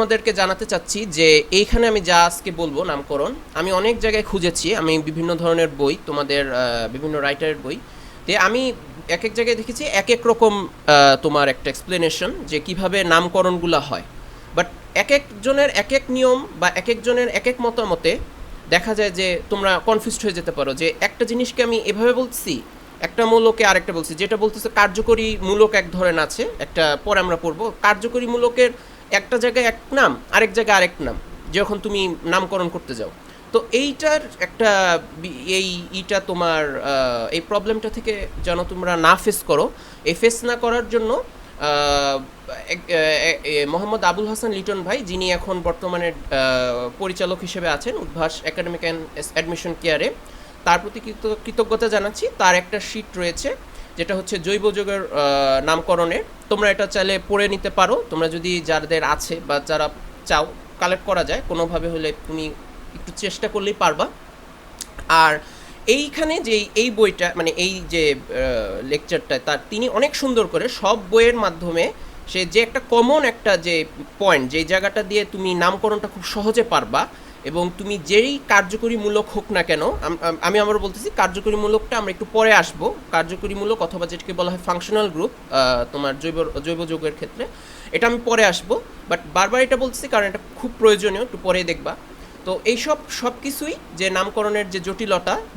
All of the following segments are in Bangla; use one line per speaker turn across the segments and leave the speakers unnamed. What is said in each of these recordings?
তোমাদেরকে জানাতে চাচ্ছি যে এইখানে আমি যা আজকে বলবো নামকরণ আমি অনেক জায়গায় খুঁজেছি। আমি বিভিন্ন ধরনের বই, তোমাদের বিভিন্ন রাইটারের বই তে আমি এক এক জায়গায় দেখেছি এক এক রকম তোমার একটা এক্সপ্লেনেশন যে কিভাবে নামকরণগুলো হয়। বাট এক একজনের এক এক নিয়ম বা এক একজনের এক এক মতামতে দেখা যায় যে তোমরা কনফিউজড হয়ে যেতে পারো যে একটা জিনিসকে আমি এভাবে বলছি, একটা মূলকে আরেকটা বলছি। যেটা বলতেছে কার্যকরী মূলক এক ধরনের আছে, একটা পরে আমরা পড়বো। কার্যকরী মূলকের একটা জায়গায় এক নাম, আরেক জায়গায় আরেক নাম, যখন তুমি নামকরণ করতে যাও। তো এইটার একটা এইটা তোমার এই প্রবলেমটা থেকে যেন তোমরা না ফেস করো। এই ফেস না করার জন্য মোহাম্মদ আবুল হাসান লিটন ভাই, যিনি এখন বর্তমানে পরিচালক হিসেবে আছেন উদ্ভাস একাডেমিক অ্যান্ড অ্যাডমিশন কেয়ারে, তার প্রতি কৃতজ্ঞতা জানাচ্ছি। তার একটা শিট রয়েছে যেটা হচ্ছে জৈব যৌগের নামকরণের। তোমরা এটা চাইলে পড়ে নিতে পারো, তোমরা যদি যাদের আছে বা যারা চাও কালেক্ট করা যায় কোনোভাবে হলে, তুমি একটু চেষ্টা করলেই পারবা। আর এইখানে যে এই বইটা মানে এই যে লেকচারটা, তার তিনি অনেক সুন্দর করে সব বইয়ের মাধ্যমে সে যে একটা কমন একটা যে পয়েন্ট, যেই জায়গাটা দিয়ে তুমি নামকরণটা খুব সহজে পারবা, এবং তুমি যেই কার্যকরীমূলক হোক না কেন, আমি আবার বলতেছি কার্যকরীমূলকটা আমরা একটু পরে আসবো। কার্যকরীমূলক অথবা যেটাকে বলা হয় ফাংশনাল গ্রুপ তোমার জৈব যৌগের ক্ষেত্রে, এটা আমি পরে আসবো। বাট বারবার এটা বলতেছি কারণ এটা খুব প্রয়োজনীয়, একটু পরে দেখবা। তো এইসব সব কিছুই যে নামকরণের যে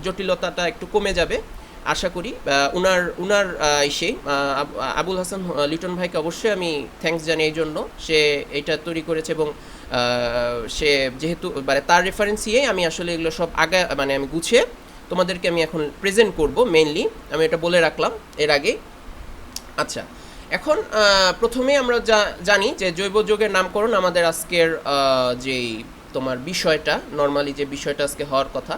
জটিলতাটা একটু কমে যাবে আশা করি। উনার উনার সেই আবুল হাসান লিটন ভাইকে অবশ্যই আমি থ্যাঙ্কস জানি এই জন্য, সে এটা তৈরি করেছে। এবং সে যেহেতু মানে তার রেফারেন্সিয়েই আমি আসলে এগুলো সব আগে মানে আমি গুছিয়ে তোমাদেরকে আমি এখন প্রেজেন্ট করব মেইনলি, আমি এটা বলে রাখলাম এর আগেই। আচ্ছা, এখন প্রথমে আমরা জানি যে জৈব যৌগের নামকরণ আমাদের আজকের যেই তোমার বিষয়টা, নর্মালি যে বিষয়টা আজকে হওয়ার কথা।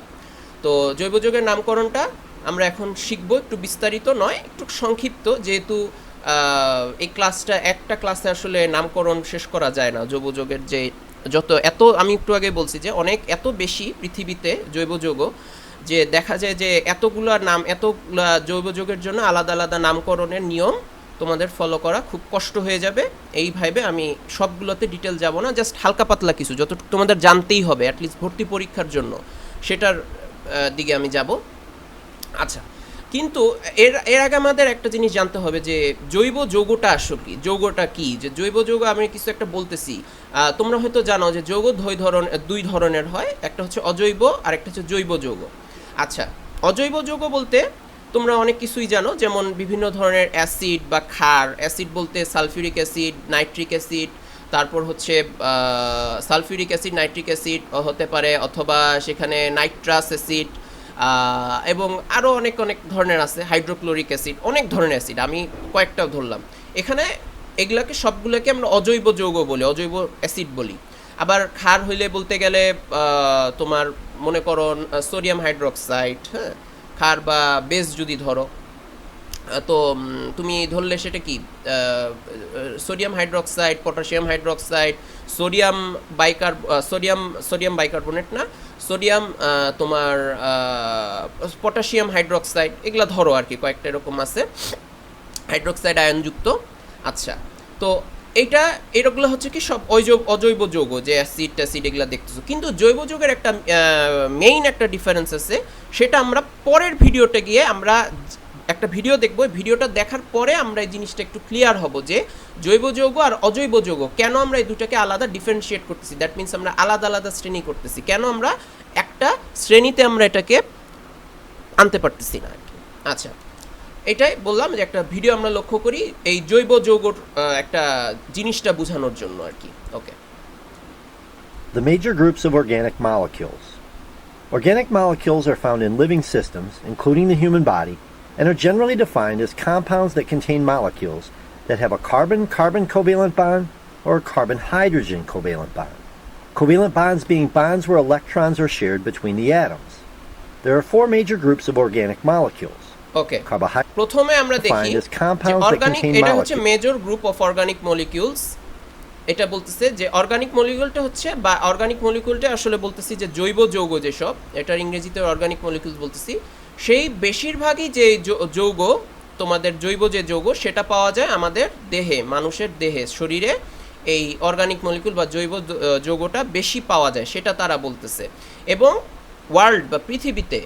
তো জৈব যৌগের নামকরণটা আমরা এখন শিখব, একটু বিস্তারিত নয়, একটু সংক্ষিপ্ত, যেহেতু এই ক্লাসটা একটা ক্লাসে আসলে নামকরণ শেষ করা যায় না। জৈব যৌগের যে এত আমি একটু আগে বলছি যে অনেক এত বেশি পৃথিবীতে জৈব যৌগ, যে দেখা যায় যে এতগুলা জৈব যৌগের জন্য আলাদা আলাদা নামকরণের নিয়ম তোমাদের ফলো করা খুব কষ্ট হয়ে যাবে। এইভাবে আমি সবগুলোতে ডিটেল যাব না, জাস্ট হালকা পাতলা কিছু যতটুকু তোমাদের জানতেই হবে অ্যাটলিস্ট ভর্তি পরীক্ষার জন্য, সেটার দিকে আমি যাব। আচ্ছা, কিন্তু এর আগে আমাদের একটা জিনিস জানতে হবে যে জৈব যৌগটা আসলে কি, যৌগটা কি। যে জৈব যৌগ আমি কিছু একটা বলতেছি, তোমরা হয়তো জানো যে যৌগ দুই ধরনের হয়, একটা হচ্ছে অজৈব আর একটা হচ্ছে জৈব যৌগ। আচ্ছা, অজৈব যৌগ বলতে তোমরা অনেক কিছুই জানো, যেমন বিভিন্ন ধরনের অ্যাসিড বা ক্ষার। অ্যাসিড বলতে সালফিউরিক অ্যাসিড, নাইট্রিক অ্যাসিড, তারপর হচ্ছে সালফিউরিক অ্যাসিড, নাইট্রিক অ্যাসিড হতে পারে, অথবা সেখানে নাইট্রাস অ্যাসিড, এবং আরও অনেক অনেক ধরনের আছে, হাইড্রোক্লোরিক অ্যাসিড, অনেক ধরনের অ্যাসিড, আমি কয়েকটাও ধরলাম এখানে। এগুলোকে সবগুলোকে আমরা অজৈব যৌগ বলি, অজৈব অ্যাসিড বলি। আবার ক্ষার হইলে বলতে গেলে তোমার মনে করো সোডিয়াম হাইড্রোক্সাইড, হ্যাঁ, ক্ষার বা বেস যদি ধরো, তো তুমি ধরলে সেটা কি sodium hydroxide, potassium hydroxide, sodium sodium bicarbonate না, সোডিয়াম তোমার পটাশিয়াম হাইড্রোক্সাইড, এগুলো ধরো আর কি, কয়েকটা এরকম আছে হাইড্রোক্সাইড আয়নযুক্ত। আচ্ছা, তো এগুলো হচ্ছে কি সব অজৈব যৌগ, যে অ্যাসিড ট্যাসিড এগুলো দেখতেছো। কিন্তু জৈব যৌগের একটা মেইন একটা ডিফারেন্স আছে, সেটা আমরা পরের ভিডিওতে গিয়ে আমরা একটা ভিডিও দেখবো। ভিডিওটা দেখার পরে আমরা এই জিনিসটা একটু ক্লিয়ার হব যে জৈব যৌগ আর অজৈব যৌগ কেন আমরা এই দুটাকে আলাদা ডিফারেন্সিয়েট করতেছি। দ্যাট মিনস আমরা আলাদা আলাদা শ্রেণী করতেছি, কেন আমরা একটা শ্রেণীতে আমরা এটাকে আনতে পারতেছি না আর কি। আচ্ছা, এটাই বললাম যে একটা ভিডিও আমরা লক্ষ্য করি এই জৈব যৌগর একটা জিনিসটা বোঝানোর জন্য আর কি। ওকে,
The major groups of organic molecules. Organic molecules are found in living systems, including the human body, and are generally defined as compounds that contain molecules that have a carbon-carbon covalent bond or a carbon-hydrogen covalent bond. Covalent bonds being bonds where electrons are shared between the atoms. There are four major groups of organic molecules.
ওকে, প্রথমে আমরা দেখি যে অর্গানিক, এটা হচ্ছে major group of organic molecules. এটা বলতেছে যে অর্গানিক মলিকিউলটা হচ্ছে, বা অর্গানিক মলিকিউলটা আসলে বলতেছি যে জৈব যৌগ যেসব, এটার ইংরেজিতে অর্গানিক মলিকিউলস বলতেছি, সেই বেশিরভাগই যে যৌগ তোমাদের জৈব যে যৌগ সেটা পাওয়া যায় আমাদের দেহে, মানুষের দেহে, শরীরে। এই অর্গানিক মলিকুল বা জৈব যৌগটা বেশি পাওয়া যায় সেটা তারা বলতেছে। এবং ওয়ার্ল্ড বা পৃথিবীতে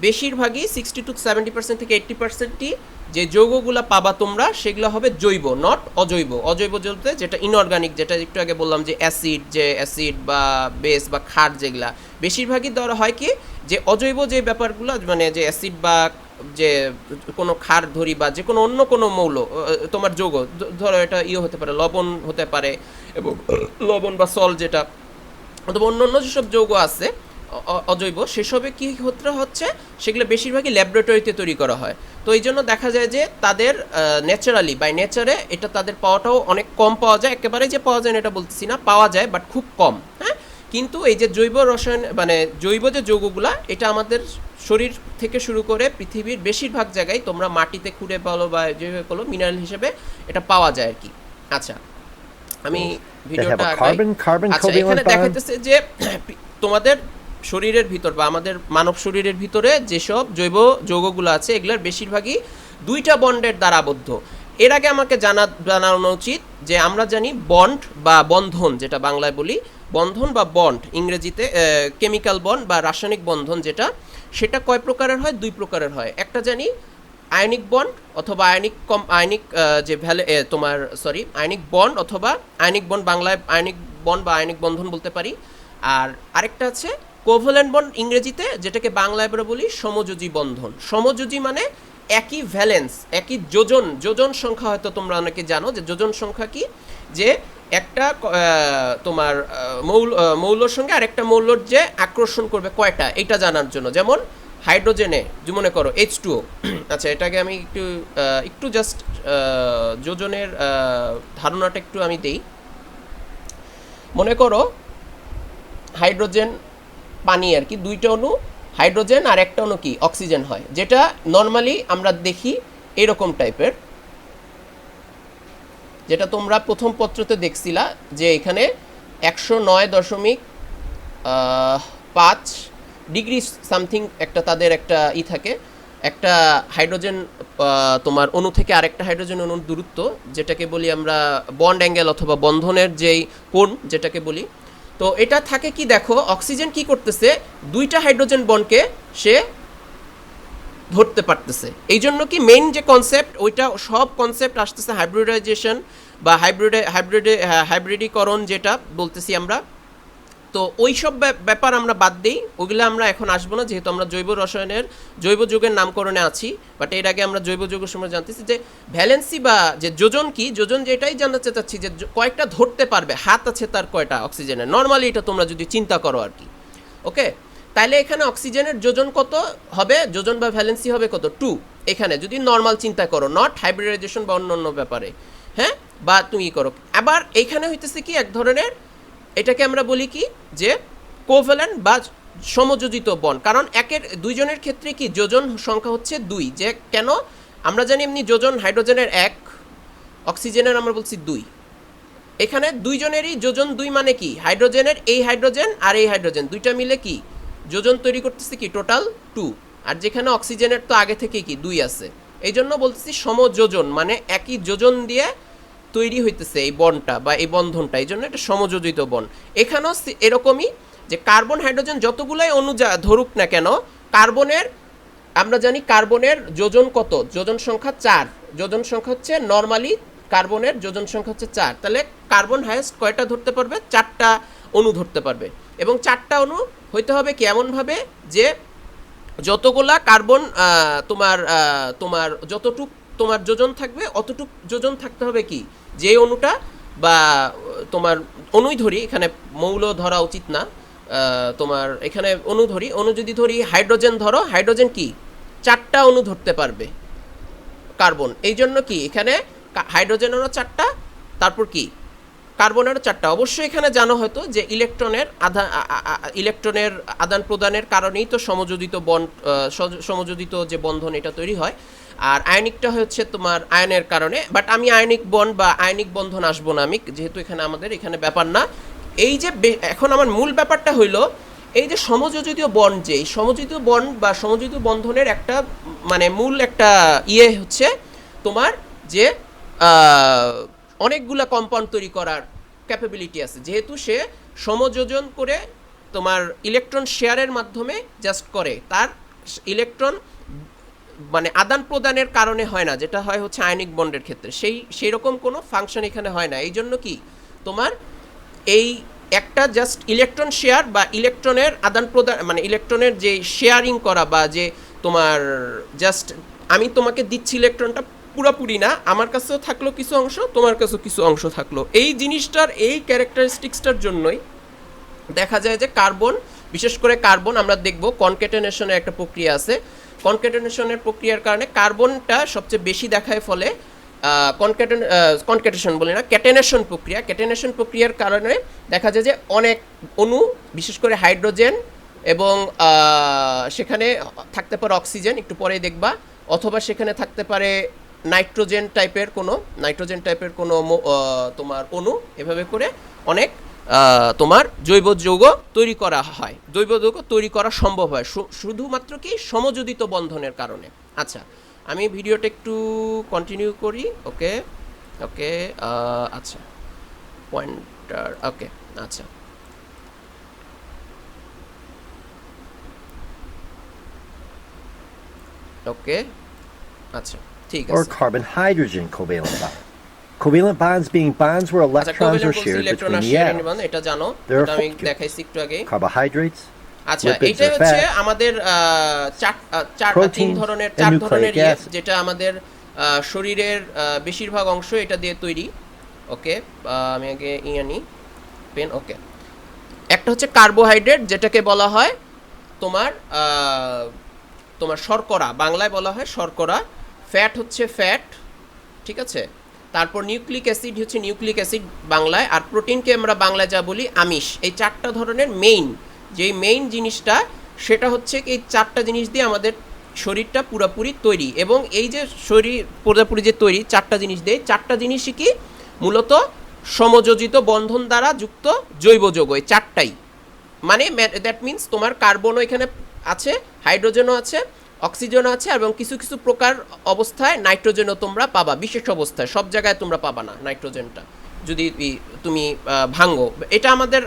বেশিরভাগই 60-70% থেকে 80%ই যে যৌগগুলো পাবা তোমরা সেগুলো হবে জৈব, নট অজৈব। অজৈব বলতে যেটা ইনঅর্গানিক, যেটা একটু আগে বললাম যে অ্যাসিড বা বেস বা ক্ষার, যেগুলা বেশিরভাগই ধরা হয় কি যে অজৈব যে ব্যাপারগুলো, মানে যে অ্যাসিড বা যে কোনো ক্ষার ধরি বা যে কোনো অন্য কোনো মৌল তোমার যৌগ, ধরো এটা হতে পারে লবণ হতে পারে, এবং লবণ বা সল যেটা, অথবা অন্য অন্য যেসব যৌগ আছে অজৈব, সেসবে কী হচ্ছে সেগুলো বেশিরভাগই ল্যাবরেটরিতে তৈরি করা হয়। তো এই জন্য দেখা যায় যে তাদের ন্যাচারালি বাই নেচারে এটা তাদের পাওয়াটাও অনেক কম পাওয়া যায়। একেবারে যে পাওয়া যায় না এটা বলতেছি না, পাওয়া যায় বাট খুব কম। হ্যাঁ, কিন্তু এই যে জৈব রসায়ন মানে জৈব যে যৌগগুলা, এটা আমাদের শরীর থেকে শুরু করে পৃথিবীর বেশিরভাগ জায়গায় তোমরা মাটিতে খুঁড়ে বলো বা যেভাবে বলো মিনারেল হিসেবে এটা পাওয়া যায় আর কি। আচ্ছা, আমি ভিডিওটা আচ্ছা এখানে দেখাইতেছে যে তোমাদের শরীরের ভিতর বা আমাদের মানব শরীরের ভিতরে যেসব জৈব যৌগগুলো আছে এগুলোর বেশিরভাগই দুইটা বন্ডের দ্বারা আবদ্ধ। এর আগে আমাকে জানানো উচিত যে আমরা জানি বন্ড বা বন্ধন, যেটা বাংলায় বলি বন্ধন বা বন্ড, ইংরেজিতে কেমিক্যাল বন্ড বা রাসায়নিক বন্ধন, সেটা কয় প্রকারের হয়? দুই প্রকারের হয়। একটা জানি আয়নিক বন্ড অথবা আয়নিক বন্ড অথবা আয়নিক বন্ড, বাংলায় আয়নিক বন্ড বা আয়নিক বন্ধন বলতে পারি। আর আরেকটা আছে কোভ্যালেন্ট বন্ড ইংরেজিতে, যেটাকে বাংলায় আমরা বলি সমযোজী বন্ধন। সমযোজী মানে একই ভ্যালেন্স, একই যোজন সংখ্যা। হয়তো তোমরা অনেকে জানো যে যোজন সংখ্যা কি, যে একটা তোমার মৌলর সঙ্গে আরেকটা মৌলর যে আকর্ষণ করবে কয়টা, এটা জানার জন্য। যেমন হাইড্রোজেনে মনে করো H2O। আচ্ছা, এটাকে আমি একটু জাস্ট যোজনের ধারণাটা একটু আমি দেই। মনে করো হাইড্রোজেন পানি আর কি, দুইটা অণু হাইড্রোজেন আর একটা অণু কি অক্সিজেন হয়, যেটা নর্মালি আমরা দেখি এরকম টাইপের, যেটা তোমরা প্রথম পত্রতে দেখছিলা যে এখানে 109.5 ডিগ্রি সামথিং একটা তাদের একটা থাকে, একটা হাইড্রোজেন তোমার অণু থেকে আরেকটা হাইড্রোজেন অণুর দূরত্ব, যেটাকে বলি আমরা বন্ড অ্যাঙ্গেল অথবা বন্ধনের যেই কোণ যেটাকে বলি। তো এটা থাকে কি, দেখো অক্সিজেন কি করতেছে, দুইটা হাইড্রোজেন বন্ডকে সে ধরতে পারতেছে। এই জন্য কি মেইন যে কনসেপ্ট, ওইটা সব কনসেপ্ট আসতেছে হাইব্রিডাইজেশন বা হাইব্রিডীকরণ যেটা বলতেছি আমরা। তো ওই সব ব্যাপার আমরা বাদ দিই, ওগুলো আমরা এখন আসবো না, যেহেতু আমরা জৈব যৌগের নামকরণে আছি। বাট এর আগে আমরা জৈব যৌগের সময় জানতেছি যে ভ্যালেন্সি বা যে যোজন কি, যোজন যেটাই জানতে চাচ্ছি যে কয়েকটা ধরতে পারবে, হাত আছে তার কয়টা অক্সিজেনের, নর্মালি এটা তোমরা যদি চিন্তা করো আর কি। ওকে, তাহলে এখানে অক্সিজেনের যোজন কত হবে, যোজন বা ভ্যালেন্সি হবে কত, 2। এখানে যদি নর্মাল চিন্তা করো, নট হাইব্রিডাইজেশন বা অন্য ব্যাপারে, হ্যাঁ, বা তুমি করো। আবার এইখানে হইতেছে কি এক ধরনের, এটাকে আমরা বলি কি যে কোভ্যালেন্ট বা সমযোজিত বন্ড, কারণ দুইজনের ক্ষেত্রে কি যোজন সংখ্যা হচ্ছে 2। যে কেন আমরা জানি এমনি যোজন হাইড্রোজেনের 1, অক্সিজেনের আমরা বলছি 2। এখানে দুইজনেরই যোজন 2 মানে কি, হাইড্রোজেনের এই হাইড্রোজেন আর এই হাইড্রোজেন দুইটা মিলে কি যোজন তৈরি করতেছে কি টোটাল 2। আর যেখানে অক্সিজেনের তো আগে থেকে কি 2 আছে, এই জন্য বলতেছি সমযোজন, মানে একই যোজন দিয়ে তৈরি হইতেছে এই বন্ডটা বা এই বন্ধনটা, এই জন্য এটা সমযোজিত বন্ড। এখানেও এরকমই যে কার্বন হাইড্রোজেন যতগুলাই অণু ধরুক না কেন, কার্বনের আমরা জানি কার্বনের যোজন কত, যোজন সংখ্যা 4। যোজন সংখ্যা হচ্ছে নর্মালি কার্বনের যোজন সংখ্যা হচ্ছে 4। তাহলে কার্বন হাইয়েস্ট কয়টা ধরতে পারবে, 4টা অণু ধরতে পারবে। এবং 4টা অণু হইতে হবে কি এমনভাবে যে যতগুলা কার্বন তোমার যতটুক তোমার যোজন থাকবে অতটুক যোজন থাকতে হবে কি, যে অণুটা বা তোমার অণুই ধরি, এখানে মৌল ধরা উচিত না, তোমার এখানে অণু ধরি, অণু যদি ধরি হাইড্রোজেন ধরো, হাইড্রোজেন কি 4টা অণু ধরতে পারবে কার্বন। এই জন্য কি এখানে হাইড্রোজেনেরও 4টা, তারপর কি কার্বনেরও 4টা। অবশ্যই এখানে জানো হয়তো যে ইলেকট্রনের আদান প্রদানের কারণেই তো সমযোজিত যে বন্ধন এটা তৈরি হয়। আর আয়নিকটা হচ্ছে তোমার আয়নের কারণে। বাট আমি আয়নিক বন্ড বা আয়নিক বন্ধন আসবো না আমি, যেহেতু এখানে ব্যাপার না। এই যে এখন আমার মূল ব্যাপারটা হইলো এই যে সমযোজিত বন্ড, যে সমযোজিত বন্ড বা সমযোজিত বন্ধনের একটা মানে মূল একটা হচ্ছে তোমার যে অনেকগুলা কম্পাউন্ড তৈরি করার ক্যাপাবিলিটি আছে, যেহেতু সে সমযোজন করে তোমার ইলেকট্রন শেয়ারের মাধ্যমে জাস্ট করে, তার ইলেকট্রন মানে আদান প্রদানের কারণে হয় না, যেটা হয় হচ্ছে আয়নিক বন্ডের ক্ষেত্রে, সেই রকম কোনো ফাংশন এখানে হয় না। এই জন্য কি তোমার এই একটা জাস্ট ইলেকট্রন শেয়ার বা ইলেকট্রনের আদান প্রদান, মানে ইলেকট্রনের যে শেয়ারিং করা বা যে তোমার জাস্ট আমি তোমাকে দিচ্ছি ইলেকট্রনটা পুরোপুরি না, আমার কাছেও থাকলো কিছু অংশ, তোমার কাছেও কিছু অংশ থাকলো, এই জিনিসটার এই ক্যারেক্টারিস্টিক্সটার জন্যই দেখা যায় যে কার্বন, বিশেষ করে কার্বন আমরা দেখব কনকেটেনেশনের একটা প্রক্রিয়া আছে, কনকেটেনেশনের প্রক্রিয়ার কারণে কার্বনটা সবচেয়ে বেশি দেখায়, ফলে কনকেটেশন বলি না, ক্যাটেনেশন প্রক্রিয়া, ক্যাটেনেশন প্রক্রিয়ার কারণে দেখা যায় যে অনেক অণু, বিশেষ করে হাইড্রোজেন এবং সেখানে থাকতে পারে অক্সিজেন, একটু পরেই দেখবা, অথবা সেখানে থাকতে পারে নাইট্রোজেন টাইপের কোনো তোমার অণু, এভাবে করে অনেক তোমার জৈব যৌগ তৈরি করা হয়, জৈব যৌগ তৈরি করা সম্ভব হয় শুধুমাত্র কি সমযোজিত বন্ধনের কারণে। আচ্ছা, আমি ভিডিওটা একটু কন্টিনিউ করি। ওকে ওকে আচ্ছা, পয়েন্টার, ওকে আচ্ছা, ওকে আচ্ছা, ঠিক
Or
আছে।
carbon-hydrogen covalent bond. Covalent bonds being bonds where
আচ্ছা,
electrons are
covalent
shared
electron আর
between the
শেয়ার
atoms.
এটা জানো,
There are
এটা আমি
four
দেখাইছি একটু আগে।
Carbohydrates,
আচ্ছা,
lipids
এইটাই
or
হচ্ছে
fats,
আমাদের চার
proteins,
ধরনের
and nucleic
ইয়ে,
acids.
যেটা আমাদের শরীরের বেশিরভাগ অংশ এটা দিয়ে তৈরি। ওকে, আমি আগে আনি পেন। ওকে, একটা হচ্ছে কার্বোহাইড্রেট, যেটাকে বলা হয় তোমার তোমার শর্করা, বাংলায় বলা হয় শর্করা। ফ্যাট হচ্ছে ফ্যাট, ঠিক আছে। তারপর নিউক্লিক অ্যাসিড হচ্ছে নিউক্লিক অ্যাসিড বাংলায়, আর প্রোটিনকে আমরা বাংলায় যা বলি আমিষ। এই চারটা ধরনের মেইন জিনিসটা, সেটা হচ্ছে এই চারটা জিনিস দিয়ে আমাদের শরীরটা পুরোপুরি তৈরি। এবং এই যে শরীর পুরোপুরি যে তৈরি চারটা জিনিস দিয়ে, চারটা জিনিসই কি মূলত সমযোজিত বন্ধন দ্বারা যুক্ত জৈব যৌগ, এই চারটাই। মানে দ্যাট মিন্স তোমার কার্বনও এখানে আছে, হাইড্রোজেনও আছে, অক্সিজেনও আছে, এবং কিছু কিছু প্রকার অবস্থায় নাইট্রোজেনও তোমরা পাবা, বিশেষ অবস্থায়, সব জায়গায় তোমরা পাবা না নাইট্রোজেনটা যদি তুমি ভাঙো। এটা আমাদের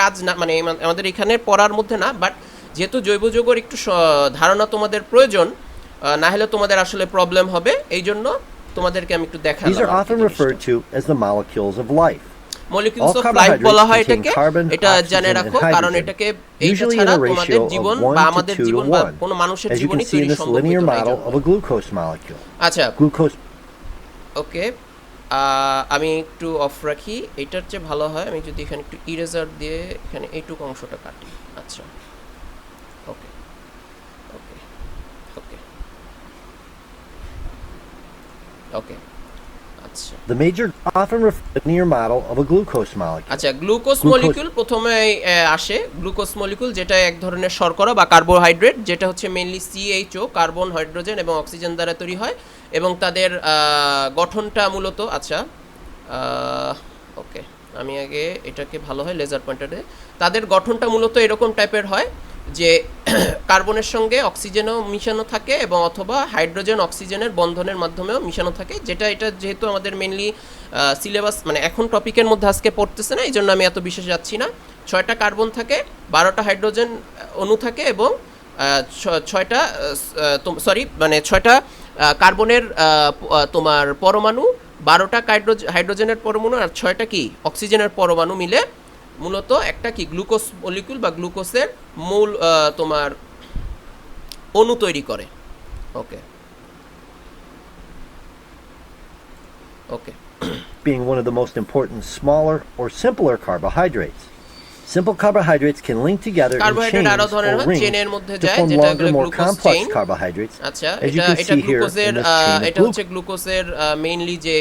কাজ না, মানে আমাদের এখানে পড়ার মধ্যে না, বাট যেহেতু জৈব যৌগের একটু ধারণা তোমাদের প্রয়োজন, না হলে তোমাদের আসলে প্রবলেম হবে, এই জন্য তোমাদেরকে আমি একটু দেখালাম।
These are often referred to as the molecules of life.
Molecules
All
of life বলা হয়
carbohydrates
এটাকে,
contain carbon,
এটা জেনে
oxygen,
রাখো,
and
কারণ
hydrogen,
এটাকে এইটা
usually in
ছাড়া
a
তোমাদের
ratio
জীবন
of 1
বা
to
আমাদের
2
জীবন
to
বা
1.
কোনো মানুষের
As you
জীবনই
can see
তৈরি
in this
সম্ভব
linear
হতো না এই
model
জন্য।
of a glucose molecule.
আচ্ছা,
Glucose
ওকে, আমি একটু অফ রাখি, এটার চেয়ে ভালো হয় আমি যদি এখানে একটু ইরেজার দিয়ে এখানে এইটুকু অংশটা কাটি। আচ্ছা, ওকে ওকে ওকে ওকে আচ্ছা
The major often referred to the linear model of a glucose molecule.
আচ্ছা, গ্লুকোজ মলিকিউল প্রথমে আসে। গ্লুকোজ মলিকিউল যেটা এক ধরনের শর্করা বা কার্বোহাইড্রেট, যেটা হচ্ছে মেইনলি CHO, কার্বন, হাইড্রোজেন এবং অক্সিজেন দ্বারা তৈরি হয়, এবং তাদের গঠনটা মূলত, আচ্ছা ওকে, আমি আগে এটাকে ভালো হয় লেজার পয়েন্টারে, তাদের গঠনটা মূলত এরকম টাইপের হয় যে কার্বনের সঙ্গে অক্সিজেনও মিশানো থাকে, এবং অথবা হাইড্রোজেন অক্সিজেনের বন্ধনের মাধ্যমেও মিশানো থাকে, এটা যেহেতু আমাদের মেইনলি সিলেবাস, মানে এখন টপিকের মধ্যে আজকে পড়তেছে না, এই জন্য আমি এত বিশেষ যাচ্ছি না। 6টা কার্বন থাকে, 12টা হাইড্রোজেন অণু থাকে, এবং 6টা কার্বনের তোমার পরমাণু, 12টা হাইড্রোজেনের পরমাণু, আর 6টা কি অক্সিজেনের পরমাণু মিলে মূলত একটা কি গ্লুকোজ মলিকিউল বা গ্লুকোজের মূল তোমার অণু তৈরি করে। ওকে ওকে
being one of the most important smaller or simpler carbohydrates. Simple carbohydrates can link together in
carbohydrate
chains
আরো ধরনের
or rings
চেনের মধ্যে
to
যায়,
form
যেটা
longer, more
glucose
complex
chain.
carbohydrates.
আচ্ছা,
As you
এটা
can
এটা
see here
গ্লুকোজের
in this chain of
এটা হচ্ছে গ্লুকোজের মেইনলি যে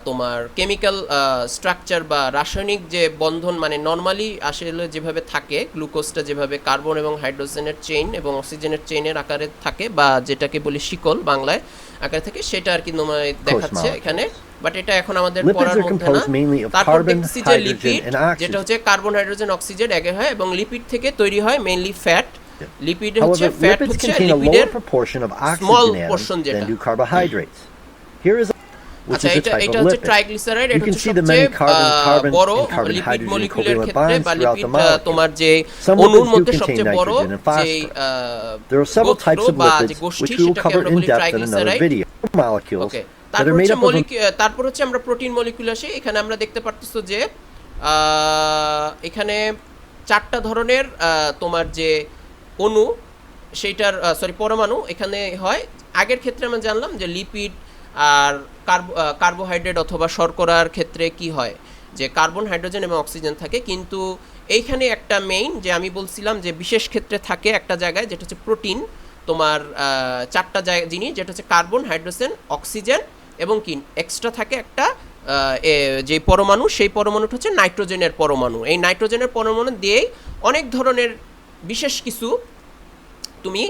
তোমার কেমিক্যাল স্ট্রাকচার বা রাসায়নিক যে বন্ধন, মানে নর্মালি আসলে যেভাবে থাকে গ্লুকোজটা, যেভাবে কার্বন এবং হাইড্রোজেনের চেইন এবং অক্সিজেনের চেইনের আকারে থাকে, বা যেটাকে বলি শিকল বাংলায় আকারে থাকে, সেটা আর কি দেখাচ্ছে এখানে, বাট এটা এখন আমাদের
Lipids
পড়ার
are
মধ্যে না।
composed mainly of
তারপর
carbon,
দেখছি যে
hydrogen,
লিপিড,
and
যেটা
oxygen.
হচ্ছে কার্বন, হাইড্রোজেন, অক্সিজেন আগে হয়, এবং লিপিড থেকে তৈরি হয় মেইনলি ফ্যাট। লিপিড হচ্ছে
However,
ফ্যাট
lipids
হচ্ছে
contain a
লিপিডের
lower proportion of
small
oxygen atoms
portion যেটা।
than do carbohydrates. Here is which
আচ্ছা,
is a
এটা
type
এটা
of
হচ্ছে
lipid.
ট্রাইগ্লিসারাইড।
You
এটা
can
হচ্ছে
see the
সবচেয়ে
many carbon
বড়
and carbon
lipid
hydrogen
মলিকিউলের
covalent
ক্ষেত্রে
bonds
বা
throughout
লিপিড
the molecule.
তোমার যে
Some
অণুর
lipids do
মধ্যে
contain
সবচেয়ে বড়
nitrogen and
যে
phosphorus. There are several
গোত্র
types of
বা যে
lipids,
গোষ্ঠী
which we will
সেটাকে
cover
আমরা
in
বলি
depth in another
triglyceride.
video. Molecules
okay,
that
তারপর
are made
হচ্ছে
up of
তারপর হচ্ছে আমরা প্রোটিন মলিকিউল আসি। এখানে আমরা দেখতে পারতেছো যে এখানে 4টা ধরনের তোমার যে অণু সেইটার পরমাণু এখানে হয়। আগের ক্ষেত্রে আমরা জানলাম যে লিপিড আর কার্বোহাইড্রেট অথবা শর্করার ক্ষেত্রে কি হয় যে কার্বন, হাইড্রোজেন এবং অক্সিজেন থাকে, কিন্তু এইখানে একটা মেইন যে আমি বলছিলাম যে বিশেষ ক্ষেত্রে থাকে একটা জায়গায়, যেটা হচ্ছে প্রোটিন। তোমার 4টা জিনিস, যেটা হচ্ছে কার্বন, হাইড্রোজেন, অক্সিজেন এবং কি এক্সট্রা থাকে একটা যে পরমাণু, সেই পরমাণুটা হচ্ছে নাইট্রোজেনের পরমাণু। এই নাইট্রোজেনের পরমাণু দিয়েই অনেক ধরনের বিশেষ কিছু তুমি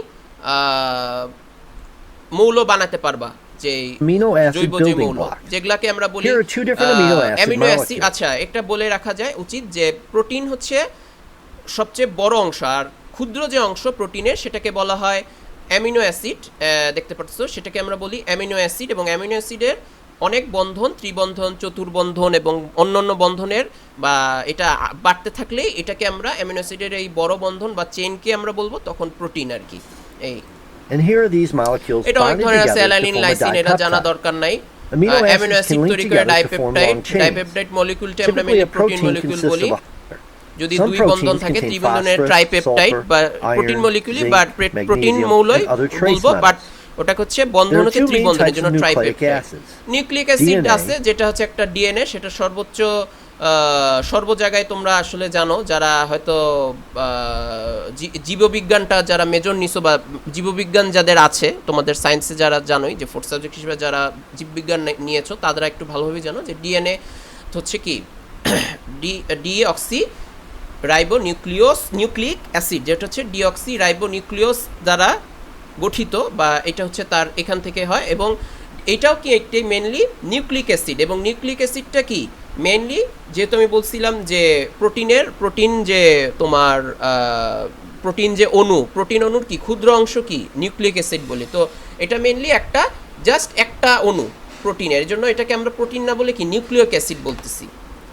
মৌল বানাতে পারবা, যে
amino acid
জৈব যে
building
মৌল
blocks.
যেগুলাকে আমরা বলি
Here are two different amino acid
amino acid.
molecules.
আচ্ছা, একটা বলে রাখা যায় উচিত যে প্রোটিন হচ্ছে সবচেয়ে বড় অংশ, আর ক্ষুদ্র যে অংশ প্রোটিনের সেটাকে বলা হয় অ্যামিনো অ্যাসিড। দেখতে পাচ্ছ, সেটাকে আমরা বলি অ্যামিনো অ্যাসিড। এবং অ্যামিনো অ্যাসিডের অনেক বন্ধন, ত্রিবন্ধন, চতুর্বন্ধন এবং অন্যান্য বন্ধনের বা এটা বাড়তে থাকলেই এটাকে আমরা অ্যামিনো অ্যাসিডের এই বড় বন্ধন বা চেইনকে আমরা বলবো তখন প্রোটিন আর কি। এই
And here are these molecules
এটা অনেক
bonded
ধরনের আছে,
together to
alanine,
form a
lysine, এটা জানা
dipeptide.
দরকার নাই।
Amino
amino
acids
acid
can link
তৈরি করে
together to form
dipeptide.
long chains.
Dipeptide মলিকিউলটা আমরা
Typically,
mainly
a
protein
protein
molecule
consists
বলি।
of a
যদি
Some
দুই বন্ধন
proteins
থাকে
contain
ত্রিবন্ধনের
phosphorus,
ট্রাইপেপটাইড
sulfur,
বা
iron,
প্রোটিন মলিকিউলই
zinc,
বা প্রোটিন
magnesium,
মৌলই
and other trace
বলবো, বাট
metals.
ওটা হচ্ছে বন্ধন
There are
হচ্ছে
two main
ত্রিবন্ধনের
types
জন্য
of nucleic
tripeptide.
acids.
Nucleic acid
DNA
আছে, যেটা হচ্ছে একটা ডিএনএ, সেটা সর্বোচ্চ সর্ব জায়গায় তোমরা আসলে জানো, যারা হয়তো জীববিজ্ঞানটা যারা মেজর নিছো বা জীববিজ্ঞান যাদের আছে তোমাদের সায়েন্সে, যারা জানোই যে ফোর্থ সাবজেক্ট হিসেবে যারা জীববিজ্ঞান নিয়েছো, তারা একটু ভালোভাবে জানো যে ডিএনএ হচ্ছে কি ডিঅক্সি রাইবো নিউক্লিক অ্যাসিড, যেটা হচ্ছে ডিঅক্সি রাইবো নিউক্লিওস দ্বারা গঠিত, বা এটা হচ্ছে তার এখান থেকে হয়। এবং এটাও কি একটি মেনলি নিউক্লিক অ্যাসিড। এবং নিউক্লিক অ্যাসিডটা কি মেনলি, যেহেতু আমি বলছিলাম যে প্রোটিন যে তোমার প্রোটিন যে প্রোটিন অণুর কি ক্ষুদ্র অংশ কি নিউক্লিক অ্যাসিড বলে। তো এটা মেনলি জাস্ট একটা অণু প্রোটিনের জন্য, এটাকে আমরা প্রোটিন না বলে কি নিউক্লিক অ্যাসিড বলতেছি,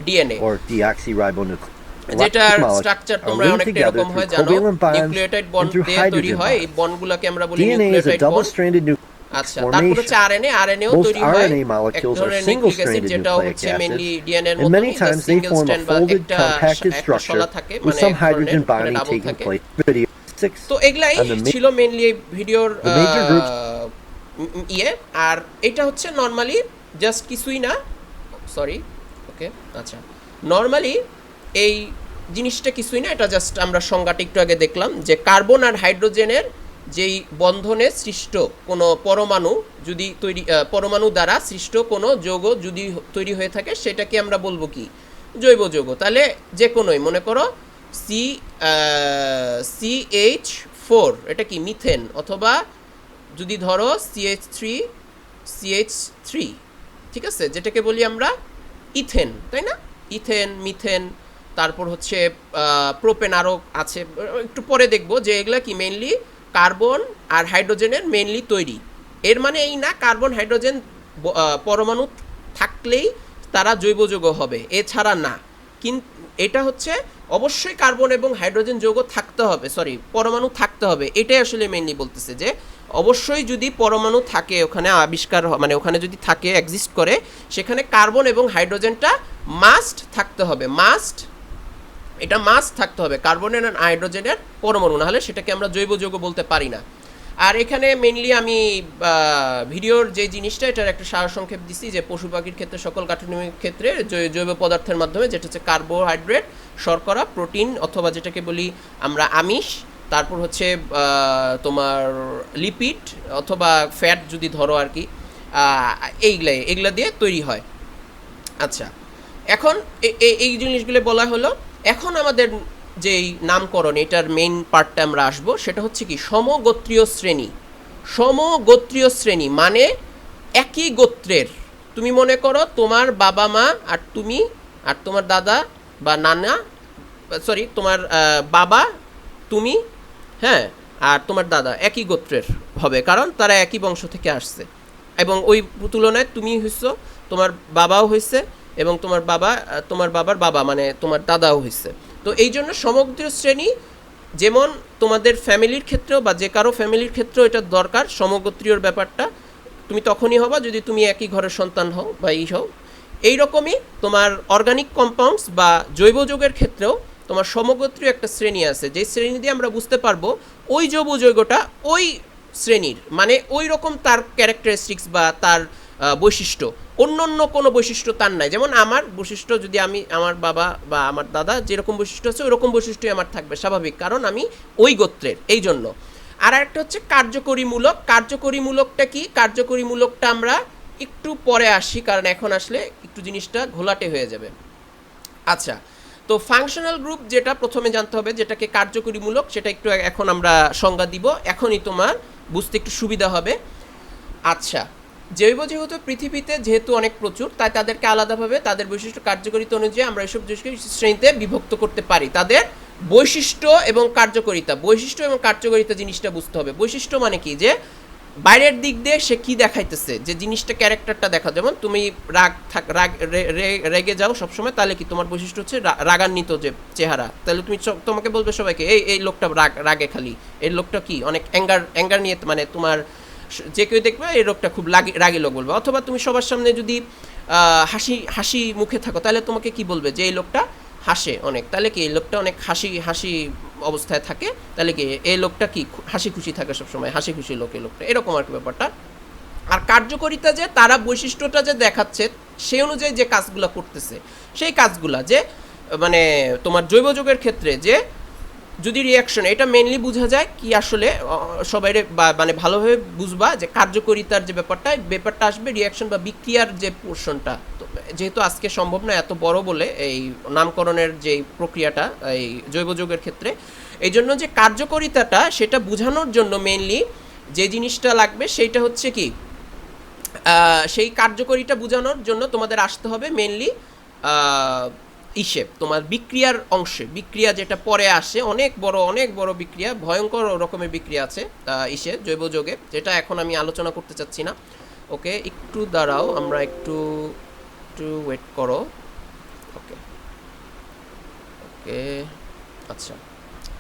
ডিএনএ।
Or deoxyribonucleic
যেটার
molecules
স্ট্রাকচার
are
তোমরা
linked
অনেকটা
together
এরকম
through
হয় জানো,
covalent bonds
nucleotide
and
bond
through
দিয়ে তৈরি
hydrogen
হয়। এই
bonds.
বন্ডগুলোকে আমরা বলি
DNA is a
nucleotide bond.
double-stranded nucleic
আচ্ছা, তারপর হচ্ছে
formation.
আরএনএও
Most
তৈরি হয়
RNA
এক
molecules are
ধরনের নিউক্লিক অ্যাসিড,
single-stranded
যেটাও
nucleic
হচ্ছে মেইনলি
acids,
ডিএনএ এর
and
মতো
many times they
single
form a
strand বা
folded,
একটা
compacted
একটা
structure
শলা থাকে,
with
মানে
some
এক ধরনের
hydrogen bonding
ডাবল
taking
থাকে।
place. Video 6.
তো এগুলাই
And the
ছিল মেইনলি এই ভিডিওর
the major groups-
ইয়ে। আর এটা হচ্ছে নর্মালি জাস্ট কিছুই না, সরি, ওকে, আচ্ছা, নর্মালি এই জিনিসটা কিছুই না, এটা জাস্ট আমরা সংজ্ঞাটা একটু আগে দেখলাম যে কার্বন আর হাইড্রোজেনের যেই বন্ধনে সৃষ্ট কোনো পরমাণু যদি পরমাণু দ্বারা সৃষ্ট কোনো যৌগ যদি তৈরি হয়ে থাকে, সেটাকে আমরা বলবো কি জৈব যৌগ। তাহলে যে কোনোই মনে করো CH4, এটা কি মিথেন, অথবা যদি ধরো CH3, ঠিক আছে, যেটাকে বলি আমরা ইথেন, তাই না? ইথেন, মিথেন, তারপর হচ্ছে প্রোপেন, আরও আছে, একটু পরে দেখবো যে এগুলা কি মেইনলি কার্বন আর হাইড্রোজেনের মেইনলি তৈরি। এর মানে এই না কার্বন হাইড্রোজেন পরমাণু থাকলেই তারা জৈব যৌগ হবে, এছাড়া না। কিন্তু এটা হচ্ছে অবশ্যই কার্বন এবং হাইড্রোজেন যৌগ থাকতে হবে, পরমাণু থাকতে হবে। এটাই আসলে মেইনলি বলতেছে যে অবশ্যই যদি পরমাণু থাকে ওখানে আবিষ্কার, মানে ওখানে যদি থাকে এক্সিস্ট করে, সেখানে কার্বন এবং হাইড্রোজেনটা মাস্ট থাকতে হবে, এটা মাস্ট থাকতে হবে কার্বনের আর হাইড্রোজেনের পরমাণু, না হলে সেটাকে আমরা জৈব যৌগ বলতে পারি না। আর এখানে মেইনলি আমি ভিডিওর যে জিনিসটা, এটার একটা সারসংক্ষেপ দিছি যে পশু পাখির ক্ষেত্রে সকল গাঠনিক ক্ষেত্রে জৈব পদার্থের মাধ্যমে, যেটা হচ্ছে কার্বোহাইড্রেট, শর্করা, প্রোটিন অথবা যেটাকে বলি আমরা আমিষ, তারপর হচ্ছে তোমার লিপিড অথবা ফ্যাট যদি ধরো আর কি, এইগুলা দিয়ে তৈরি হয়। আচ্ছা, এখন এই জিনিসগুলো বলা হলো। এখন আমাদের যেই নামকরণ, এটার মেইন পার্টটা আমরা আসবো, সেটা হচ্ছে কি সমগোত্রীয় শ্রেণী। সমগোত্রীয় শ্রেণী মানে একই গোত্রের, তুমি মনে করো তোমার বাবা মা আর তুমি আর তোমার দাদা বা নানা, তোমার বাবা, তুমি, হ্যাঁ, আর তোমার দাদা একই গোত্রের হবে, কারণ তারা একই বংশ থেকে আসছে। এবং ওই তুলনায় তুমি হচ্ছ তোমার বাবাও হয়েছে এবং তোমার বাবার বাবা মানে তোমার দাদাও হয়েছে। তো এই জন্য সমগোত্রীয় শ্রেণী যেমন তোমাদের ফ্যামিলির ক্ষেত্রেও বা যে কারো ফ্যামিলির ক্ষেত্রেও এটা দরকার, সমগোত্রীয়র ব্যাপারটা তুমি তখনই হবা যদি তুমি একই ঘরের সন্তান হও বা হও। এইরকমই তোমার অর্গানিক কম্পাউন্ডস বা জৈব যৌগের ক্ষেত্রেও তোমার সমগোত্রীয় একটা শ্রেণী আছে, যে শ্রেণী দিয়ে আমরা বুঝতে পারবো ওই জৈব যৌগটা ওই শ্রেণীর, মানে ওই রকম তার ক্যারেক্টারিস্টিক্স বা তার বৈশিষ্ট্য, অন্য অন্য কোনো বৈশিষ্ট্য তার নাই। যেমন আমার বৈশিষ্ট্য যদি আমি আমার বাবা বা আমার দাদা যেরকম বৈশিষ্ট্য আছে ওই রকম বৈশিষ্ট্যই আমার থাকবে, স্বাভাবিক, কারণ আমি ওই গোত্রের। এই জন্য আর একটা হচ্ছে কার্যকরীমূলক। কার্যকরীমূলকটা কি? কার্যকরীমূলকটা আমরা একটু পরে আসি, কারণ এখন আসলে একটু জিনিসটা ঘোলাটে হয়ে যাবে। আচ্ছা, তো ফাংশনাল গ্রুপ যেটা প্রথমে জানতে হবে, যেটাকে কার্যকরীমূলক, সেটা একটু এখন আমরা সংজ্ঞা দিব, এখনই তোমার বুঝতে একটু সুবিধা হবে। আচ্ছা, জৈব যেহেতু পৃথিবীতে যেহেতু অনেক প্রচুর, তাই তাদেরকে আলাদাভাবে তাদের বৈশিষ্ট্য কার্যকারিতা অনুযায়ী আমরা এইসব শ্রেণীতে বিভক্ত করতে পারি। তাদের বৈশিষ্ট্য এবং কার্যকারিতা, বৈশিষ্ট্য এবং কার্যকারিতা জিনিসটা বুঝতে হবে। বৈশিষ্ট্য মানে কি, যে বাইরের দিক দিয়ে সে কি দেখাইতেছে, যে জিনিসটা ক্যারেক্টারটা দেখা, যেমন তুমি রেগে যাও সবসময়, তাহলে কি তোমার বৈশিষ্ট্য হচ্ছে রাগান্বিত যে চেহারা, তাহলে তুমি তোমাকে বলবে সবাইকে এই লোকটা রাগে খালি, এই লোকটা কি অনেক অ্যাঙ্গার নিয়ে, মানে তোমার যে কেউ দেখবে এই লোকটা খুব রাগী লোক বলবে। অথবা তুমি সবার সামনে যদি হাসি মুখে থাকো, তাহলে তোমাকে কি বলবে, যে এই লোকটা হাসে অনেক, তাহলে কি এই লোকটা অনেক হাসি অবস্থায় থাকে, তাহলে কি এই লোকটা কি হাসি খুশি থাকে সবসময়, হাসি খুশি লোক এই লোকটা, এরকম আর কি ব্যাপারটা। আর কার্যকারিতা যে তারা বৈশিষ্ট্যটা যে দেখাচ্ছে সেই অনুযায়ী যে কাজগুলো করতেছে, সেই কাজগুলা যে মানে তোমার জৈব যৌগের ক্ষেত্রে যে যদি রিয়াকশন, এটা মেনলি বোঝা যায় কি আসলে সবাই মানে ভালোভাবে বুঝবা যে কার্যকারিতার যে ব্যাপারটা আসবে রিয়াকশন বা বিক্রিয়ার যে পোর্শনটা। তো যেহেতু আজকে সম্ভব না এত বড় বলে এই নামকরণের যে প্রক্রিয়াটা এই জৈব যৌগের ক্ষেত্রে, এই জন্য যে কার্যকারিতাটা সেটা বোঝানোর জন্য মেনলি যে জিনিসটা লাগবে সেইটা হচ্ছে কি, সেই কার্যকরীটা বোঝানোর জন্য তোমাদের আসতে হবে মেনলি তোমার বিক্রিয়ার অংশে। বিক্রিয়া যেটা পরে আসে, অনেক বড় বিক্রিয়া, ভয়ঙ্কর রকমের বিক্রিয়া আছে জৈব যৌগে, যেটা এখন আমি আলোচনা করতে চাচ্ছি না। ওকে, একটু দাঁড়াও, আমরা একটু ওয়েট করো। ওকে ওকে আচ্ছা,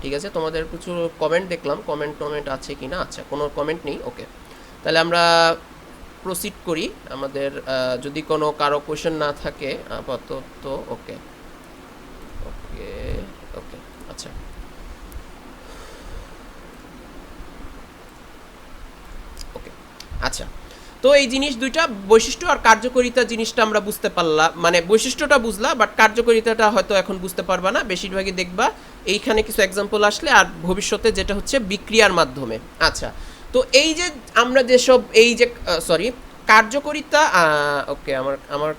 ঠিক আছে, তোমাদের প্রচুর কমেন্ট দেখলাম, কমেন্ট আছে কি না? আচ্ছা, কোনো কমেন্ট নেই। ওকে, তাহলে আমরা প্রসিড করি আমাদের, যদি কোনো কারো কোয়েশ্চেন না থাকে আপাতত। ওকে ওকে ওকে আচ্ছা, ওকে আচ্ছা, তো এই জিনিস দুইটা, বৈশিষ্ট্য আর কার্যকারিতা জিনিসটা আমরা বুঝতে পারলাম, মানে বৈশিষ্ট্যটা বুঝলা, বাট কার্যকারিতাটা হয়তো এখন বুঝতে পারবা না, বেশিরভাগই দেখবা এইখানে কিছু এক্সাম্পল আসলে, আর ভবিষ্যতে যেটা হচ্ছে বিক্রিয়ার মাধ্যমে। আচ্ছা, তো এই যে আমরা যেসব এই যে সরি কার্যকারিতা, ওকে আমার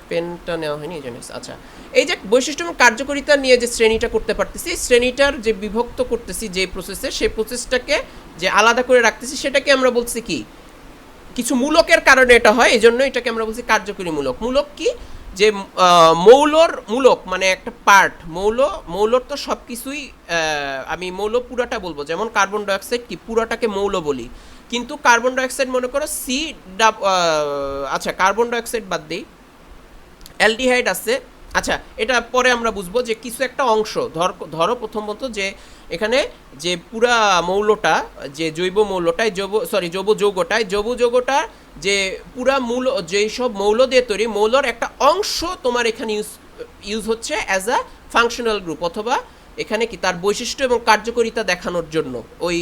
পেনটা নেওয়া হয়নি এই জন্য। আচ্ছা, এই যে বৈশিষ্ট্য এবং কার্যকারিতা নিয়ে যে শ্রেণীটা করতে পারতেছি, শ্রেণীটার যে বিভক্ত করতেছি যে প্রসেসে, সেই প্রসেসটাকে যে আলাদা করে রাখতেছি, সেটাকে আমরা বলছি কি, কিছু মূলকের কারণে এটা হয়, এই জন্য এটাকে আমরা বলছি কার্যকরী মূলক। মূলক কি, যে মৌলর মূলক মানে একটা পার্ট, মৌলর তো সব কিছুই, আমি মৌল পুরাটা বলবো, যেমন কার্বন ডাইঅক্সাইড কি পুরাটাকে মৌল বলি, কিন্তু কার্বন ডাইঅক্সাইড মনে করো আচ্ছা কার্বন ডাইঅক্সাইড বাদ দিই, অ্যালডিহাইড আছে। আচ্ছা, এটা পরে আমরা বুঝবো যে কিছু একটা অংশ, ধরো প্রথমত যে এখানে যে পুরা মৌলটা, যে জৈব মৌলটায় জৈব যৌগটা যে পুরা মূল, যেই সব মৌল দিয়ে তৈরি, মৌলর একটা অংশ তোমার এখানে ইউজ হচ্ছে অ্যাজ আ ফাংশনাল গ্রুপ, অথবা এখানে কি তার বৈশিষ্ট্য এবং কার্যকারিতা দেখানোর জন্য ওই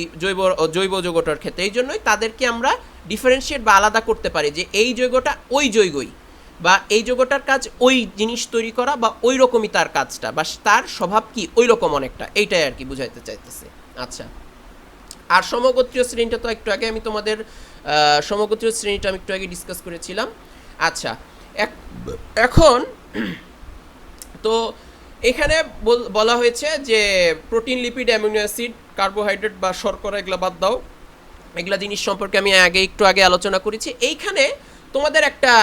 জৈব যৌগটার ক্ষেত্রে। এই জন্যই তাদেরকে আমরা ডিফারেন্সিয়েট বা আলাদা করতে পারি, যে এই যৌগটা ওই যৌগই, বা এই যৌগটার কাজ ওই জিনিস তৈরি করা, বা ওই রকমই তার কাজটা, বা তার স্বভাব কি ওই রকম অনেকটা, এইটাই আর কি বুঝাইতে চাইতেছে। আচ্ছা, আর সমগোত্রীয় শ্রেণীটা তো একটু আগে আমি তোমাদের সমগোত্রীয় শ্রেণীটা আমি একটু আগে ডিসকাস করেছিলাম। আচ্ছা, এখন তো এখানে বলা হয়েছে যে protein, lipid, amino acid, carbohydrate বা শর্করা, এগুলো বাদ দাও, এগুলা জিনিস সম্পর্কে আমি একটু আগে আলোচনা করেছি। এইখানে তোমাদের একটা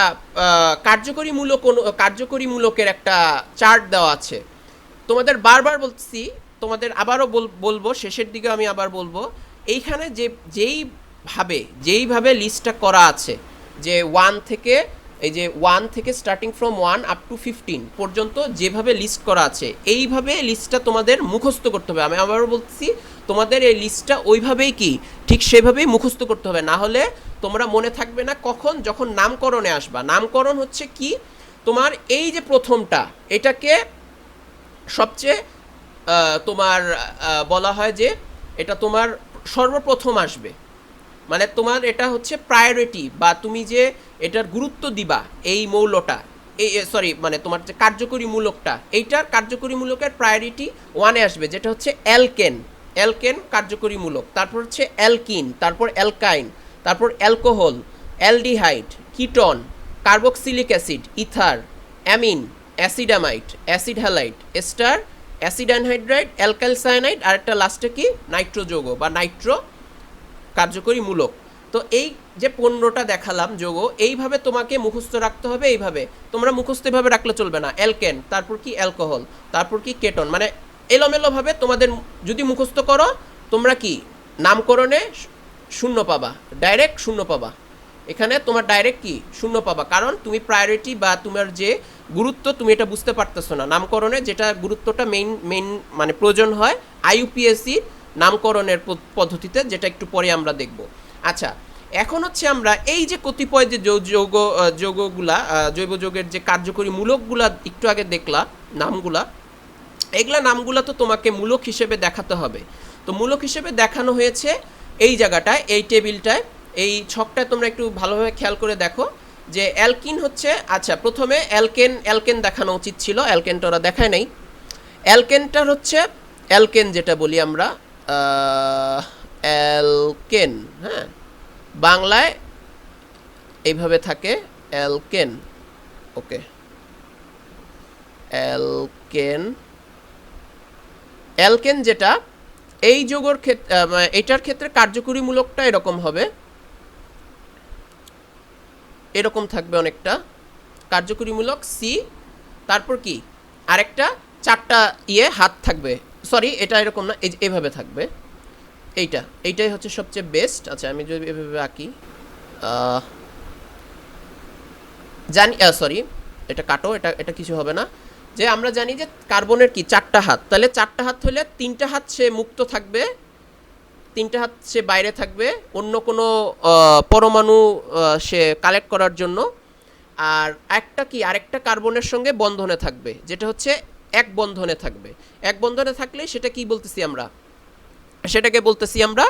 কার্যকরী মূলকের একটা চার্ট দেওয়া আছে। তোমাদের বারবার বলছি, তোমাদের আবারও বলবো, শেষের দিকে আমি আবার বলবো, এইখানে যেইভাবে লিস্টটা করা আছে, যে 1 থেকে এই যে 1 থেকে স্টার্টিং ফ্রম 1 আপ টু 15 পর্যন্ত যেভাবে লিস্ট করা আছে এইভাবে লিস্টটা তোমাদের মুখস্থ করতে হবে। আমি আবারও বলছি, তোমাদের এই লিস্টটা ওইভাবেই কি ঠিক সেভাবেই মুখস্থ করতে হবে, না হলে তোমরা মনে থাকবে না কখন যখন নামকরণে আসবা। নামকরণ হচ্ছে কি, তোমার এই যে প্রথমটা এটাকে সবচেয়ে তোমার বলা হয় যে এটা তোমার সর্বপ্রথম আসবে, মানে তোমার এটা হচ্ছে প্রায়োরিটি, বা তুমি যে এটার গুরুত্ব দিবা এই মৌলটা, এই সরি মানে তোমার যে কার্যকরী মূলকটা, এইটার কার্যকরী মূলকের প্রায়োরিটি 1-এ আসবে, যেটা হচ্ছে অ্যালকেন। অ্যালকেন কার্যকরী মূলক, তারপর হচ্ছে অ্যালকিন, তারপর অ্যালকাইন, তারপর alcohol, aldehyde, ketone, carboxylic acid, ether, amine, acid amide, acid halide, ester, acid anhydride, alkyl cyanide, আর একটা লাস্টে কি নাইট্রো যৌগ বা নাইট্রো কার্যকরী মূলক। তো এই যে 15টা দেখালাম যৌগ, এইভাবে তোমাকে মুখস্থ রাখতে হবে। এইভাবে তোমরা মুখস্থ এভাবে রাখলে চলবে না। অ্যালকেন, তারপর কি অ্যালকোহল, তারপর কি কেটন, মানে এলোমেলোভাবে তোমাদের যদি মুখস্থ করো তোমরা কি নামকরণে শূন্য পাবা, ডাইরেক্ট শূন্য পাবা। এখানে তোমার ডাইরেক্ট কি শূন্য পাবা, কারণ তুমি প্রায়োরিটি বা তোমার যে গুরুত্ব তুমি এটা বুঝতে পারতেছো না। নামকরণে যেটা গুরুত্বটা মেইন মানে প্রয়োজন হয় আইইউপিএসসি নামকরণের পদ্ধতিতে, যেটা একটু পরে আমরা দেখব। আচ্ছা, এখন হচ্ছে আমরা এই যে কতিপয় যে যৌগগুলা জৈব যৌগের যে কার্যকরী মূলকগুলা একটু আগে দেখলা নামগুলা, এগুলা নামগুলা তো তোমাকে মূলক হিসেবে দেখাতে হবে। তো মূলক হিসেবে দেখানো হয়েছে এই জায়গাটায়, এই টেবিলটায়, এই ছকটায় তোমরা একটু ভালোভাবে খেয়াল করে দেখো যে অ্যালকিন হচ্ছে, আচ্ছা প্রথমে অ্যালকেন দেখানো উচিত ছিল, অ্যালকেনটা ওরা দেখায় নাই। অ্যালকেনটার হচ্ছে অ্যালকেন যেটা বলি আমরা অ্যালকেন, হ্যাঁ বাংলায় এইভাবে থাকে অ্যালকেন। ওকে, অ্যালকেন যেটা এই যৌগের ক্ষেত্রে এটার ক্ষেত্রে কার্যকরী মূলকটা এরকম হবে, এরকম থাকবে অনেকটা কার্যকরী মূলক সি, তারপর কি আরেকটা 4টা হাত থাকবে, সরি এটা এরকম না, এইভাবে থাকবে। এইটাই হচ্ছে সবচেয়ে বেস্ট। আচ্ছা আমি যদি এভাবে আঁকি, জানি সরি এটা কাটো, এটা কিছু হবে না, যে আমরা জানি যে কার্বনের কি 4টা হাত, তাহলে 4টা হাত হলে 3টা হাত সে মুক্ত থাকবে, 3টা হাত সে বাইরে থাকবে অন্য কোনো পরমাণু সে কালেক্ট করার জন্য, আর আরেকটা কার্বনের সঙ্গে বন্ধনে থাকবে, যেটা হচ্ছে এক বন্ধনে থাকবে। এক বন্ধনে থাকলে সেটা কি বলতেছি আমরা, সেটাকে বলতেছি আমরা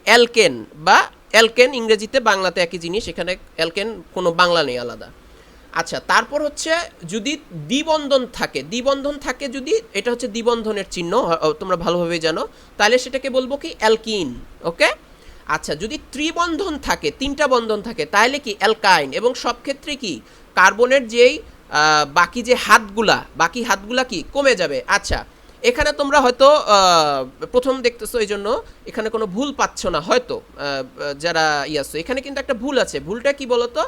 অ্যালকেন, বা অ্যালকেন ইংরেজিতে বাংলাতে একই জিনিস, এখানে অ্যালকেন কোনো বাংলা নেই আলাদা। আচ্ছা, তারপর হচ্ছে যদি দ্বিবন্ধন থাকে যদি, এটা হচ্ছে দ্বিবন্ধনের চিহ্ন, তোমরা ভালোভাবে জানো, তাহলে সেটাকে বলবো কি অ্যালকিন। ওকে, আচ্ছা যদি ত্রিবন্ধন থাকে, 3টা বন্ধন থাকে, তাহলে কি অ্যালকাইন। এবং সব ক্ষেত্রে কি কার্বনের যেই বাকি হাতগুলা কি কমে যাবে। আচ্ছা, এখানে তোমরা হয়তো প্রথম দেখতেছো এই জন্য এখানে কোনো ভুল পাচ্ছ না হয়তো, যারা ইয়াসো এখানে কিন্তু একটা ভুল আছে। ভুলটা কি বলতো,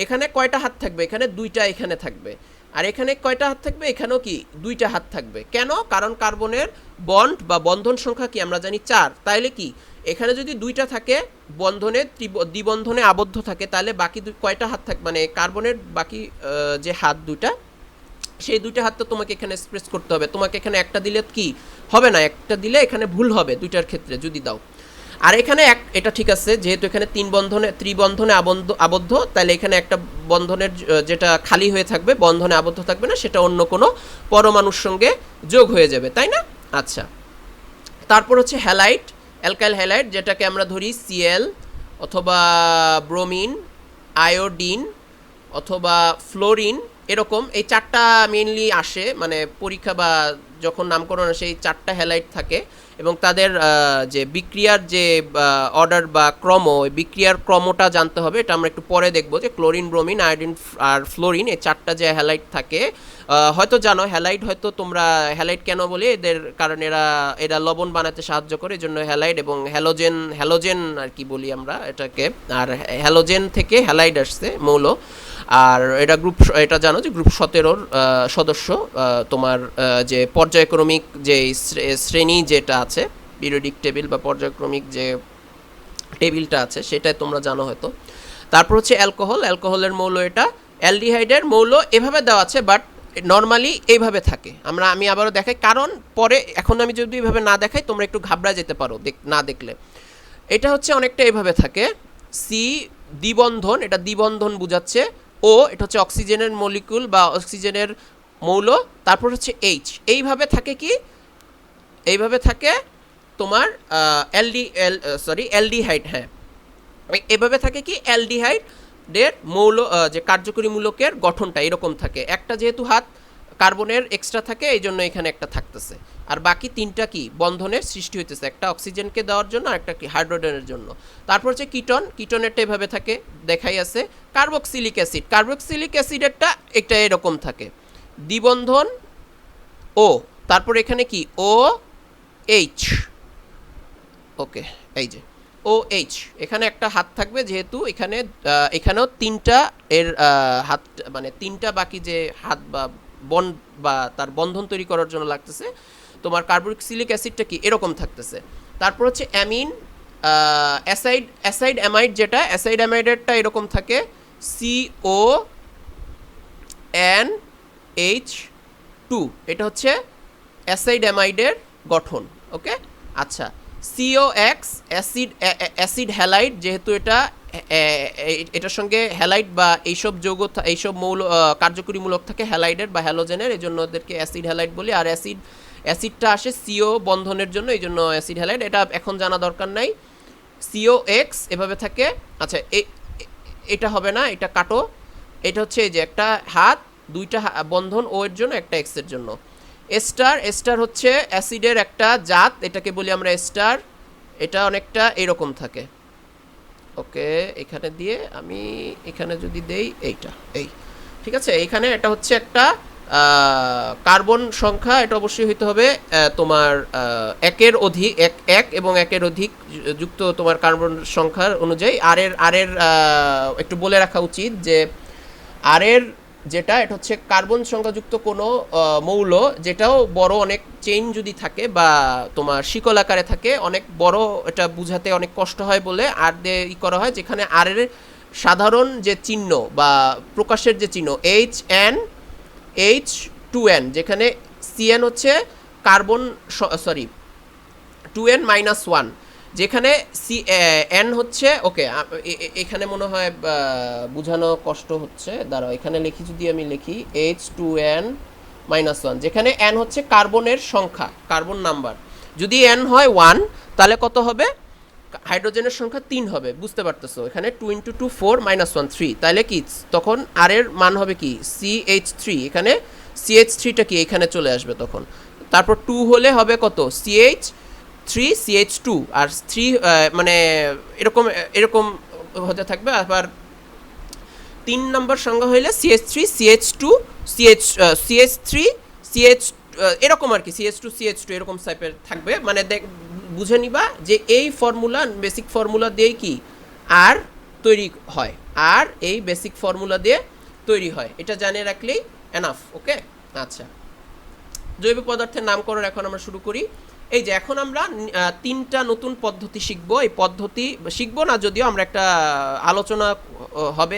এখানে কয়টা হাত থাকবে, এখানে 2টা এখানে থাকবে, আর এখানে কয়টা হাত থাকবে, এখানেও কি 2টা হাত থাকবে। কেন? কারণ কার্বনের বন্ড বা বন্ধন সংখ্যা কি আমরা জানি 4, তাইলে কি এখানে যদি 2টা থাকে বন্ধনে দ্বিবন্ধনে আবদ্ধ থাকে, তাহলে বাকি কয়টা হাত থাকবে, মানে কার্বনের বাকি যে হাত 2টা, সেই 2টা হাত তো তোমাকে এখানে এক্সপ্রেস করতে হবে। তোমাকে এখানে একটা দিলে কি হবে না, একটা দিলে এখানে ভুল হবে 2টার ক্ষেত্রে যদি দাও। আর এখানে এটা ঠিক আছে, যেহেতু এখানে ত্রিবন্ধনে আবদ্ধ, তাহলে এখানে একটা বন্ধনের যেটা খালি হয়ে থাকবে, বন্ধনে আবদ্ধ থাকবে না, সেটা অন্য কোনো পরমাণুর সঙ্গে যোগ হয়ে যাবে, তাই না? আচ্ছা, তারপর হচ্ছে হ্যালাইড, অ্যালকাইল হ্যালাইড, যেটাকে আমরা ধরি সিএল অথবা ব্রোমিন, আয়োডিন অথবা ফ্লোরিন, এরকম এই 4টা মেইনলি আসে, মানে পরীক্ষা বা যখন নামকরণ আসে এই 4টা হ্যালাইড থাকে, এবং তাদের যে বিক্রিয়ার যে অর্ডার বা ক্রম, ওই বিক্রিয়ার ক্রমটা জানতে হবে। এটা আমরা একটু পরে দেখবো, যে ক্লোরিন, ব্রোমিন, আয়োডিন আর ফ্লোরিন, এই 4টা যে হ্যালাইড থাকে, হয়তো জানো হ্যালাইড, হয়তো তোমরা হ্যালাইড কেন বলে, এদের কারণ এরা লবণ বানাতে সাহায্য করে, এই জন্য হ্যালাইড, এবং হ্যালোজেন আর কি বলি আমরা এটাকে, আর হ্যালোজেন থেকে হ্যালাইড আসছে মৌল। আর এটা জানো যে গ্রুপ 17-র সদস্য, তোমার যে পর্যায়ক্রমিক যে শ্রেণী যেটা আছে, পিরিয়ডিক টেবিল বা পর্যায়ক্রমিক যে টেবিলটা আছে, সেটা তোমরা জানো হয়তো। তারপর হচ্ছে অ্যালকোহলের মৌল এটা অ্যালডিহাইডের মৌল এভাবে দেওয়া আছে, বাট নর্মালি এইভাবে থাকে। আমি আবারও দেখাই, কারণ পরে এখন আমি যদি এইভাবে না দেখাই তোমরা একটু ঘাবড়া যেতে পারো না দেখলে। এটা হচ্ছে অনেকটা এইভাবে থাকে, সি দ্বিবন্ধন, এটা দ্বিবন্ধন বোঝাচ্ছে, ও এটা হচ্ছে অক্সিজেনের মলিকুল বা অক্সিজেনের মৌল, তারপর হচ্ছে এইচ। এইভাবে থাকে কি, এইভাবে থাকে তোমার অ্যালডিহাইড, হ্যাঁ এভাবে থাকে কি অ্যালডিহাইডের মৌল যে কার্যকরী মূলকের গঠনটা এরকম থাকে। একটা যেহেতু হাত কার্বনের এক্সট্রা থাকে এই জন্য এখানে একটা থাকতেছে, আর বাকি তিনটা কি বন্ধনের সৃষ্টি হইতেছে, একটা অক্সিজেনকে দেওয়ার জন্য আর একটা কি হাইড্রোজেনের জন্য। তারপর হচ্ছে কিটনেরটা এভাবে থাকে, দেখাই আছে। কার্বক্সিলিক অ্যাসিডেরটা এটা এরকম থাকে, দ্বিবন্ধন ও, তারপর এখানে কি ও এইচ, ওকে এই যে ও এইচ, এখানে একটা হাত থাকবে যেহেতু এখানেও তিনটা এর হাত, মানে তিনটা বাকি যে হাত বা বন্ড বা তার বন্ধন তৈরি করার জন্য লাগতেছে, তোমার কার্বক্সিলিক অ্যাসিডটা কি এরকম থাকতেছে। তারপর হচ্ছে অ্যামিন অ্যাসাইড অ্যামাইড, যেটা অ্যাসাইড অ্যামাইডেরটা এরকম থাকে, CO NH2, এটা হচ্ছে অ্যাসাইড অ্যামাইডের গঠন। ওকে আচ্ছা, COX অ্যাসিড হ্যালাইড, যেহেতু এটার সঙ্গে হ্যালাইড বা এইসব যৌগ এইসব মৌল কার্যকরী মূলক থাকে হ্যালাইডের বা হ্যালোজেনের, এই জন্য ওদেরকে অ্যাসিড হ্যালাইড বলি। আর অ্যাসিডটা আসে CO বন্ধনের জন্য, এই জন্য অ্যাসিড হ্যালাইড, এটা এখন জানা দরকার নাই। COX এভাবে থাকে। আচ্ছা এটা হবে না, এটা কাটো। এটা হচ্ছে এই যে একটা হাত, দুইটা বন্ধন ও এর জন্য, একটা এক্স এর জন্য। এস্টার হচ্ছে অ্যাসিডের একটা জাত, এটাকে বলি আমরা এস্টার, এটা অনেকটা এরকম থাকে। ওকে এখানে দিয়ে আমি এখানে যদি দেই এইটা, এই ঠিক আছে, এইখানে এটা হচ্ছে একটা কার্বন সংখ্যা, এটা অবশ্যই হইতে হবে তোমার একের অধিক, এক এবং একের অধিক যুক্ত তোমার কার্বন সংখ্যার অনুযায়ী। আর এর একটু বলে রাখা উচিত যে আর এর যেটা, এটা হচ্ছে কার্বন সংখ্যাযুক্ত কোনো মৌল, যেটাও বড় অনেক চেইন যদি থাকে বা তোমার শিকল আকারে থাকে, অনেক বড়, এটা বুঝাতে অনেক কষ্ট হয় বলে আর দিয়ে করা হয়, যেখানে আর এর সাধারণ যে চিহ্ন বা প্রকাশের যে চিহ্ন H2N, যেখানে CN হচ্ছে কার্বন, সরি 2N-1, যেখানে N হচ্ছে, ওকে এখানে মনে হয় বোঝানো কষ্ট হচ্ছে, দাঁড়াও এখানে লিখি, যদি আমি লিখি H2N-1, যেখানে N হচ্ছে কার্বনের সংখ্যা, কার্বন নাম্বার। যদি N হয় 1 তাহলে কত হবে, হাইড্রোজেনের সংখ্যা 3 হবে, বুঝতে পারতেছো, এখানে 2 × 2 4 -1 3, তাহলে কি তখন আর এর মান হবে কি CH3, এখানে CH3টা কি এখানে চলে আসবে তখন। তারপর 2 হলে হবে কত CH3CH2, আর 3 মানে এরকম এরকম হতে থাকবে। আবার 3 নম্বর সংখ্যা হইলে CH3CH2 CH3CH এরকম আর কি, CH2CH2 এরকম টাইপের থাকবে। মানে বুঝে নিবা যে এই ফর্মুলা, বেসিক ফর্মুলা দিয়ে কি আর তৈরি হয়, আর এই বেসিক ফর্মুলা দিয়ে তৈরি হয়, এটা জানিয়ে রাখলেই এনাফ। ওকে আচ্ছা, জৈব পদার্থের নামকরণ এখন আমরা শুরু করি। এই যে এখন আমরা 3টা নতুন পদ্ধতি শিখবো। এই পদ্ধতি শিখবো না যদিও, আমরা একটা আলোচনা হবে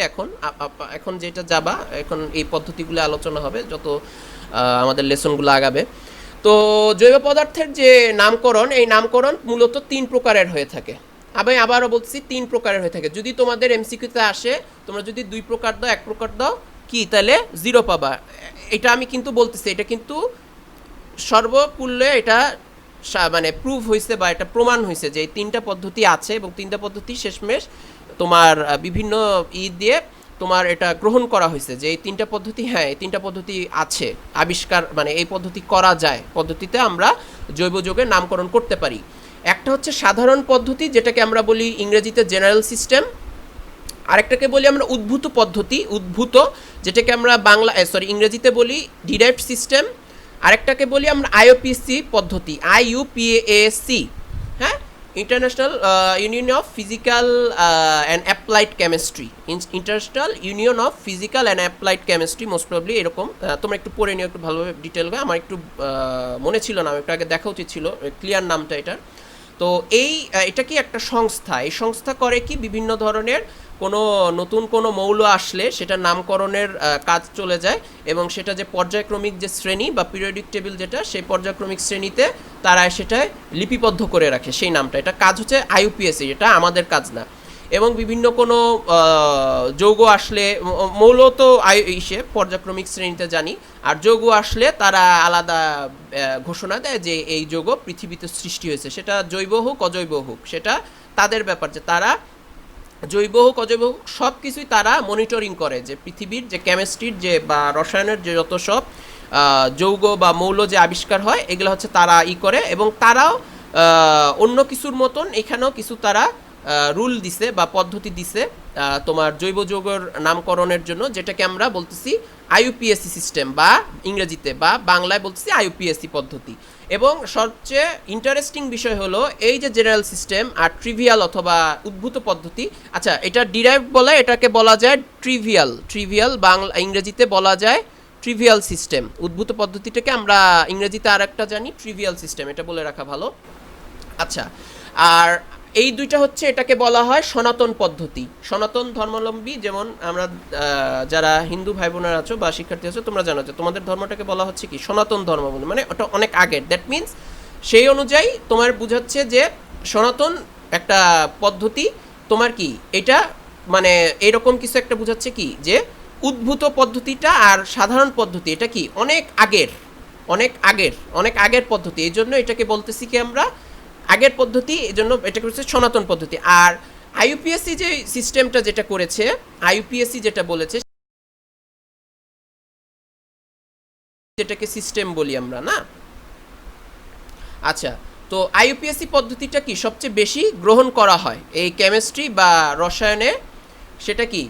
এখন যেটা যাবা, এখন এই পদ্ধতিগুলো আলোচনা হবে যত আমাদের লেসনগুলো আগাবে। তো জৈব পদার্থের যে নামকরণ, এই নামকরণ মূলত 3 প্রকারের হয়ে থাকে। আমি আবারও বলছি 3 প্রকারের হয়ে থাকে। যদি তোমাদের MCQতে আসে, তোমরা যদি 2 প্রকার দাও, 1 প্রকার দাও, কি তাহলে 0 পাবা। এটা আমি কিন্তু বলতেছি, এটা কিন্তু সর্বমূল্যে এটা মানে প্রুভ হয়েছে বা এটা প্রমাণ হয়েছে যে এই 3টা পদ্ধতি আছে, এবং 3টা পদ্ধতি শেষমেশ তোমার বিভিন্ন দিয়ে তোমার এটা গ্রহণ করা হয়েছে যে এই 3টা পদ্ধতি, হ্যাঁ এই 3টা পদ্ধতি আছে, আবিষ্কার, মানে এই পদ্ধতি করা যায়, পদ্ধতিতে আমরা জৈব যৌগের নামকরণ করতে পারি। একটা হচ্ছে সাধারণ পদ্ধতি, যেটাকে আমরা বলি ইংরেজিতে জেনারেল সিস্টেম। আরেকটাকে বলি আমরা উদ্ভূত পদ্ধতি, যেটাকে আমরা ইংরেজিতে বলি ডিরাইভড সিস্টেম। আরেকটাকে বলি আমরা IUPAC পদ্ধতি, IUPAC, হ্যাঁ, international union of physical and applied chemistry, international union of physical and applied chemistry, most probably এরকম। তোমরা একটু পড়ে নিও, একটু ভালোভাবে ডিটেল হবে, আমার একটু মনে ছিল না, একটু আগে দেখা উচিত ছিল ক্লিয়ার নামটা এটার। তো এটা কি একটা সংস্থা, এই সংস্থা করে কি বিভিন্ন ধরনের কোনো নতুন কোনো মৌল আসলে সেটা নামকরণের কাজ চলে যায়, এবং সেটা যে পর্যায়ক্রমিক যে শ্রেণী বা পিরিয়ডিক টেবিল যেটা, সেই পর্যায়ক্রমিক শ্রেণীতে তারা সেটায় লিপিবদ্ধ করে রাখে সেই নামটা। এটা কাজ হচ্ছে আইইউপিএসি, এটা আমাদের কাজ না। এবং বিভিন্ন কোনো যৌগ আসলে, মৌল তো পর্যায়ক্রমিক শ্রেণীতে জানি, আর যৌগ আসলে তারা আলাদা ঘোষণা দেয় যে এই যৌগ পৃথিবীতে সৃষ্টি হয়েছে, সেটা জৈব হোক অজৈব হোক, সেটা তাদের ব্যাপার, যে তারা জৈব হোক অজৈব হোক সব কিছুই তারা মনিটরিং করে, যে পৃথিবীর যে কেমিস্ট্রির যে বা রসায়নের যে যত সব যৌগ বা মৌল যে আবিষ্কার হয় এগুলো হচ্ছে তারা করে, এবং তারাও অন্য কিছুর মতন এখানেও কিছু তারা রুল দিছে বা পদ্ধতি দিছে তোমার জৈব যৌগের নামকরণের জন্য, যেটাকে আমরা বলতেছি আইইউপিএসি সিস্টেম, বা ইংরেজিতে বা বাংলায় বলতেছি আইইউপিএসি পদ্ধতি। এবং সবচেয়ে ইন্টারেস্টিং বিষয় হলো এই যে জেনারেল সিস্টেম আর ট্রিভিয়াল অথবা উদ্ভূত পদ্ধতি, আচ্ছা এটা ডিরাইভ বলে, এটাকে বলা যায় ট্রিভিয়াল বাংলা, ইংরেজিতে বলা যায় ট্রিভিয়াল সিস্টেম। উদ্ভূত পদ্ধতিটাকে আমরা ইংরেজিতে আর একটা জানি ট্রিভিয়াল সিস্টেম, এটা বলে রাখা ভালো। আচ্ছা, আর এই দুইটা হচ্ছে, এটাকে বলা হয় সনাতন পদ্ধতি। সনাতন ধর্মাবলম্বী, যেমন আমরা যারা হিন্দু ভাই বোনেরা আছো বা শিক্ষার্থী আছো, তোমরা জানো যে তোমাদের ধর্মটাকে বলা হচ্ছে কি সনাতন ধর্মাবলম্বী, মানে ওটা অনেক আগের। দ্যাট মিনস সেই অনুযায়ী তোমার বুঝাচ্ছে যে সনাতন একটা পদ্ধতি তোমার কি এটা, মানে এরকম কিছু একটা বুঝাচ্ছে কি যে উদ্ভূত পদ্ধতিটা আর সাধারণ পদ্ধতি এটা কি অনেক আগের পদ্ধতি, এই জন্য এটাকে বলতেছি কি আমরা আগের পদ্ধতি, এই জন্য এটা করেছে সনাতন পদ্ধতি। আর আইইউপিএসসি যে সিস্টেমটা যেটা করেছে, আইইউপিএসসি যেটা বলেছে, যেটাকে সিস্টেম বলি আমরা না। আচ্ছা, তো আইইউপিএসসি পদ্ধতিটা কি সবচেয়ে বেশি গ্রহণ করা হয় এই কেমিস্ট্রি বা রসায়নে, সেটা কি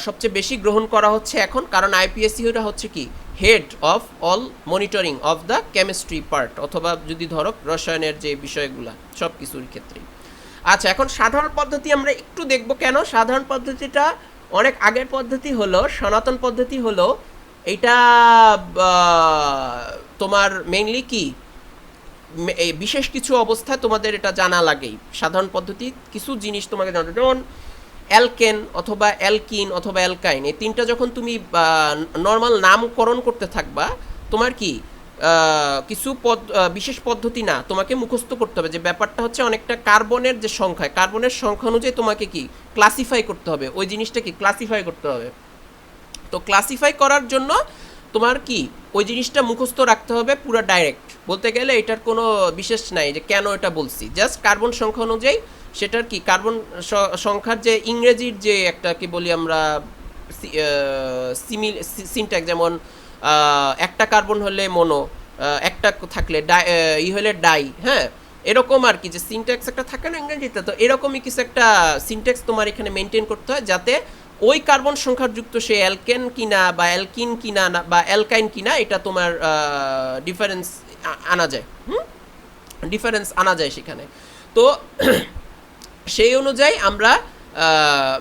সবচেয়ে বেশি গ্রহণ করা হচ্ছে এখন, কারণ আইইউপিএসসি হচ্ছে কি head of all monitoring of the chemistry part, অথবা যদি ধরো রসায়নের যে বিষয়গুলো সব কিছুর ক্ষেত্রে। আচ্ছা, এখন সাধারণ পদ্ধতি আমরা একটু দেখব কেন। সাধারণ পদ্ধতিটা অনেক আগের পদ্ধতি হলো, সনাতন পদ্ধতি হলো এটা তোমার মেইনলি কি এই বিশেষ কিছু অবস্থায় তোমাদের এটা জানা লাগেই। সাধারণ পদ্ধতি কিছু জিনিস তোমাকে জানা, যেমন অ্যালকেন অথবা অ্যালকিন অথবা অ্যালকাইন, এই তিনটা যখন তুমি নর্মাল নামকরণ করতে থাকবা, তোমার কি কিছু বিশেষ পদ্ধতি না, তোমাকে মুখস্থ করতে হবে। যে ব্যাপারটা হচ্ছে অনেকটা কার্বনের যে সংখ্যা, কার্বনের সংখ্যা অনুযায়ী তোমাকে কি ক্লাসিফাই করতে হবে, ওই জিনিসটা কি ক্লাসিফাই করতে হবে। তো ক্লাসিফাই করার জন্য তোমার কি ওই জিনিসটা মুখস্থ রাখতে হবে পুরো ডাইরেক্ট। বলতে গেলে এটার কোনো বিশেষ নাই যে কেন এটা বলছি, জাস্ট কার্বন সংখ্যা অনুযায়ী সেটার কি কার্বন সংখ্যার যে ইংরেজির যে একটা কি বলি আমরা সিনট্যাক্স, যেমন একটা কার্বন হলে মোনো, একটা থাকলে হলে ডাই, হ্যাঁ এরকম আর কি, যে সিনট্যাক্স একটা থাকে না ইংরেজিতে, তো এরকমই কিছু একটা সিনট্যাক্স তোমার এখানে মেনটেন করতে হয়, যাতে ওই কার্বন সংখ্যার যুক্ত সে অ্যালকেন কিনা বা অ্যালকিন কিনা না বা অ্যালকাইন কিনা, এটা তোমার ডিফারেন্স আনা যায়, ডিফারেন্স আনা যায় সেখানে। তো সেই অনুযায়ী আমরা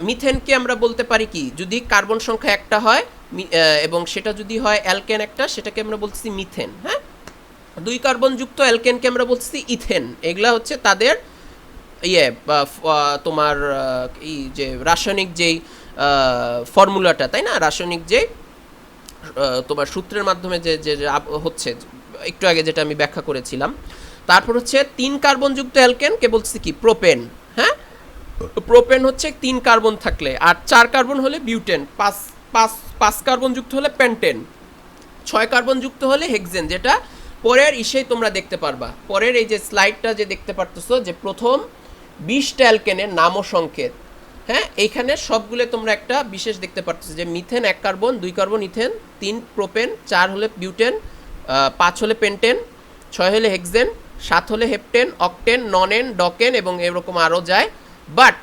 মিথেনকে আমরা বলতে পারি কি, যদি কার্বন সংখ্যা একটা হয় এবং সেটা যদি হয় অ্যালকেন একটা, সেটাকে আমরা বলছি মিথেন। হ্যাঁ, দুই কার্বন যুক্ত অ্যালকেনকে আমরা বলছি ইথেন। এগুলা হচ্ছে তাদের তোমার এই যে রাসায়নিক যেই ফর্মুলাটা, তাই না, রাসায়নিক যে তোমার সূত্রের মাধ্যমে যে যে হচ্ছে একটু আগে যেটা আমি ব্যাখ্যা করেছিলাম। তারপর হচ্ছে তিন কার্বন যুক্ত অ্যালকেনকে বলছি কি প্রোপেন। হ্যাঁ, প্রোপেন হচ্ছে তিন কার্বন থাকলে, আর চার কার্বন হলে বিউটেন, পাঁচ কার্বন যুক্ত হলে পেন্টেন, ছয় কার্বন যুক্ত হলে হেক্সেন, যেটা পরের ইসেই তোমরা দেখতে পারবা। পরের এই যে স্লাইডটা যে দেখতে পারতেছো, যে প্রথম 20টা অ্যালকেনের নাম ও সংকেত, হ্যাঁ এইখানে সবগুলো তোমরা একটা বিশেষ দেখতে পারতেছো, যে মিথেন এক কার্বন, দুই কার্বন ইথেন, তিন প্রোপেন, চার হলে বিউটেন, পাঁচ হলে পেন্টেন, ছয় হলে হেক্সেন, সাত হলে হেপটেন, অকটেন, ননেন, ডকেন এবং এরকম আরও যায়। বাট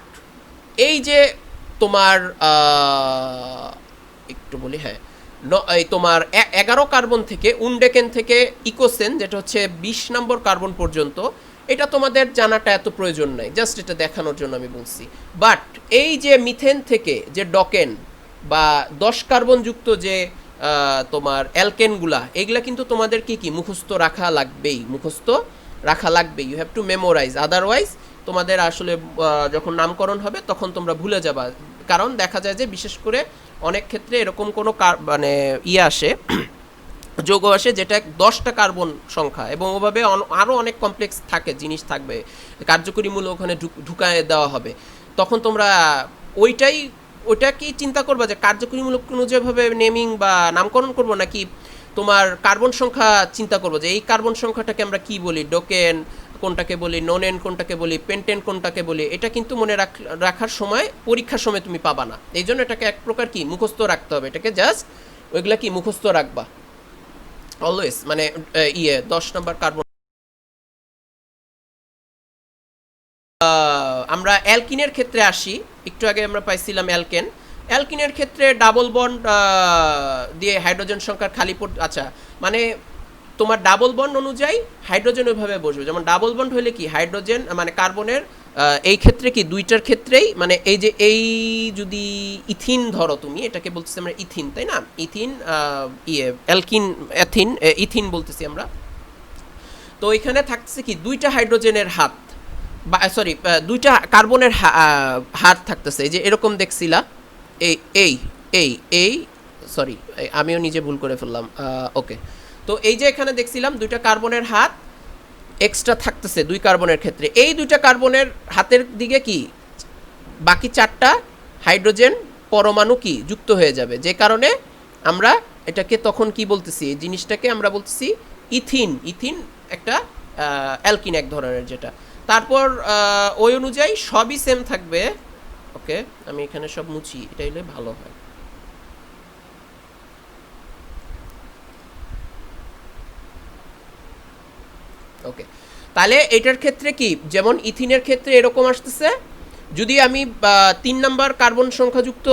এই যে তোমার একটু বলি, হ্যাঁ এই তোমার 11 কার্বন থেকে উনডেকেন থেকে ইকোসেন, যেটা হচ্ছে 20 নম্বর কার্বন পর্যন্ত, এটা তোমাদের জানাটা এত প্রয়োজন নাই, জাস্ট এটা দেখানোর জন্য আমি বলছি। বাট এই যে মিথেন থেকে যে ডকেন বা 10 কার্বন যুক্ত যে তোমার অ্যালকেনগুলা, এগুলা কিন্তু তোমাদের কি মুখস্থ রাখা লাগবেই, মুখস্থ রাখা লাগবে, you have to memorise, otherwise তোমাদের আসলে যখন নামকরণ হবে তখন তোমরা ভুলে যাবা। কারণ দেখা যায় যে বিশেষ করে অনেক ক্ষেত্রে এরকম কোনো মানে আসে, যোগ আসে যেটা 10টা কার্বন সংখ্যা, এবং ওভাবে আরও অনেক কমপ্লেক্স থাকে, জিনিস থাকবে, কার্যকরী মূল্য ওখানে ঢুকায় দেওয়া হবে। তখন তোমরা ওইটা কি চিন্তা করবা যে কার্যকরীমূলক অনুযায়ীভাবে নেমিং বা নামকরণ করব, নাকি তোমার কার্বন সংখ্যা চিন্তা করবো যে এই কার্বন সংখ্যাটাকে আমরা কি বলি, ডোকেন কোনটাকে বলি, নোনেন কোনটাকে বলি, পেন্টেন কোনটাকে বলি। এটা কিন্তু মনে রাখার সময়, পরীক্ষার সময় তুমি পাবা না। এই জন্য এটাকে এক প্রকার কি মুখস্থ রাখতে হবে, এটাকে জাস্ট ওইগুলা কি মুখস্থ রাখবা অলওয়েজ। মানে 10 নম্বর কার্বন। আমরা অ্যালকিনের ক্ষেত্রে আসি। একটু আগে আমরা পাইছিলাম অ্যালকিনের ক্ষেত্রে ডাবল বন্ড দিয়ে হাইড্রোজেন সংখ্যার খালি আচ্ছা, মানে তোমার ডাবল বন্ড অনুযায়ী হাইড্রোজেন ওইভাবে বসবে। যেমন ডাবল বন্ড হলে কি হাইড্রোজেন মানে কার্বনের এই ক্ষেত্রে কি দুইটার ক্ষেত্রেই, মানে এই যে এই যদি ইথিন ধরো তুমি, এটাকে বলতেছি আমরা ইথিন, তাই না? ইথিন অ্যালকিন ইথিন বলতেছি আমরা। তো এখানে থাকছে কি দুইটা হাইড্রোজেনের হাত, বা সরি দুইটা কার্বনের হাত থাকতেছে, এই যে এরকম দেখছিলা, এই এই এই এই সরি আমিও নিজে ভুল করে ফেললাম, ওকে। তো এই যে এখানে দেখছিলাম দুইটা কার্বনের হাত এক্সট্রা থাকতেছে দুই কার্বনের ক্ষেত্রে। এই দুইটা কার্বনের হাতের দিকে কি বাকি 4টা হাইড্রোজেন পরমাণু কি যুক্ত হয়ে যাবে, যে কারণে আমরা এটাকে তখন কি বলতেছি, এই জিনিসটাকে আমরা বলতেছি ইথিন। ইথিন একটা অ্যালকিন এক ধরনের, যেটা তারপর ওই অনুযায়ী সবই সেম থাকবে। ওকে, আমি এখানে সব মুছি, এটা হলে ভালো হয়। ওকে, তাহলে এটার ক্ষেত্রে কি, যেমন ইথিনের ক্ষেত্রে এরকম আসতেছে, যদি আমি 3 নাম্বার কার্বন সংখ্যাযুক্ত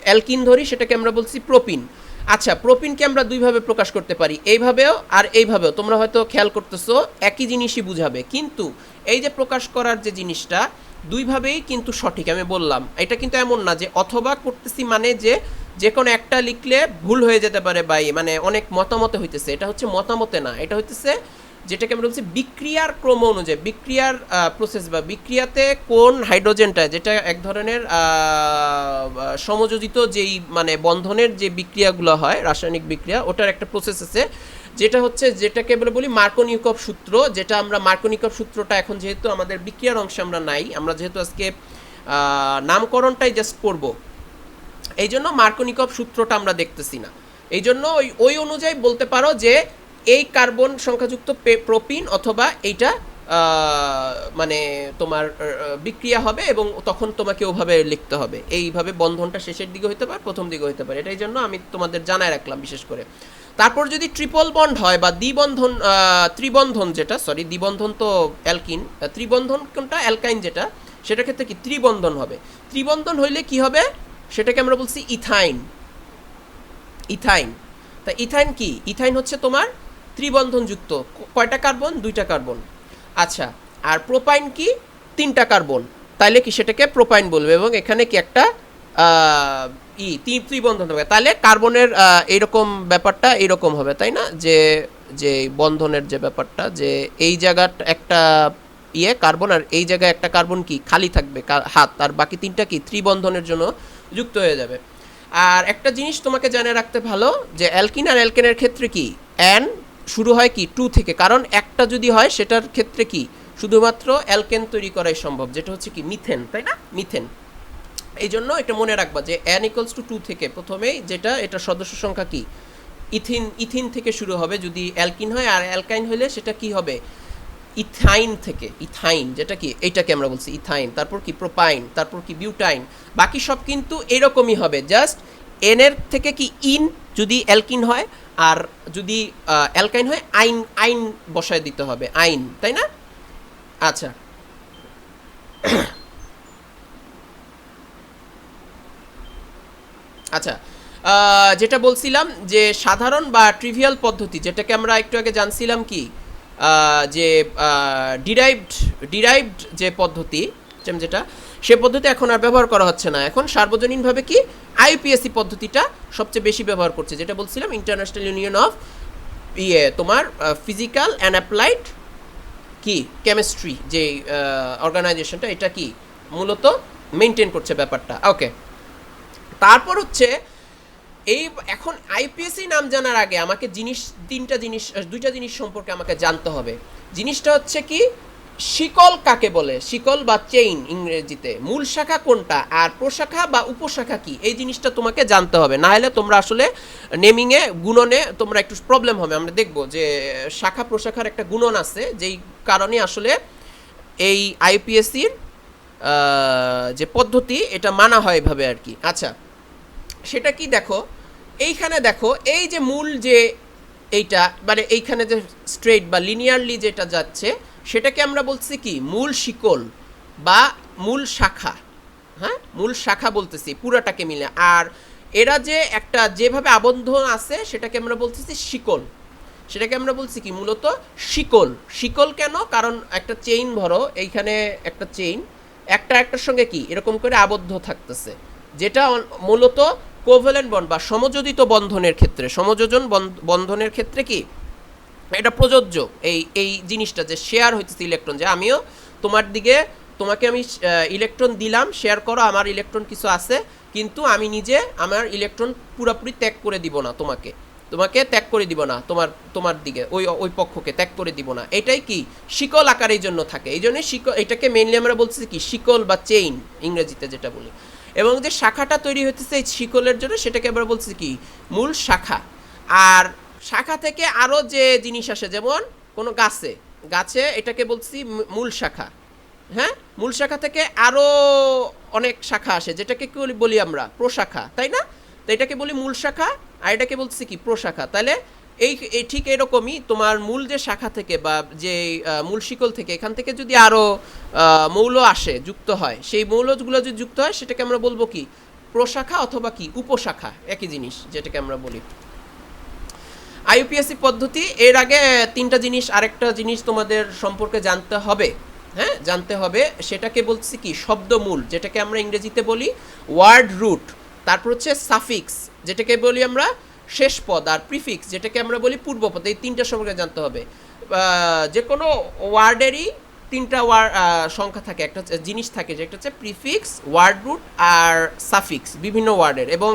অ্যালকিন ধরি, সেটাকে আমরা বলছি প্রোপিন। আচ্ছা, প্রোপিনকে আমরা দুইভাবে প্রকাশ করতে পারি, এইভাবেও আর এইভাবেও। তোমরা হয়তো খেয়াল করতেছো একই জিনিসই বুঝাবে, কিন্তু এই যে প্রকাশ করার যে জিনিসটা দুইভাবেই কিন্তু সঠিক। আমি বললাম এটা কিন্তু এমন না যে অথবা করতেছি মানে যে কোনো একটা লিখলে ভুল হয়ে যেতে পারে, বা মানে অনেক মতামতে হইতেছে। এটা হচ্ছে মতামতে না, এটা হইতেছে যেটাকে আমরা বলছি বিক্রিয়ার ক্রম অনুযায়ী, বিক্রিয়ার প্রসেস বা বিক্রিয়াতে কোন হাইড্রোজেনটা, যেটা এক ধরনের সমযোজিত যেই মানে বন্ধনের যে বিক্রিয়াগুলো হয়, রাসায়নিক বিক্রিয়া, ওটার একটা প্রসেস আছে, যেটা হচ্ছে যেটাকে বলি মার্কোনিকভ সূত্র। যেটা আমরা মার্কোনিকভ সূত্রটা এখন যেহেতু আমাদের বিক্রিয়ার অংশে আমরা নাই, আমরা যেহেতু আজকে নামকরণটাই জাস্ট করব, এই জন্য মার্কোনিকভ সূত্রটা আমরা দেখতেছি না। এই জন্য ওই অনুযায়ী বলতে পারো যে এই কার্বন সংখ্যাযুক্ত প্রোপিন অথবা এইটা মানে তোমার বিক্রিয়া হবে, এবং তখন তোমাকে ওভাবে লিখতে হবে। এইভাবে বন্ধনটা শেষের দিকে হতে পারে, প্রথম দিকে হতে পারে। এটাই জন্য আমি তোমাদের জানায় রাখলাম বিশেষ করে। তারপর যদি ট্রিপল বন্ড হয় বা দ্বিবন্ধন, ত্রিবন্ধন, যেটা সরি দ্বিবন্ধন তো অ্যালকিন, ত্রিবন্ধন কোনটা অ্যালকাইন, যেটা সেটার ক্ষেত্রে কি ত্রিবন্ধন হবে। ত্রিবন্ধন হইলে কি হবে, সেটাকে আমরা বলছি ইথাইন। ইথাইন, তা ইথাইন কি, ইথাইন হচ্ছে তোমার ত্রিবন্ধনযুক্ত। কয়টা কার্বন? 2টা কার্বন। আচ্ছা, আর প্রোপাইন কি, 3টা কার্বন। তাইলে কি সেটাকে প্রোপাইন বলবে, এবং এখানে কি একটা ত্রিবন্ধন হবে। তাহলে কার্বনের এইরকম ব্যাপারটা এইরকম হবে, তাই না? যে বন্ধনের যে ব্যাপারটা, যে এই জায়গাটা একটা কার্বন, আর এই জায়গায় একটা কার্বন কি খালি থাকবে হাত, আর বাকি 3টা কি ত্রিবন্ধনের জন্য যুক্ত হয়ে যাবে। আর একটা জিনিস তোমাকে জানিয়ে রাখতে ভালো, যে অ্যালকিন আর অ্যালকেনের ক্ষেত্রে কি অ্যান শুরু হয় কি 2 থেকে, কারণ একটা যদি হয় সেটার ক্ষেত্রে কি শুধুমাত্র অ্যালকেন তৈরি করাই সম্ভব, যেটা হচ্ছে কি মিথেন, তাই না? মিথেন। এই জন্য এটা মনে রাখবা যে n = 2 থেকে প্রথমেই যেটা, এটা সদস্য সংখ্যা কি ইথিন থেকে শুরু হবে যদি অ্যালকিন হয়, আর অ্যালকাইন হলে সেটা কি হবে ইথাইন থেকে। ইথাইন যেটা কি, এইটাকে আমরা বলছি ইথাইন, তারপর কি প্রোপাইন, তারপর কি বিউটাইন। বাকি সব কিন্তু এরকমই হবে, জাস্ট এন এর থেকে কি ইন যদি অ্যালকিন হয়, আর যদি অ্যালকাইন হয় আইন বসায় দিতে হবে, আইন, তাই না? আচ্ছা, আচ্ছা, যেটা বলছিলাম যে সাধারণ বা ট্রিভিয়াল পদ্ধতি, যেটাকে আমরা একটু আগে জানছিলাম কি, যে ডিরাইভড যে পদ্ধতি, যেটা সে পদ্ধতি এখন আর ব্যবহার করা হচ্ছে না। এখন সার্বজনীনভাবে কি আইপিএসসি পদ্ধতিটা সবচেয়ে বেশি ব্যবহার করছে, যেটা বলছিলাম ইন্টারন্যাশনাল ইউনিয়ন অফ তোমার ফিজিক্যাল অ্যান্ড অ্যাপ্লাইড কি কেমিস্ট্রি যে অর্গানাইজেশনটা, এটা কি মূলত মেনটেন করছে ব্যাপারটা। ওকে, তারপর হচ্ছে এই এখন আইপিএসসি নাম জানার আগে আমাকে দুইটা জিনিস সম্পর্কে আমাকে জানতে হবে। জিনিসটা হচ্ছে কি, শিকল কাকে বলে, শিকল বা চেইন ইংরেজিতে, মূল শাখা কোনটা, আর প্রশাখা বা উপশাখা কি, এই জিনিসটা তোমাকে জানতে হবে। না হলে তোমরা আসলে নেমিংয়ে গুণনে তোমরা একটু প্রবলেম হবে। আমরা দেখব যে শাখা প্রশাখার একটা গুণন আছে, যেই কারণে আসলে এই আইপিএসসির যে পদ্ধতি এটা মানা হয় এভাবে আর কি। আচ্ছা, সেটা কি দেখো, এইখানে দেখো এই যে মূল যে এইটা মানে এইখানে যে স্ট্রেট বা লিনিয়ারলি যেটা যাচ্ছে সেটাকে আমরা বলছি কি মূল শিকল বা মূল শাখা। হ্যাঁ, মূল শাখা বলতেছি পুরাটাকে মিলে। আর এরা যে একটা যেভাবে আবদ্ধ আছে সেটাকে আমরা বলতেছি শিকল, সেটাকে আমরা বলছি কি মূলত শিকল। শিকল কেন? কারণ একটা চেইন ধরো, এইখানে একটা চেইন একটা একটার সঙ্গে কি এরকম করে আবদ্ধ থাকতেছে, যেটা মূলত কোভ্যালেন্ট বন্ড বা সমযোজিত বন্ধনের ক্ষেত্রে, সমযোজন বন্ধনের ক্ষেত্রে কি এটা প্রযোজ্য। এই জিনিসটা যে শেয়ার হইতেছে ইলেকট্রন, যে আমিও তোমাকে আমি ইলেকট্রন দিলাম, শেয়ার করো, আমার ইলেকট্রন কিছু আছে, কিন্তু আমি নিজে আমার ইলেকট্রন পুরোপুরি ত্যাগ করে দিব না, তোমাকে ত্যাগ করে দিব না, তোমার দিকে ওই পক্ষকে ত্যাগ করে দিব না। এটাই কি শিকল আকার এই জন্য থাকে। এই জন্যই শিকল, এটাকে মেইনলি আমরা বলছি কি শিকল বা চেইন ইংরেজিতে যেটা বলি। এবং যে শাখাটা তৈরি হইতেছে এই শিকলের জন্য সেটাকে আমরা বলছি কি মূল শাখা। আর শাখা থেকে আরও যে জিনিস আসে, যেমন কোনো গাছে এটাকে বলছি মূল শাখা। হ্যাঁ, মূল শাখা থেকে আরও অনেক শাখা আসে, যেটাকে কি বলি আমরা প্রশাখা, তাই না? তো এটাকে বলি মূল শাখা আর এটাকে বলছি কি প্রশাখা। তাহলে এই ঠিক এরকমই তোমার মূল যে শাখা থেকে বা যে মূল শিকল থেকে, এখান থেকে যদি আরও মৌল আসে, যুক্ত হয়, সেই মৌলগুলো যদি যুক্ত হয় সেটাকে আমরা বলবো কি প্রশাখা অথবা কি উপশাখা, একই জিনিস যেটাকে আমরা বলি। আইইউপিএসসি পদ্ধতি, এর আগে আরেকটা জিনিস তোমাদের সম্পর্কে জানতে হবে। হ্যাঁ, জানতে হবে, সেটাকে বলছি কি শব্দমূল, যেটাকে আমরা ইংরেজিতে বলি ওয়ার্ড রুট। তারপর হচ্ছে সাফিক্স, যেটাকে বলি আমরা শেষ পদ, আর প্রিফিক্স, যেটাকে আমরা বলি পূর্বপদ। এই তিনটা সম্পর্কে জানতে হবে। যে কোনো ওয়ার্ডেরই তিনটা সংখ্যা থাকে, একটা জিনিস থাকে, যেটা হচ্ছে প্রিফিক্স, ওয়ার্ড রুট আর সাফিক্স বিভিন্ন ওয়ার্ডের, এবং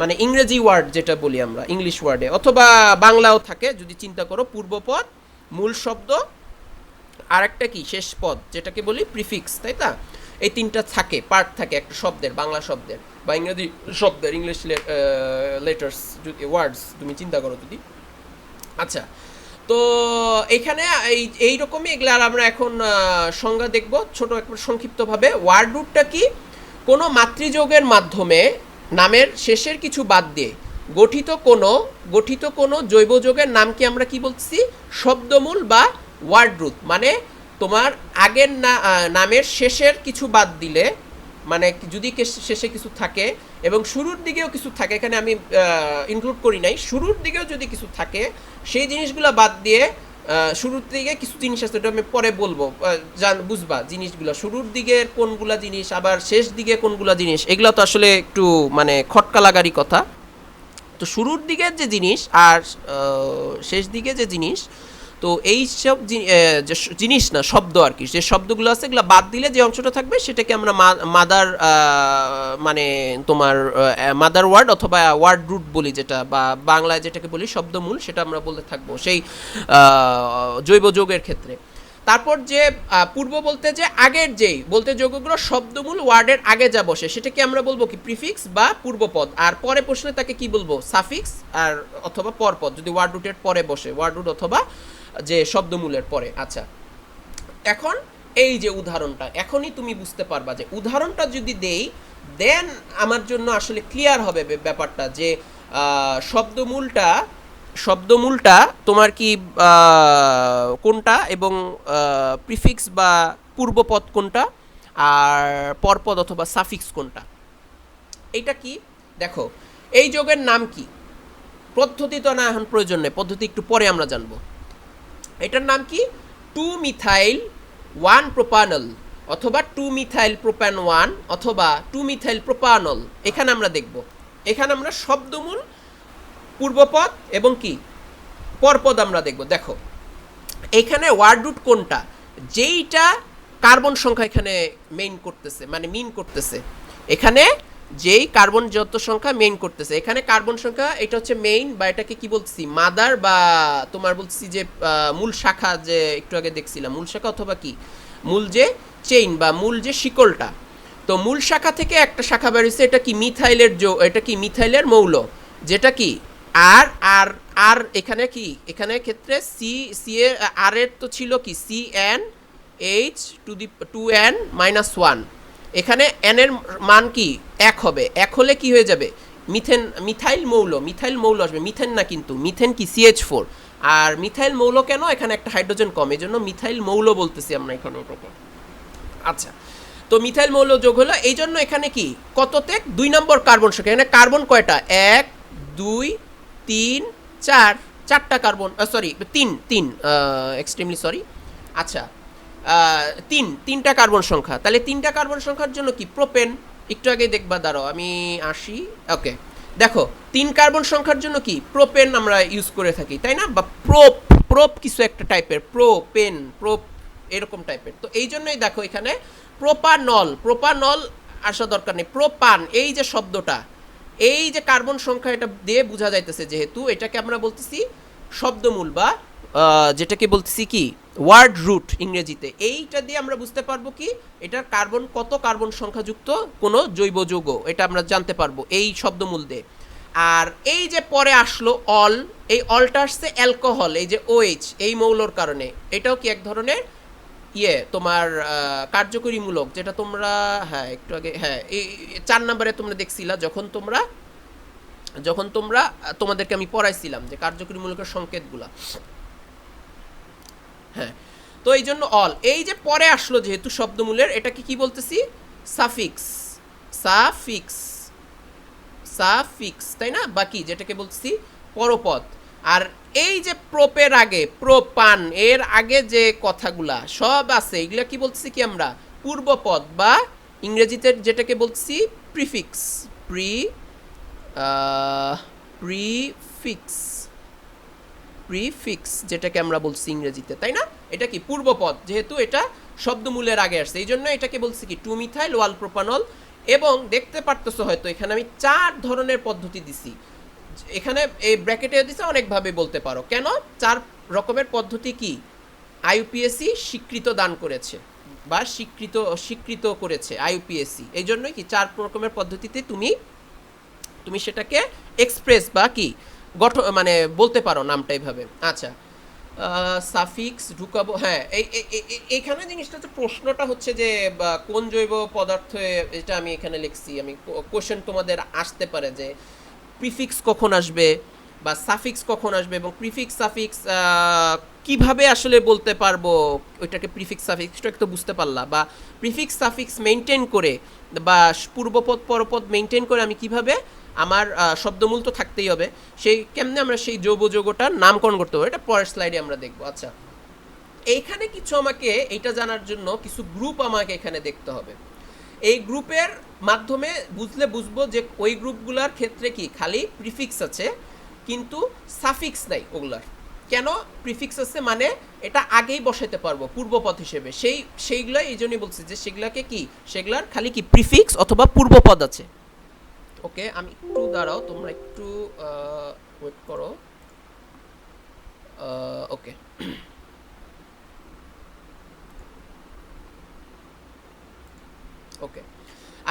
মানে ইংরেজি ওয়ার্ড যেটা বলি আমরা ইংলিশ ওয়ার্ডে, অথবা বাংলাও থাকে যদি চিন্তা করো, পূর্বপদ, মূল শব্দ, আর একটা কি শেষ পদ যেটাকে বলি প্রিফিক্স, তাই না? এই তিনটা থাকে, পার্ট থাকে একটা শব্দের, বাংলা শব্দের বা ইংরেজি শব্দের, ইংলিশ লেটার্স ওয়ার্ডস তুমি চিন্তা করো যদি। আচ্ছা, তো এখানে এইরকমই এগুলো আর আমরা এখন সংজ্ঞা দেখব ছোট একবার সংক্ষিপ্তভাবে। ওয়ার্ড রুটটা কি? কোনো মাতৃযোগের মাধ্যমে নামের শেষের কিছু বাদ দিয়ে গঠিত কোনো জৈব যোগের নামকে আমরা কি বলছি শব্দমূল বা ওয়ার্ড রুট। মানে তোমার আগের নামের শেষের কিছু বাদ দিলে, মানে যদি শেষে কিছু থাকে এবং শুরুর দিকেও কিছু থাকে, এখানে আমি ইনক্লুড করি নাই, শুরুর দিকেও যদি কিছু থাকে সেই জিনিসগুলো বাদ দিয়ে শুরুর দিকে কিছু জিনিস আছে, ওটা আমি পরে বলবো, বুঝবা জিনিসগুলো, শুরুর দিকে কোনগুলা জিনিস আবার শেষ দিকে কোনগুলা জিনিস, এগুলো তো আসলে একটু মানে খটকা লাগারই কথা। তো শুরুর দিকের যে জিনিস আর শেষ দিকে যে জিনিস, তো এই সব জিনিস না শব্দ আর কি, যে শব্দগুলো আছে এগুলো বাদ দিলে যে অংশটা থাকবে সেটাকে আমরা মাদার মানে তোমার মাদার ওয়ার্ড অথবা ওয়ার্ড রুট বলি, যেটা বা বাংলায় যেটাকে বলি শব্দমূল, সেটা আমরা বলতে থাকবো সেই জৈব যোগের ক্ষেত্রে। তারপর যে পূর্ব বলতে যে আগের যেই বলতে যোগগুলো শব্দমূল ওয়ার্ডের আগে যা বসে সেটাকে আমরা বলবো কি প্রিফিক্স বা পূর্বপদ, আর পরে বসলে তাকে কি বলবো সাফিক্স আর অথবা পরপদ, যদি ওয়ার্ড রুটের পরে বসে, ওয়ার্ড রুট অথবা যে শব্দমূলের পরে। আচ্ছা, এখন এই যে উদাহরণটা, এখনই তুমি বুঝতে পারবা যে উদাহরণটা যদি দেই দেন আমার জন্য আসলে ক্লিয়ার হবে ব্যাপারটা, যে শব্দমূলটা তোমার কি কোনটা এবং প্রিফিক্স বা পূর্বপদ কোনটা আর পরপদ অথবা সাফিক্স কোনটা। এইটা কি দেখো, এই যোগের নাম কি, পদ্ধতি তো না এখন প্রয়োজন নেই, পদ্ধতি একটু পরে আমরা জানবো। এটার নাম কি 2-মিথাইল 1-প্রোপানল অথবা 2-মিথাইল প্রোপান 1 অথবা 2-মিথাইল প্রোপানল। এখানে আমরা দেখব, এখানে আমরা শব্দমূল, পূর্বপদ এবং কি পরপদ আমরা দেখব। দেখো এখানে ওয়ার্ড রুট কোনটা, যেইটা কার্বন সংখ্যা এখানে মেইন করতেছে, মানে মিন করতেছে, এখানে যেই কার্বন যত সংখ্যা মেইন করতেছে, এখানে কার্বন সংখ্যা এটা হচ্ছে মেইন, বা এটাকে কি বলছি মাদার, বা তোমার বলছি যে মূল শাখা, যে একটু আগে দেখছিলাম মূল শাখা অথবা কি মূল যে চেইন বা মূল যে শিকলটা। তো মূল শাখা থেকে একটা শাখা বেরিয়েছে, এটা কি মিথাইলের এটা কি মিথাইলের মৌল, যেটা কি আর আর আর এখানে কি এখানে ক্ষেত্রে সি সি এর আর এর তো ছিল কি সি এন এইচ টু দি 2n মাইনাস 1, এখানে n এর মান কি 1 হবে, 1 হলে কি হয়ে যাবে মিথাইল মৌল আসবে, মিথেন না, কিন্তু মিথেন কি CH4, আর মিথাইল মৌল কেন, এখানে একটা হাইড্রোজেন কম, এই জন্য মিথাইল মৌল বলতেছি আমরা এখানে এটাকে। আচ্ছা, তো মিথাইল মৌল যোগ হলো, এই জন্য এখানে কি কততে 2 নম্বর কার্বন সংখ্যা, এখানে কার্বন কয়টা 1 2 3 4, 4টা কার্বন, সরি 3 এক্সট্রিমলি সরি। আচ্ছা, তিনটা কার্বন সংখ্যা, তাহলে 3টা কার্বন সংখ্যার জন্য কি প্রোপেন, একটু আগে দেখবা, দাঁড়াও আমি আসি। ওকে, দেখো 3 কার্বন সংখ্যার জন্য কি প্রোপেন আমরা ইউজ করে থাকি, তাই না, বা প্রোপ কিছু একটা টাইপের, প্রোপ এরকম টাইপের। তো এই জন্যই দেখো এখানে প্রোপানল আসা দরকার নেই, প্রোপান এই যে শব্দটা, এই যে কার্বন সংখ্যা এটা দিয়ে বোঝা যাইতেছে, যেহেতু এটাকে আমরা বলতেছি শব্দমূল, বা যেটাকে বলতেছি কি ওয়ার্ড রুট ইংরেজিতে, এইটা দিয়ে আমরা বুঝতে পারবো কি এটার কার্বন কত কার্বন সংখ্যাযুক্ত কোনো জৈব যৌগ, এটা আমরা জানতে পারবো এই শব্দমূল দিয়ে। আর এই যে পরে আসলো অল, এই অলটা আসছে অ্যালকোহল, এই যে OH এই মৌলর কারণে, এটাও কি এক ধরনের তোমার কার্যকরীমূলক, যেটা তোমরা হ্যাঁ একটু আগে হ্যাঁ এই 4 নম্বরে তোমরা দেখছিলা, যখন তোমরা তোমাদেরকে আমি পড়াইছিলাম যে কার্যকরীমূলকের সংকেতগুলা। হ্যাঁ, তো এই জন্য অল, এই যে পরে আসলো যেহেতু শব্দমূলের, এটাকে কি বলতেছি সাফিক্স, তাই না, বাকি যেটাকে বলতেছি পরপদ। আর এই যে প্রোপের আগে প্রোপান, এর আগে যে কথাগুলা সব আছে, এগুলা কি বলতেছি কি আমরা পূর্বপদ, বা ইংরেজিতে যেটাকে বলছি প্রিফিক্স যেটাকে আমরা বলছি ইংরেজিতে, তাই না, এটা কি পূর্বপদ, যেহেতু এটা শব্দমূলের আগে আসছে, এই জন্য এটাকে বলছি কি 2মিথাইল ওয়াল প্রোপানল। এবং দেখতে পারতেছো হয়তো এখানে আমি 4 ধরনের পদ্ধতি দিছি, এখানে এই ব্র্যাকেটে দিছে, অনেকভাবে বলতে পারো, কেন 4 রকমের পদ্ধতি কি IUPAC স্বীকৃত দান করেছে, বা স্বীকৃত করেছে IUPAC, এই জন্যই কি 4 রকমের পদ্ধতিতে তুমি সেটাকে এক্সপ্রেস বা কি গঠন মানে বলতে পারো নামটা এইভাবে। আচ্ছা, সাফিক্স ঢুকাবো, হ্যাঁ এইখানে জিনিসটা হচ্ছে, প্রশ্নটা হচ্ছে যে কোন জৈব পদার্থে, এটা আমি এখানে লিখছি, আমি কোশ্চেন তোমাদের আসতে পারে যে প্রিফিক্স কখন আসবে বা সাফিক্স কখন আসবে, এবং প্রিফিক্স সাফিক্স কিভাবে আসলে বলতে পারবো ওইটাকে প্রিফিক্স সাফিক্সটা একটু বুঝতে পারলা, বা প্রিফিক্স সাফিক্স মেনটেন করে বা পূর্বপদ পরপদ মেনটেন করে আমি কিভাবে আমার শব্দমূল তো থাকতেই হবে, সেই কেমনে আমরা সেই যৌগটার নামকরণ করতে হবে, এটা পরের স্লাইডে আমরা দেখবো। আচ্ছা, এইখানে কিছু আমাকে এইটা জানার জন্য কিছু গ্রুপ আমাকে এখানে দেখতে হবে, এই গ্রুপের মাধ্যমে বুঝবো যে ওই গ্রুপগুলোর ক্ষেত্রে কি খালি প্রিফিক্স আছে কিন্তু সাফিক্স নাই, ওগুলার কেন প্রিফিক্স আছে, মানে এটা আগেই বসাতে পারবো পূর্বপদ হিসেবে, সেইগুলো এই জন্যই বলছি যে সেগুলাকে কি সেগুলার খালি কি প্রিফিক্স অথবা পূর্বপদ আছে। ওকে, আমি একটু দাঁড়াও, তোমরা একটু ওয়েট করো। ওকে, ওকে,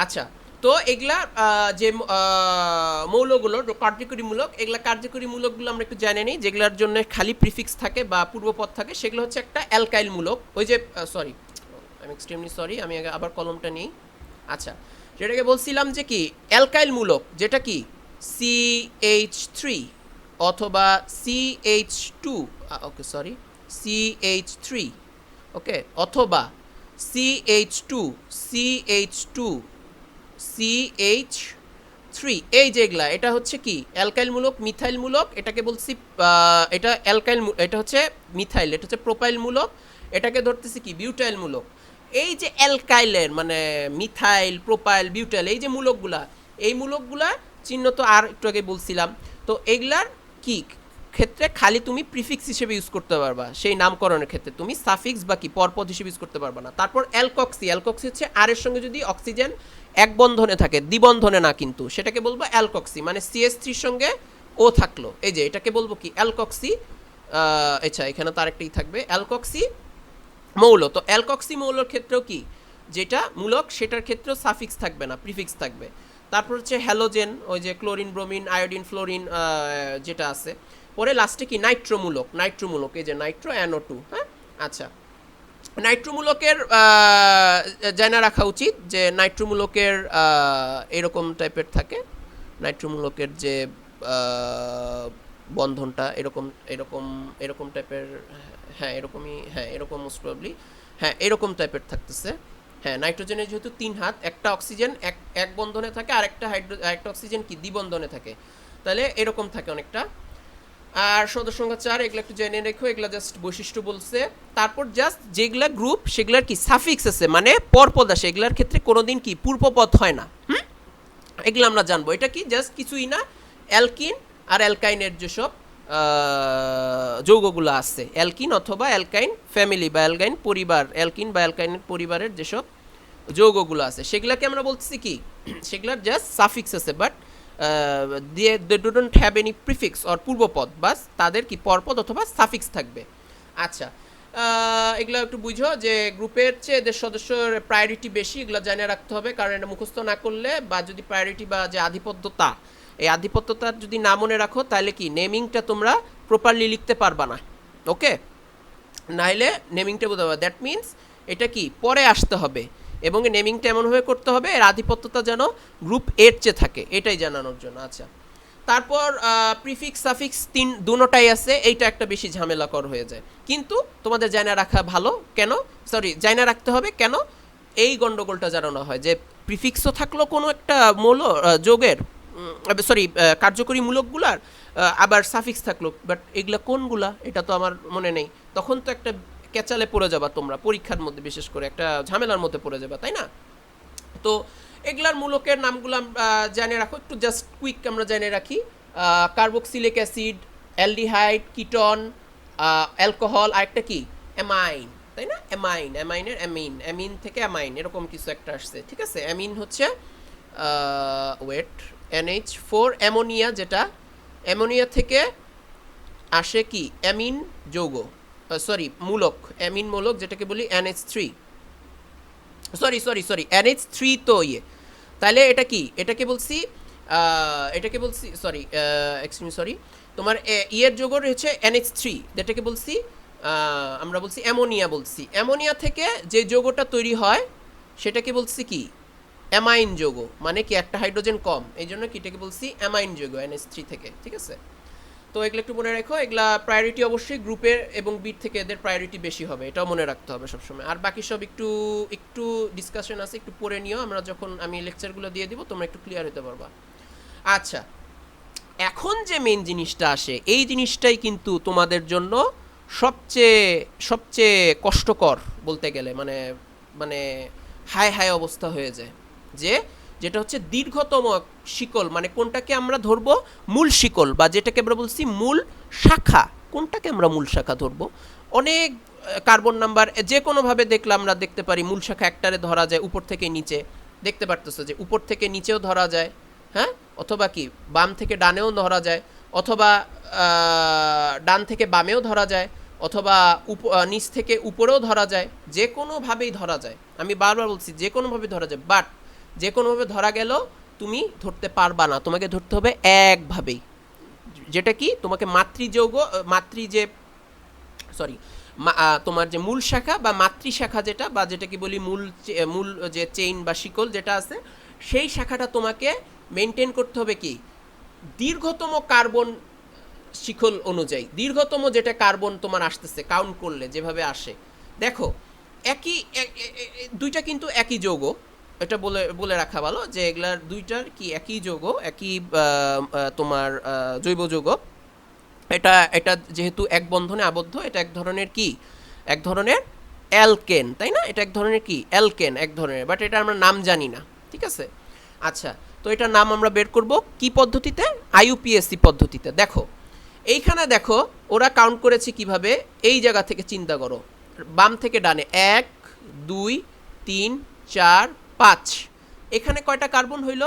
আচ্ছা, তো এগুলা যে মৌলগুলো কার্যকরীমূলক, এগুলা কার্যকরীমূলকগুলো আমরা একটু জানি নিই, যেগুলোর জন্য খালি প্রিফিক্স থাকে বা পূর্বপদ থাকে, সেগুলো হচ্ছে একটা অ্যালকাইল মূলক, ওই যে সরি আমি এক্সট্রিমলি সরি, আমি আবার কলমটা নিই। আচ্ছা, যেটাকে বলছিলাম যে কি অ্যালকাইল মূলক, যেটা কি CH3 অথবা CH2, ওকে সরি CH3, ওকে, অথবা CH2 এই যেগুলা, এটা হচ্ছে কি অ্যালকাইল মূলক, মিথাইল মূলক, এটাকে বলছি এটা অ্যালকাইল, এটা হচ্ছে মিথাইল, এটা হচ্ছে প্রোপাইল মূলক, এটাকে ধরতেছি কি বিউটাইল মূলক। এই যে অ্যালকাইলের মানে মিথাইল প্রোপাইল বিউটাইল, এই যে মূলকগুলা, এই মূলকগুলা চিহ্ন তো আর একটু আগে বলছিলাম, তো এগুলার কি ক্ষেত্রে খালি তুমি প্রিফিক্স হিসেবে ইউজ করতে পারবা, সেই নামকরণের ক্ষেত্রে তুমি সাফিক্স বা কি পরপদ হিসেবে ইউজ করতে পারবা না। তারপর অ্যালকক্সি, অ্যালকক্সি হচ্ছে আর এর সঙ্গে যদি অক্সিজেন এক বন্ধনে থাকে, দ্বিবন্ধনে না কিন্তু, সেটাকে বলবো অ্যালকক্সি, মানে CH3 সঙ্গে ও থাকলো, এই যে এটাকে বলবো কি অ্যালকক্সি। আচ্ছা এখানে তার একটাই থাকবে অ্যালকক্সি মৌল। তো অ্যালকক্সি মৌলর ক্ষেত্রেও কি যেটা মূলক সেটার ক্ষেত্রেও সাফিক্স থাকবে না, প্রিফিক্স থাকবে। তারপর হচ্ছে হ্যালোজেন, ওই যে ক্লোরিন, ব্রোমিন, আয়োডিন, ফ্লোরিন যেটা আছে। পরে লাস্টে কি নাইট্রোমূলক, নাইট্রোমূলক এই যে নাইট্রো NO2। হ্যাঁ আচ্ছা, নাইট্রোমূলকের জানা রাখা উচিত যে নাইট্রোমূলকের এরকম টাইপের থাকে, নাইট্রোমূলকের যে বন্ধনটা এরকম এরকম এরকম টাইপের, হ্যাঁ এরকমই, হ্যাঁ এরকম মোস্ট প্রবাবলি, হ্যাঁ এরকম টাইপের থাকতেছে। হ্যাঁ নাইট্রোজেনের যেহেতু 3 হাত, একটা অক্সিজেন এক বন্ধনে থাকে আর একটা অক্সিজেন কি দ্বিবন্ধনে থাকে, তাহলে এরকম থাকে অনেকটা। আর সদস্য সংখ্যা 4, এগুলো একটু জেনে রেখো, এগুলো জাস্ট বৈশিষ্ট্য বলছে। তারপর জাস্ট যেগুলা গ্রুপ সেগুলার কি সাফিক্স আছে, মানে পরপদ আসে, এগুলার ক্ষেত্রে কোনোদিন কি পূর্বপদ হয় না। এগুলো আমরা জানবো। এটা কি জাস্ট কিছুই না, অ্যালকিন আর অ্যালকাইনের যেসব যৌগগুলো আছে, অ্যালকিন অথবা অ্যালকাইন ফ্যামিলি বা অ্যালকাইন পরিবার, অ্যালকিন বা অ্যালকাইনের পরিবারের যেসব যৌগগুলো আছে সেগুলোকে আমরা বলতেছি কি সেগুলার জাস্ট সাফিক্স আছে, but they don't have any prefix or পূর্বপদ, বাস তাদের কি পরপদ অথবা সাফিক্স থাকবে। আচ্ছা এগুলো একটু বুঝো যে গ্রুপের চেয়ে এদের সদস্যর প্রায়োরিটি বেশি, এগুলো জানিয়ে রাখতে হবে, কারণ এটা মুখস্থ না করলে বা যদি প্রায়োরিটি বা যে আধিপত্যতা, এই আধিপত্যতার যদি না মনে রাখো তাহলে কি নেমিংটা তোমরা প্রপারলি লিখতে পারবা না। ওকে, নাইলে নেমিংটা বোঝা যাবে, দ্যাট মিনস এটা কি পরে আসতে হবে এবং নেমিংটা এমনভাবে করতে হবে এর আধিপত্যতা যেন গ্রুপ এর চেয়ে থাকে, এটাই জানানোর জন্য। আচ্ছা তারপর প্রিফিক্স সাফিক্স দুটোটাই আছে, এইটা একটা বেশি ঝামেলাকর হয়ে যায়, কিন্তু তোমাদের জানা রাখা ভালো। কেন, সরি জানা রাখতে হবে কেন, এই গন্ডগোলটা জানানো হয় যে প্রিফিক্সও থাকলো কোনো একটা মৌল যোগের, সরি কার্যকরী মূলকগুলার, আবার সাফিক্স থাকলো, বাট এগুলা কোনগুলা এটা তো আমার মনে নেই, তখন তো একটা ক্যাচালে পড়ে যাবা তোমরা পরীক্ষার মধ্যে, বিশেষ করে একটা ঝামেলার মধ্যে পড়ে যাবা, তাই না? তো এগুলার মূলকের নামগুলো জেনে রাখো একটু, জাস্ট কুইক আমরা জেনে রাখি। Carboxylic acid, aldehyde, ketone, alcohol, আরেকটা কি অ্যামাইন, তাই না? অ্যামাইন, অ্যামাইনের অ্যামিন, অ্যামিন থেকে অ্যামাইন এরকম কিছু একটা আসছে, ঠিক আছে? অ্যামিন হচ্ছে ওয়েট NH4 অ্যামোনিয়া, যেটা অ্যামোনিয়া থেকে আসে কি অ্যামিন যৌগ, সরি মূলক, অ্যামিন মূলক যেটাকে বলি NH3, সরি NH3 তো ইয়ে, তাহলে এটা কি এটাকে বলছি সরি এক্সট্রিম সরি, তোমার ইয়ের যৌগ রয়েছে NH3, যেটাকে বলছি আমরা বলছি অ্যামোনিয়া, বলছি অ্যামোনিয়া থেকে যে যৌগটা তৈরি হয় সেটাকে বলছি কি অ্যামাইন যৌগ, মানে কি একটা হাইড্রোজেন কম, এই জন্য কি এটাকে বলছি অ্যামাইন যৌগ NH3 থেকে, ঠিক আছে? তো এগুলো একটু মনে রাখো, এগুলা প্রায়োরিটি অবশ্যই গ্রুপের এবং বিট থেকে এদের প্রায়োরিটি বেশি হবে, এটাও মনে রাখতে হবে সবসময়। আর বাকি সব একটু ডিসকাশন আছে, একটু পড়ে নিও, আমরা যখন আমি লেকচারগুলো দিয়ে দিব তোমরা একটু ক্লিয়ার হতে পারবা। আচ্ছা এখন যে মেইন জিনিসটা আসে, এই জিনিসটাই কিন্তু তোমাদের জন্য সবচেয়ে কষ্টকর বলতে গেলে, মানে হাই অবস্থা হয়ে যায়, যেটা হচ্ছে দীর্ঘতম শিকল, মানে কোনটাকে আমরা ধরবো মূল শিকল, বা যেটাকে আমরা বলছি মূল শাখা, কোনটাকে আমরা মূল শাখা ধরবো। অনেক কার্বন নাম্বার যে কোনোভাবে দেখলে আমরা দেখতে পারি মূল শাখা একটারে ধরা যায় উপর থেকে নিচে, দেখতে পারতেছো যে উপর থেকে নিচেও ধরা যায়, হ্যাঁ, অথবা কি বাম থেকে ডানেও ধরা যায়, অথবা ডান থেকে বামেও ধরা যায়, অথবা নিচ থেকে উপরেও ধরা যায়, যে কোনোভাবেই ধরা যায়, আমি বারবার বলছি যে কোনোভাবে ধরা যায়, বাট যে কোনোভাবে ধরা গেল তুমি ধরতে পারবা না, তোমাকে ধরতে হবে একভাবেই, যেটা কি তোমাকে তোমার যে মূল শাখা বা মাতৃশাখা যেটা, বা যেটা কি বলি মূল যে চেইন বা শিকল যেটা আছে, সেই শাখাটা তোমাকে মেনটেন করতে হবে কি দীর্ঘতম কার্বন শিকল অনুযায়ী, দীর্ঘতম যেটা কার্বন তোমার আসতেছে কাউন্ট করলে যেভাবে আসে, দেখো দুইটা কিন্তু একই যৌগ, এটা বলে রাখা ভালো যে এগুলার দুইটার কি একই যৌগ, একই তোমার জৈব যৌগ, এটা যেহেতু এক বন্ধনে আবদ্ধ, এটা এক ধরনের অ্যালকেন, তাই না? এটা এক ধরনের কি অ্যালকেন, এক ধরনের, বাট এটা আমরা নাম জানি না, ঠিক আছে? আচ্ছা তো এটার নাম আমরা বের করব কি পদ্ধতিতে? IUPAC পদ্ধতিতে। দেখো এইখানে দেখো ওরা কাউন্ট করেছে কিভাবে, এই জায়গা থেকে চিন্তা করো, বাম থেকে ডানে 1 2 3 4 5, এখানে কয়টা কার্বন হইল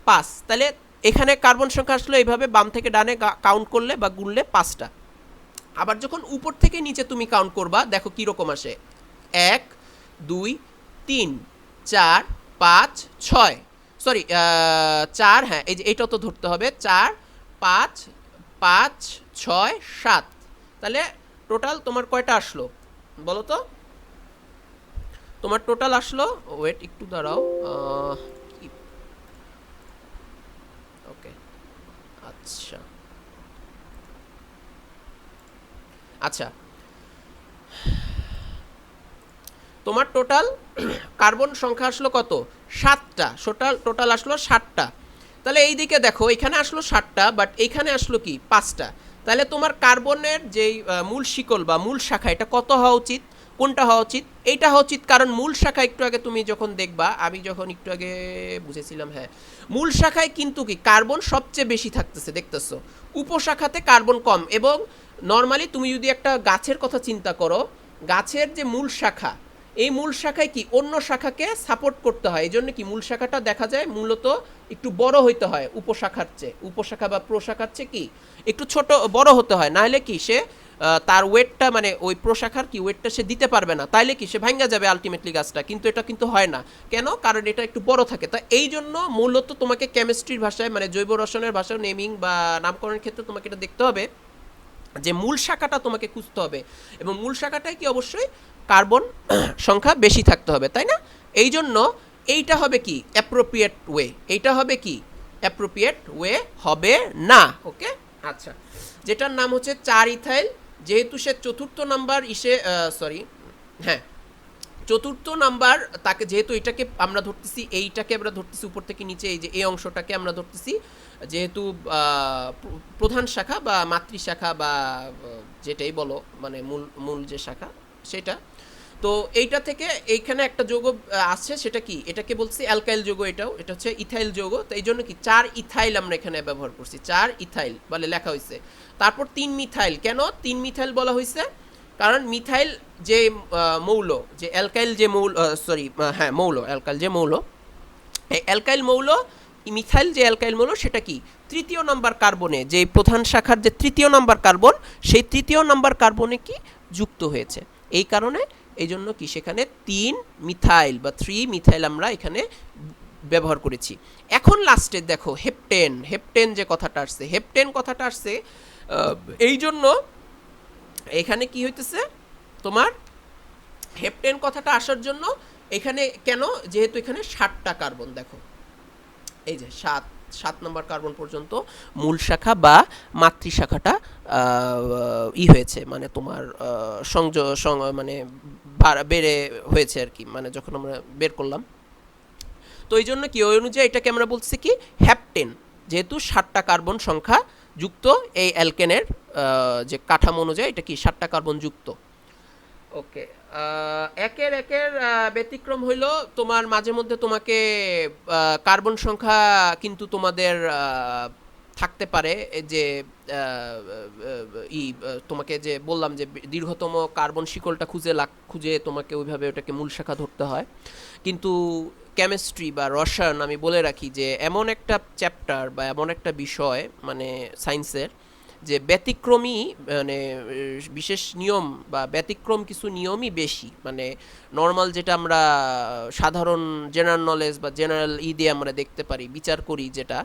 5, তাহলে এখানে কার্বন সংখ্যা আসলো এইভাবে বাম থেকে ডানে কাউন্ট করলে বা গুনলে 5টা। আবার যখন উপর থেকে নিচে তুমি কাউন্ট করবা দেখো কীরকম আসে, 1 2 3 4 5 6, সরি 4, হ্যাঁ এই যে এইটাও তো ধরতে হবে, 4 5 5 6 7, তাহলে টোটাল তোমার কয়টা আসলো বলো তো? তোমার টোটাল আসলো, ওয়েট একটু দাঁড়াও, ওকে আচ্ছা আচ্ছা, তোমার টোটাল কার্বন সংখ্যা আসলো কত? 7টা। টোটাল আসলো 7টা। তাহলে এই দিকে দেখো এখানে আসলো 7টা, বাট এইখানে আসলো কি 5টা। তাহলে তোমার কার্বনের যেই মূল শিকল বা মূল শাখা, এটা কত হওয়া উচিত? কোনটা হওয়া উচিত? এইটা হওয়া উচিত, কারণ মূল শাখা একটু আগে তুমি যখন দেখবা, আমি যখন একটু আগে বুঝেছিলাম, হ্যাঁ মূল শাখায় কিন্তু কি কার্বন সবচেয়ে বেশি থাকতেছে, দেখতেছো। উপশাখাতে কার্বন কম। এবং নর্মালি তুমি যদি একটা গাছের কথা চিন্তা করো, গাছের যে মূল শাখা, এই মূল শাখায় কি অন্য শাখাকে সাপোর্ট করতে হয়, এই জন্য কি মূল শাখাটা দেখা যায় মূলত একটু বড় হইতে হয় উপশাখার চেয়ে, উপশাখা বা প্রশাখার চেয়ে কি একটু ছোট বড় হতে হয়, নাহলে কি সে তার ওয়েটটা মানে ওই প্রশাখার কি ওয়েটটা সে দিতে পারবে না, তাইলে কি সে ভাঙ্গা যাবে আলটিমেটলি গাছটা। কিন্তু এটা কিন্তু হয় না, কেন? কারণ এটা একটু বড় থাকে। তা এই জন্য মূলত তোমাকে কেমিস্ট্রির ভাষায় মানে জৈব রসায়নের ভাষায় নেমিং বা নামকরণের ক্ষেত্রে তোমাকে এটা দেখতে হবে যে মূল শাখাটা তোমাকে খুঁজতে হবে, এবং মূল শাখাটায় কি অবশ্যই কার্বন সংখ্যা বেশি থাকতে হবে, তাই না? এই জন্য এইটা হবে কি অ্যাপ্রোপ্রিয়েট ওয়ে, এইটা হবে কি অ্যাপ্রোপ্রিয়েট ওয়ে হবে না। ওকে আচ্ছা, যেটার নাম হচ্ছে 4 ইথাইল, যেহেতু সে চতুর্থ নাম্বার সরি হ্যাঁ চতুর্থ নাম্বার, তাকে যেহেতু এটাকে আমরা ধরতেছি, এইটাকে আমরা ধরতেছি উপর থেকে নিচে, এই যে এই অংশটাকে আমরা ধরতেছি যেহেতু প্রধান শাখা বা মাতৃশাখা বা যেটাই বলো মানে মূল মূল যে শাখা সেটা। তো এইটা থেকে এইখানে একটা যৌগ আছে, সেটা কি? এটাকে বলছি অ্যালকাইল যৌগ, এটা হচ্ছে ইথাইল যৌগ। তো এই জন্য কি 4 ইথাইল আমরা এখানে ব্যবহার করছি, 4 ইথাইল বলে লেখা হয়েছে। তারপর 3 মিথাইল, কেন 3 মিথাইল বলা হয়েছে? কারণ মিথাইল যে মৌল, যে অ্যালকাইল যে মৌল, সরি হ্যাঁ মৌল, অ্যালকাইল যে মৌল, এই অ্যালকাইল মৌল মিথাইল যে অ্যালকাইল মৌল সেটা কি তৃতীয় নাম্বার কার্বনে, যে প্রধান শাখার যে তৃতীয় নাম্বার কার্বন, সেই তৃতীয় নাম্বার কার্বনে কি যুক্ত হয়েছে। এই কারণে এই জন্য কি সেখানে 3 মিথাইল বা 3 মিথাইল আমরা এখানে ব্যবহার করেছি। এখন লাস্টে দেখো হেপটেন, হেপটেন যে কথাটা আসছে, হেপটেন কথাটা আসছে এই জন্য এখানে কি হইতেছে তোমার হেপটেন কথাটা আসার জন্য এখানে কেন, যেহেতু এখানে 7টা কার্বন, দেখো এই যে 7 নম্বর কার্বন পর্যন্ত মূল শাখা বা মাতৃশাখাটা হয়েছে, মানে তোমার মানে বেড়ে হয়েছে আর কি, মানে যখন আমরা বের করলাম। তো এই জন্য কি ওই অনুযায়ী এটাকে আমরা বলছি কি হ্যাপটেন, যেহেতু 7টা কার্বন সংখ্যা যুক্ত এই অ্যালকেনের যে কাঠামো অনুযায়ী এটা কি 7টা কার্বন যুক্ত। ওকে, একের ব্যতিক্রম হইল তোমার মাঝে মধ্যে তোমাকে কার্বন সংখ্যা কিন্তু তোমাদের থাকতে পারে, যে তোমাকে যে বললাম যে দীর্ঘতম কার্বন শিকলটা খুঁজে তোমাকে ওইভাবে ওটাকে মূল শাখা ধরতে হয়। কিন্তু কেমিস্ট্রি বা রসায়ন, আমি বলে রাখি যে এমন একটা চ্যাপ্টার বা এমন একটা বিষয় মানে সায়েন্সের, যে ব্যতিক্রমী মানে বিশেষ নিয়ম বা ব্যতিক্রম কিছু নিয়মই বেশি, মানে নর্মাল যেটা আমরা সাধারণ জেনারেল নলেজ বা জেনারেল দিয়ে আমরা দেখতে পারি বিচার করি, যেটা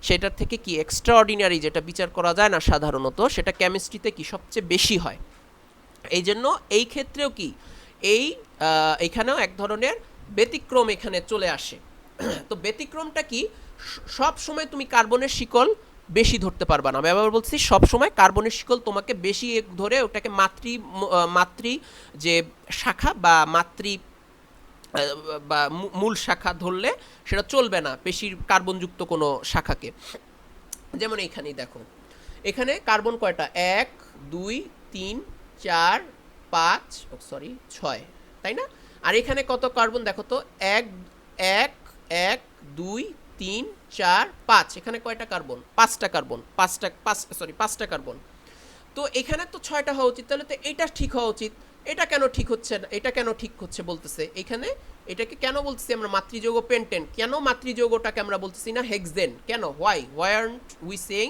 সেটার থেকে কি এক্সট্রা অর্ডিনারি যেটা বিচার করা যায় না সাধারণত, সেটা কেমিস্ট্রিতে কি সবচেয়ে বেশি হয়। এই জন্য এই ক্ষেত্রেও কি এইখানেও এক ধরনের ব্যতিক্রম এখানে চলে আসে। তো ব্যতিক্রমটা কি, সব সময় তুমি কার্বনের শিকল বেশি ধরতে পারবা না। আমি আবার বলছি সব সময় কার্বনের শিকল তোমাকে বেশি ধরে ওটাকে মাতৃ যে শাখা বা বা মূল শাখা ধরলে সেটা চলবে না বেশি কার্বনযুক্ত কোনো শাখাকে। যেমন এইখানেই দেখো, এখানে কার্বন কয়টা, 1 2 3 4 5 সরি 6, তাই না? আর এখানে কত কার্বন দেখো তো, 1 1 1 2 3 4 5, এখানে কয়টা কার্বন, 5টা কার্বন, 5টা কার্বন। তো এখানে তো 6টা হওয়া উচিত, তাহলে তো এটা ঠিক হওয়া উচিত। এটা কেন ঠিক হচ্ছে না, এটা কেন ঠিক হচ্ছে বলতেছে এখানে, এটাকে কেন বলতেছি আমরা মাতৃযৌগ পেন্টেন, কেন মাতৃযৌগটাকে আমরা বলতেছি না হেক্সেন, কেন, হোয়াই আরন্ট উই সেইং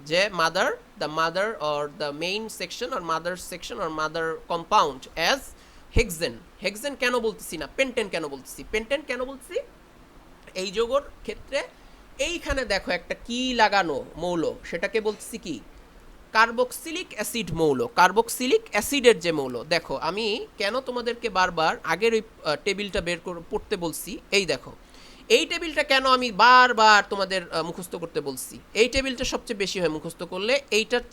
যে mother or the main section or mother section or mother compound as hexane কেন বলতেছি না পেন্টেন কেন বলতেছি, পেন্টেন কেন বলতেছি, এই যৌগর ক্ষেত্রে এইখানে দেখো একটা কি লাগানো মৌল, সেটাকে বলতেছি কি কার্বক্সিলিক অ্যাসিড মৌল, কার্বক্সিলিক অ্যাসিডের যে মৌল। দেখো আমি কেন তোমাদেরকে বারবার আগের ওই টেবিলটা বের করে পড়তে বলছি, এই দেখো এই টেবিলটা কেন আমি বারবার তোমাদের মুখস্থ করতে বলছি, এই টেবিলটা সবচেয়ে বেশি হয় মুখস্থ করলে, এইটার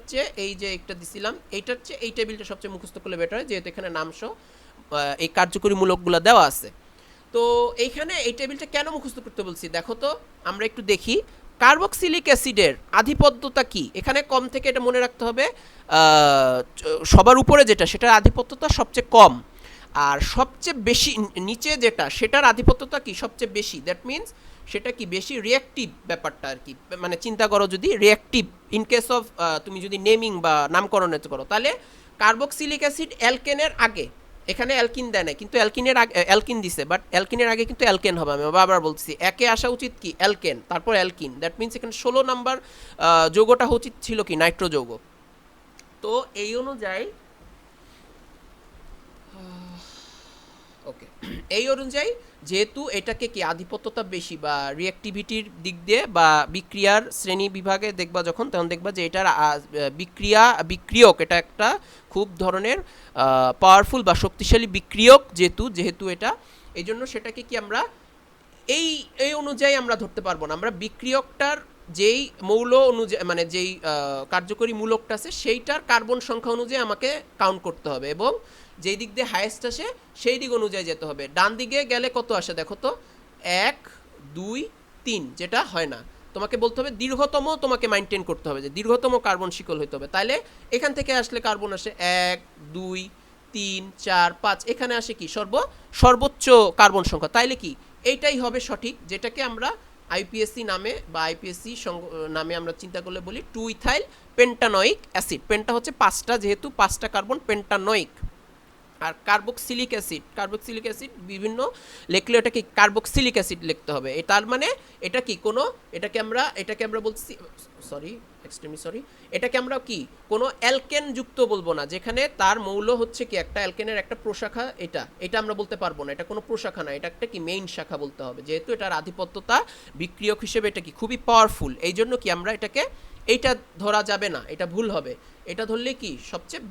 চেয়ে এই যে একটা দিছিলাম এইটার চেয়ে এই টেবিলটা সবচেয়ে মুখস্থ করলে বেটার হয়, যেহেতু এখানে নামসহ এই কার্যকরী মূলকগুলো দেওয়া আছে। তো এইখানে এই টেবিলটা কেন মুখস্থ করতে বলছি দেখো তো, আমরা একটু দেখি কার্বক্সিলিক অ্যাসিডের আধিপত্যতা কি, এখানে কম থেকে এটা মনে রাখতে হবে, সবার উপরে যেটা সেটার আধিপত্যতা সবচেয়ে কম, আর সবচেয়ে বেশি নিচে যেটা সেটার আধিপত্যতা কি সবচেয়ে বেশি, দ্যাট মিনস সেটা কি বেশি রিয়াক্টিভ ব্যাপারটা আর কি, মানে চিন্তা করো যদি রিয়াক্টিভ ইন কেস অফ তুমি যদি নেমিং বা নামকরণ করো, তাহলে কার্বক্সিলিক অ্যাসিড অ্যালকেনের আগে, এখানে অ্যালকিন দেয় না কিন্তু অ্যালকিনের আগে অ্যালকিন দিছে, বাট অ্যালকিনের আগে কিন্তু অ্যালকেন হবে, আমি বারবার বলছি একে আসা উচিত কি অ্যালকেন তারপর অ্যালকিন, দ্যাট মিনস এখানে 16 নাম্বার যৌগটা উচিত ছিল কি নাইট্রো যৌগ। তো এই অনুযায়ী ওকে, এই অনুযায়ী যেহেতু এটাকে কি আধিপত্যতা বেশি বা রিঅ্যাক্টিভিটির দিক দিয়ে বা বিক্রিয়ার শ্রেণী বিভাগে দেখবা যখন, তখন দেখবা যে এটার বিক্রিয়ক, এটা একটা খুব ধরনের পাওয়ারফুল বা শক্তিশালী বিক্রিয়ক, যেহেতু এটা এই জন্য সেটাকে কি আমরা এই অনুযায়ী আমরা ধরতে পারবো না, আমরা বিক্রিয়কটার যেই মৌল অনুযায়ী মানে যেই কার্যকরী মূলকটা আছে সেইটার কার্বন সংখ্যা অনুযায়ী আমাকে কাউন্ট করতে হবে, এবং যেই দিক দিয়ে হায়েস্ট আসে সেই দিক অনুযায়ী যেতে হবে। ডান দিকে গেলে কত আসে দেখো তো, 1 2 3, যেটা হয় না, তোমাকে বলতে হবে দীর্ঘতম, তোমাকে মেনটেন করতে হবে যে দীর্ঘতম কার্বন শিকল হইতে হবে, তাহলে এখান থেকে আসলে কার্বন আসে 1 2 3 4 5, এখানে আসে কি সর্বোচ্চ কার্বন সংখ্যা, তাইলে কি এইটাই হবে সঠিক, যেটাকে আমরা আইপিএসসি নামে বা আইপিএসসি নামে আমরা চিন্তা করলে বলি 2 ইথাইল পেন্টানয়িক অ্যাসিড, পেন্টা হচ্ছে 5টা, যেহেতু 5টা কার্বন পেন্টানয়িক। আর কার্বক্সিলিক অ্যাসিড বিভিন্ন লিখলে এটাকে কার্বক্সিলিক অ্যাসিড লিখতে হবে, তার মানে এটা কি কোনো এটাকে আমরা বলছি এক্সট্রিমলি সরি, এটাকে আমরা কি কোনো অ্যালকেন যুক্ত বলবো না, যেখানে তার মৌল হচ্ছে কি একটা অ্যালকেনের একটা প্রশাখা, এটা আমরা বলতে পারবো না, এটা কোনো প্রশাখা না, এটা একটা কি মেইন শাখা বলতে হবে, যেহেতু এটার আধিপত্যতা বিক্রিয়ক হিসেবে এটা কি খুবই পাওয়ারফুল, এই জন্য কি আমরা এটাকে এইটা ধরা যাবে না, এটা ভুল হবে, এটা ধরলে কি সবচেয়ে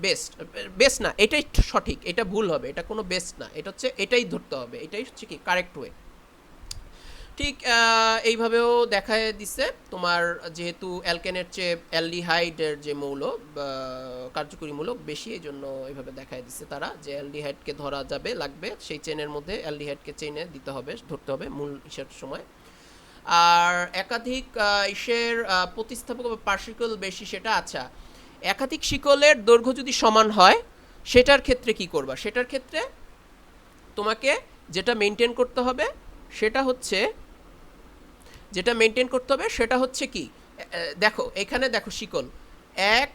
বেস্ট না, এটাই সঠিক, এটা ভুল হবে, এটা কোনো বেস্ট না, এটা হচ্ছে এটাই ধরতে হবে, এটাই হচ্ছে কি কারেক্ট ওয়ে। ঠিক এইভাবেও দেখায় দিচ্ছে তোমার, যেহেতু অ্যালকেনের চেয়ে অ্যালডিহাইডের যে মৌল কার্যকরী মূলক বেশি, এই জন্য এইভাবে দেখায় দিচ্ছে তারা যে অ্যালডিহাইডকে ধরা লাগবে সেই চেনের মধ্যে অ্যালডিহাইডকে চেনে ধরতে হবে মূল ইসের সময়। আর একাধিক ইসের প্রতিস্থাপক বা পার্সিকল বেশি, সেটা আচ্ছা, একাধিক শিকলের দৈর্ঘ্য যদি সমান হয় সেটার ক্ষেত্রে কি করবা, সেটার ক্ষেত্রে তোমাকে যেটা মেনটেন করতে হবে সেটা হচ্ছে কি, দেখো এখানে দেখো শিকল 1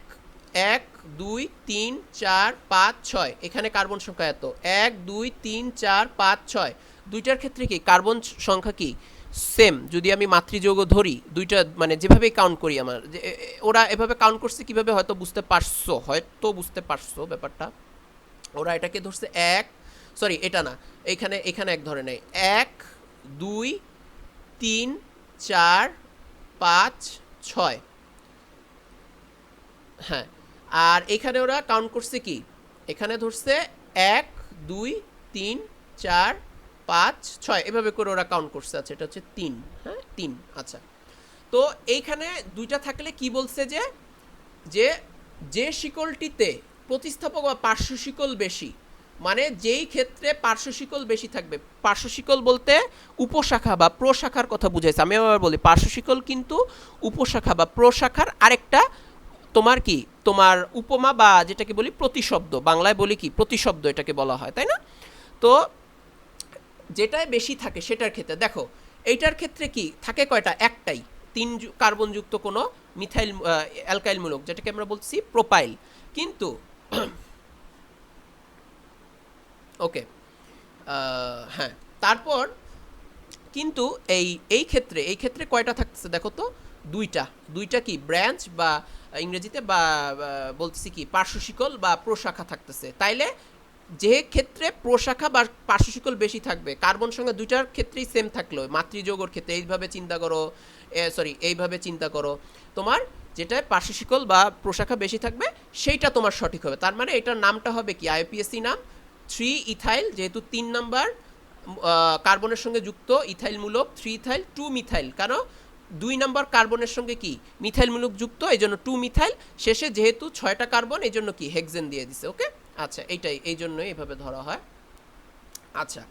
1 2 3 4 5 6, এখানে কার্বন সংখ্যা এত 1 2 3 4 5 6, দুইটার ক্ষেত্রে কি কার্বন সংখ্যা কি সেম, যদি আমি মাতৃযৌগ ধরি দুইটা মানে যেভাবে কাউন্ট করি, আমার ওরা এভাবে কাউন্ট করছে কিভাবে হয়তো বুঝতে পারছো ব্যাপারটা, ওরা এটাকে ধরছে এটা না, এখানে এক ধরে নেই 1 2 3 4 5 6, হ্যাঁ, আর এখানে ওরা কাউন্ট করছে কি, এখানে ধরছে 1 2 3 4 5 6, এভাবে করে ওরা কাউন্ট করছে, আচ্ছা এটা হচ্ছে 3, হ্যাঁ 3, আচ্ছা। তো এইখানে দুইটা থাকলে কি বলছে যে শিকলটিতে প্রতিস্থাপক বা পার্শ্ব শিকল বেশি, মানে যেই ক্ষেত্রে পার্শ্ব শিকল বেশি থাকবে, পার্শ্ব শিকল বলতে উপশাখা বা প্রশাখার কথা বুঝাইছে, আমি আবার বলি পার্শ্ব শিকল কিন্তু উপশাখা বা প্রশাখার আরেকটা তোমার উপমা বা যেটাকে বলি প্রতিশব্দ, বাংলায় বলি কি প্রতিশব্দ এটাকে বলা হয়, তাই না? তো যেটাই বেশি থাকে সেটার ক্ষেত্রে দেখো এইটার ক্ষেত্রে কি থাকে কয়টা, একটাই 3 কার্বনযুক্ত কোনো মিথাইল অ্যালকাইল মূলক, যেটাকে আমরা বলছি প্রোপাইল। কিন্তু ওকে, হ্যাঁ, তারপর কিন্তু এই ক্ষেত্রে কয়টা থাকতেছে দেখো তো, দুইটা কি ব্রাঞ্চ বা ইংরেজিতে বা বলতেছি কি পার্শ্বশিকল বা প্রশাখা থাকতেছে। তাইলে যে ক্ষেত্রে প্রশাখা বা পার্শ্বশিকল বেশি থাকবে, কার্বন সংখ্যা দুইটার ক্ষেত্রেই সেম থাকলো, মাতৃযৌগর ক্ষেত্রে এইভাবে চিন্তা করো, এইভাবে চিন্তা করো, তোমার যেটায় পার্শ্বশিকল বা প্রশাখা বেশি থাকবে সেইটা তোমার সঠিক হবে। তার মানে এটার নামটা হবে কি, আইপিএসসি নাম 3 ইথাইল, যেহেতু 3 নাম্বার কার্বনের সঙ্গে যুক্ত ইথাইল মূলক 3 ইথাইল 2 মিথাইল, কারণ 2 নম্বর কার্বনের সঙ্গে কি মিথাইল মূলক যুক্ত, এই জন্য 2 মিথাইল, শেষে যেহেতু 6টা কার্বন এই জন্য কি হেক্সেন দিয়ে দিছে। ওকে, আচ্ছা, এইটাই এই জন্যই এইভাবে ধরা হয়। আচ্ছা,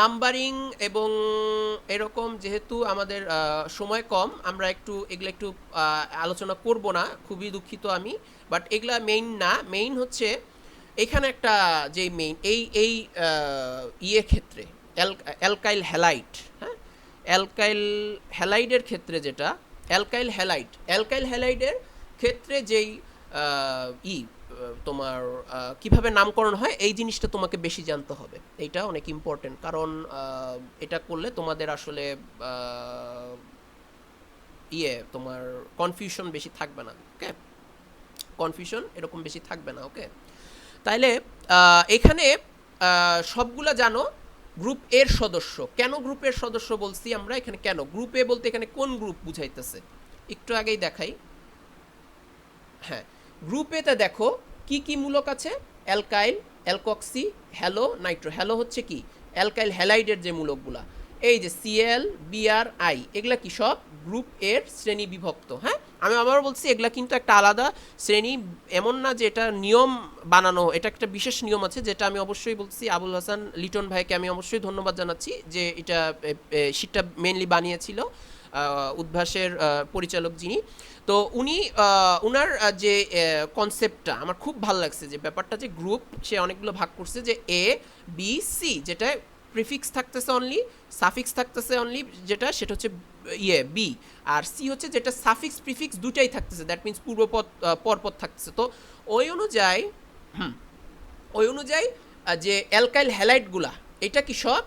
নাম্বারিং এবং এরকম, যেহেতু আমাদের সময় কম, আমরা এগুলো একটু আলোচনা করব না, খুবই দুঃখিত আমি, বাট এগুলা মেইন না। মেইন হচ্ছে এখানে একটা যে মেইন এই ক্ষেত্রে অ্যালকাইল হ্যালাইড, হ্যাঁ, অ্যালকাইল হ্যালাইডের ক্ষেত্রে যেটা অ্যালকাইল হ্যালাইডের ক্ষেত্রে যেই তোমার কিভাবে নামকরণ হয় এই জিনিসটা তোমাকে বেশি জানতে হবে। এইটা অনেক ইম্পর্টেন্ট, কারণ এটা করলে তোমাদের আসলে তোমার কনফিউশন বেশি থাকবে না। ওকে, কনফিউশন এরকম বেশি থাকবে না। ওকে, তাইলে এখানে সবগুলা জানো গ্রুপ এর সদস্য। কেন গ্রুপের সদস্য বলছি আমরা এখানে, কেন গ্রুপ এ বলতে এখানে কোন গ্রুপ বুঝাইতেছে একটু আগেই দেখাই। হ্যাঁ, গ্রুপ এতে দেখো কি কি মূলক আছে, alkyl, alkoxy, hello, Nitro. Hello হচ্ছে কি অ্যালকাইল হ্যালাইডের যে মূলকগুলা, এই যে সিএল, বিআর, আই, এগুলা কি সব গ্রুপ এর শ্রেণী বিভক্ত। হ্যাঁ, আমি আবার বলছি এগুলা কিন্তু একটা আলাদা শ্রেণী, এমন না যে এটা নিয়ম বানানো, এটা একটা বিশেষ নিয়ম আছে, যেটা আমি অবশ্যই বলছি আবুল হাসান লিটন ভাইকে আমি অবশ্যই ধন্যবাদ জানাচ্ছি, যে এটা শীটটা মেনলি বানিয়েছিল উদ্ভাসের পরিচালক যিনি। তো উনি উনার যে কনসেপ্টটা আমার খুব ভালো লাগছে, যে ব্যাপারটা যে গ্রুপ সে অনেকগুলো ভাগ করছে, যে এ বি সি, যেটা প্রিফিক্স থাকতেছে অনলি, সাফিক্স থাকতেছে অনলি, যেটা সেটা হচ্ছে বি, আর সি হচ্ছে যেটা সাফিক্স প্রিফিক্স দুটাই থাকতেছে, দ্যাট মিনস পূর্বপদ পরপদ থাকতেছে। তো ওই অনুযায়ী যে অ্যালকাইল হ্যালাইডগুলা, এটা কি সব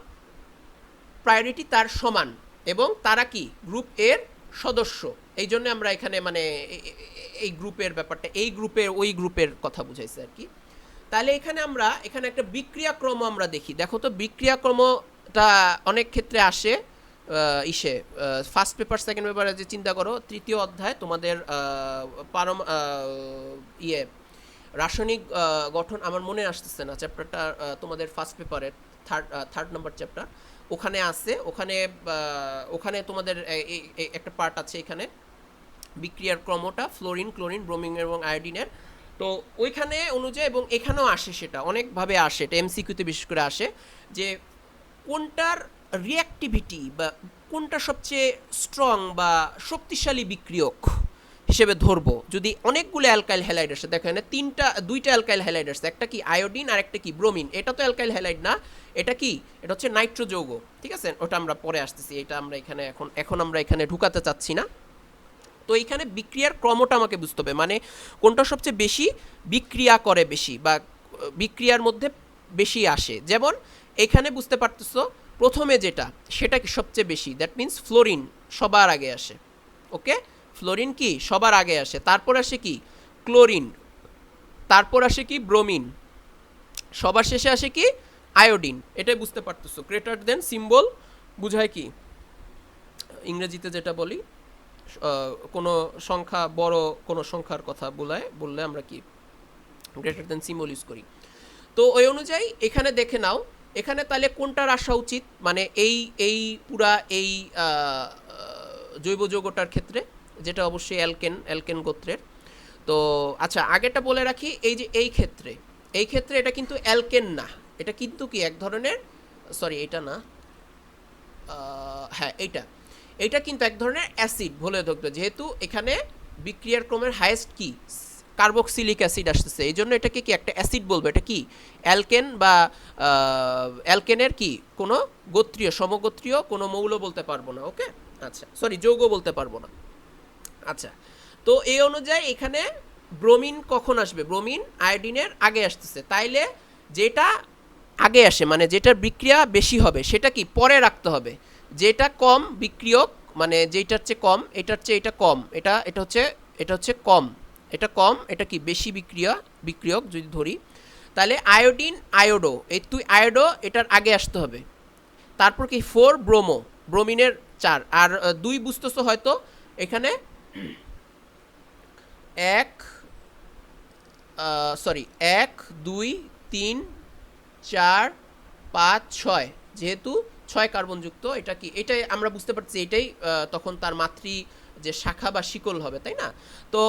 প্রায়োরিটি তার সমান, এবং তারা কি গ্রুপ এর সদস্য। এই জন্য আমরা এখানে মানে এই গ্রুপের ব্যাপারটা, এই গ্রুপের ওই গ্রুপের কথা বুঝাইছে আর কি। তাহলে এখানে একটা বিক্রিয়াক্রম আমরা দেখি। দেখো তো বিক্রিয়াক্রমটা অনেক ক্ষেত্রে আসে ফার্স্ট পেপার, সেকেন্ড পেপারে, যে চিন্তা করো তৃতীয় অধ্যায় তোমাদের রাসায়নিক গঠন, আমার মনে আসতেছে না চ্যাপ্টারটা, তোমাদের ফার্স্ট পেপারের থার্ড নাম্বার চ্যাপ্টার, ওখানে আছে, ওখানে তোমাদের একটা পার্ট আছে এখানে বিক্রিয়ার ক্রমটা, ফ্লোরিন, ক্লোরিন, ব্রোমিন এবং আয়োডিনের। তো ওইখানে অনুযায়ী, এবং এখানেও আসে, সেটা অনেকভাবে আসে, এটা এমসিকিউতে বিশেষ করে আসে, যে কোনটার রিঅ্যাক্টিভিটি বা কোনটা সবচেয়ে স্ট্রং বা শক্তিশালী বিক্রিয়ক হিসেবে ধরবো, যদি অনেকগুলো অ্যালকাইল হ্যালাইড আসে। দেখো এখানে দুইটা অ্যালকাইল হ্যালাইড আসছে, একটা কি আয়োডিন আর একটা কি ব্রোমিন। এটা তো অ্যালকাইল হ্যালাইড না, এটা কি, এটা হচ্ছে নাইট্রো যৌগ। ঠিক আছে, ওটা আমরা পরে আসতেছি, এটা আমরা এখানে এখন আমরা এখানে ঢুকাতে চাচ্ছি না। তো এইখানে বিক্রিয়ার ক্রমটা আমাকে বুঝতে হবে, মানে কোনটা সবচেয়ে বেশি বিক্রিয়া করে, বেশি বা বিক্রিয়ার মধ্যে বেশি আসে। যেমন এখানে বুঝতে পারতেছো প্রথমে যেটা, সেটা কি সবচেয়ে বেশি, দ্যাট মিনস ফ্লোরিন সবার আগে আসে। ওকে, ফ্লোরিন কি সবার আগে আসে, তারপর আসে কি ক্লোরিন, তারপর আসে কি ব্রোমিন, সবার শেষে আসে কি আয়োডিন। এটাই বুঝতে পারতেছো, গ্রেটার দেন সিম্বল বুঝায় কি ইংরেজিতে যেটা বলি, কোনো সংখ্যা বড় কোনো সংখ্যার কথা বললে আমরা কি গ্রেটার দেন সিম্বল ইউজ করি। তো ওই অনুযায়ী এখানে দেখে নাও, এখানে তাহলে কোনটার আসা উচিত, মানে এই পুরা এই জৈব যৌগটার ক্ষেত্রে, যেটা অবশ্যই অ্যালকেন গোত্রের। তো আচ্ছা, আগেটা বলে রাখি, এই ক্ষেত্রে এটা কিন্তু অ্যালকেন না, এটা কিন্তু কি এক ধরনের, সরি এটা না, হ্যাঁ এইটা কিন্তু এক ধরনের অ্যাসিড বলে ধরতে, যেহেতু এখানে বিক্রিয়ার ক্রমের হাইয়েস্ট কি কার্বক্সিলিক অ্যাসিড আসতেছে, এই জন্য এটাকে কি একটা অ্যাসিড বলবো। এটা কি অ্যালকেন বা অ্যালকেনের কি কোনো গোত্রীয় সমগোত্রীয় কোনো মৌল বলতে পারবো না। ওকে, আচ্ছা, সরি যৌগ বলতে পারবো না। আচ্ছা, তো এই অনুযায়ী এখানে ব্রোমিন কখন আসবে? ব্রোমিন আয়োডিনের আগে আসতেছে, তাইলে যেটা আগে আসে মানে যেটার বিক্রিয়া বেশি হবে সেটা কি পরে রাখতে হবে, যেটা কম বিক্রিয়ক মানে যেটার চেয়ে কম, এটার চেয়ে এটা কম, এটা হচ্ছে কম, এটা কম, এটা কি বেশি বিক্রিয়ক যদি ধরি, তাহলে আয়োডিন আয়োডো, এই তুই আয়োডো এটার আগে আসতে হবে। তারপর কি 4 ব্রোমো, ব্রোমিনের 4, আর 2 বুঝতেছো হয়তো এখানে 1 সরি 1 2 3 4 5 6, যেহেতু 6 কার্বনযুক্ত, এটা কি এটাই আমরা বুঝতে পারছি, এটাই তখন তার মাতৃ যে শাখা বা শিকল হবে, তাই না? তো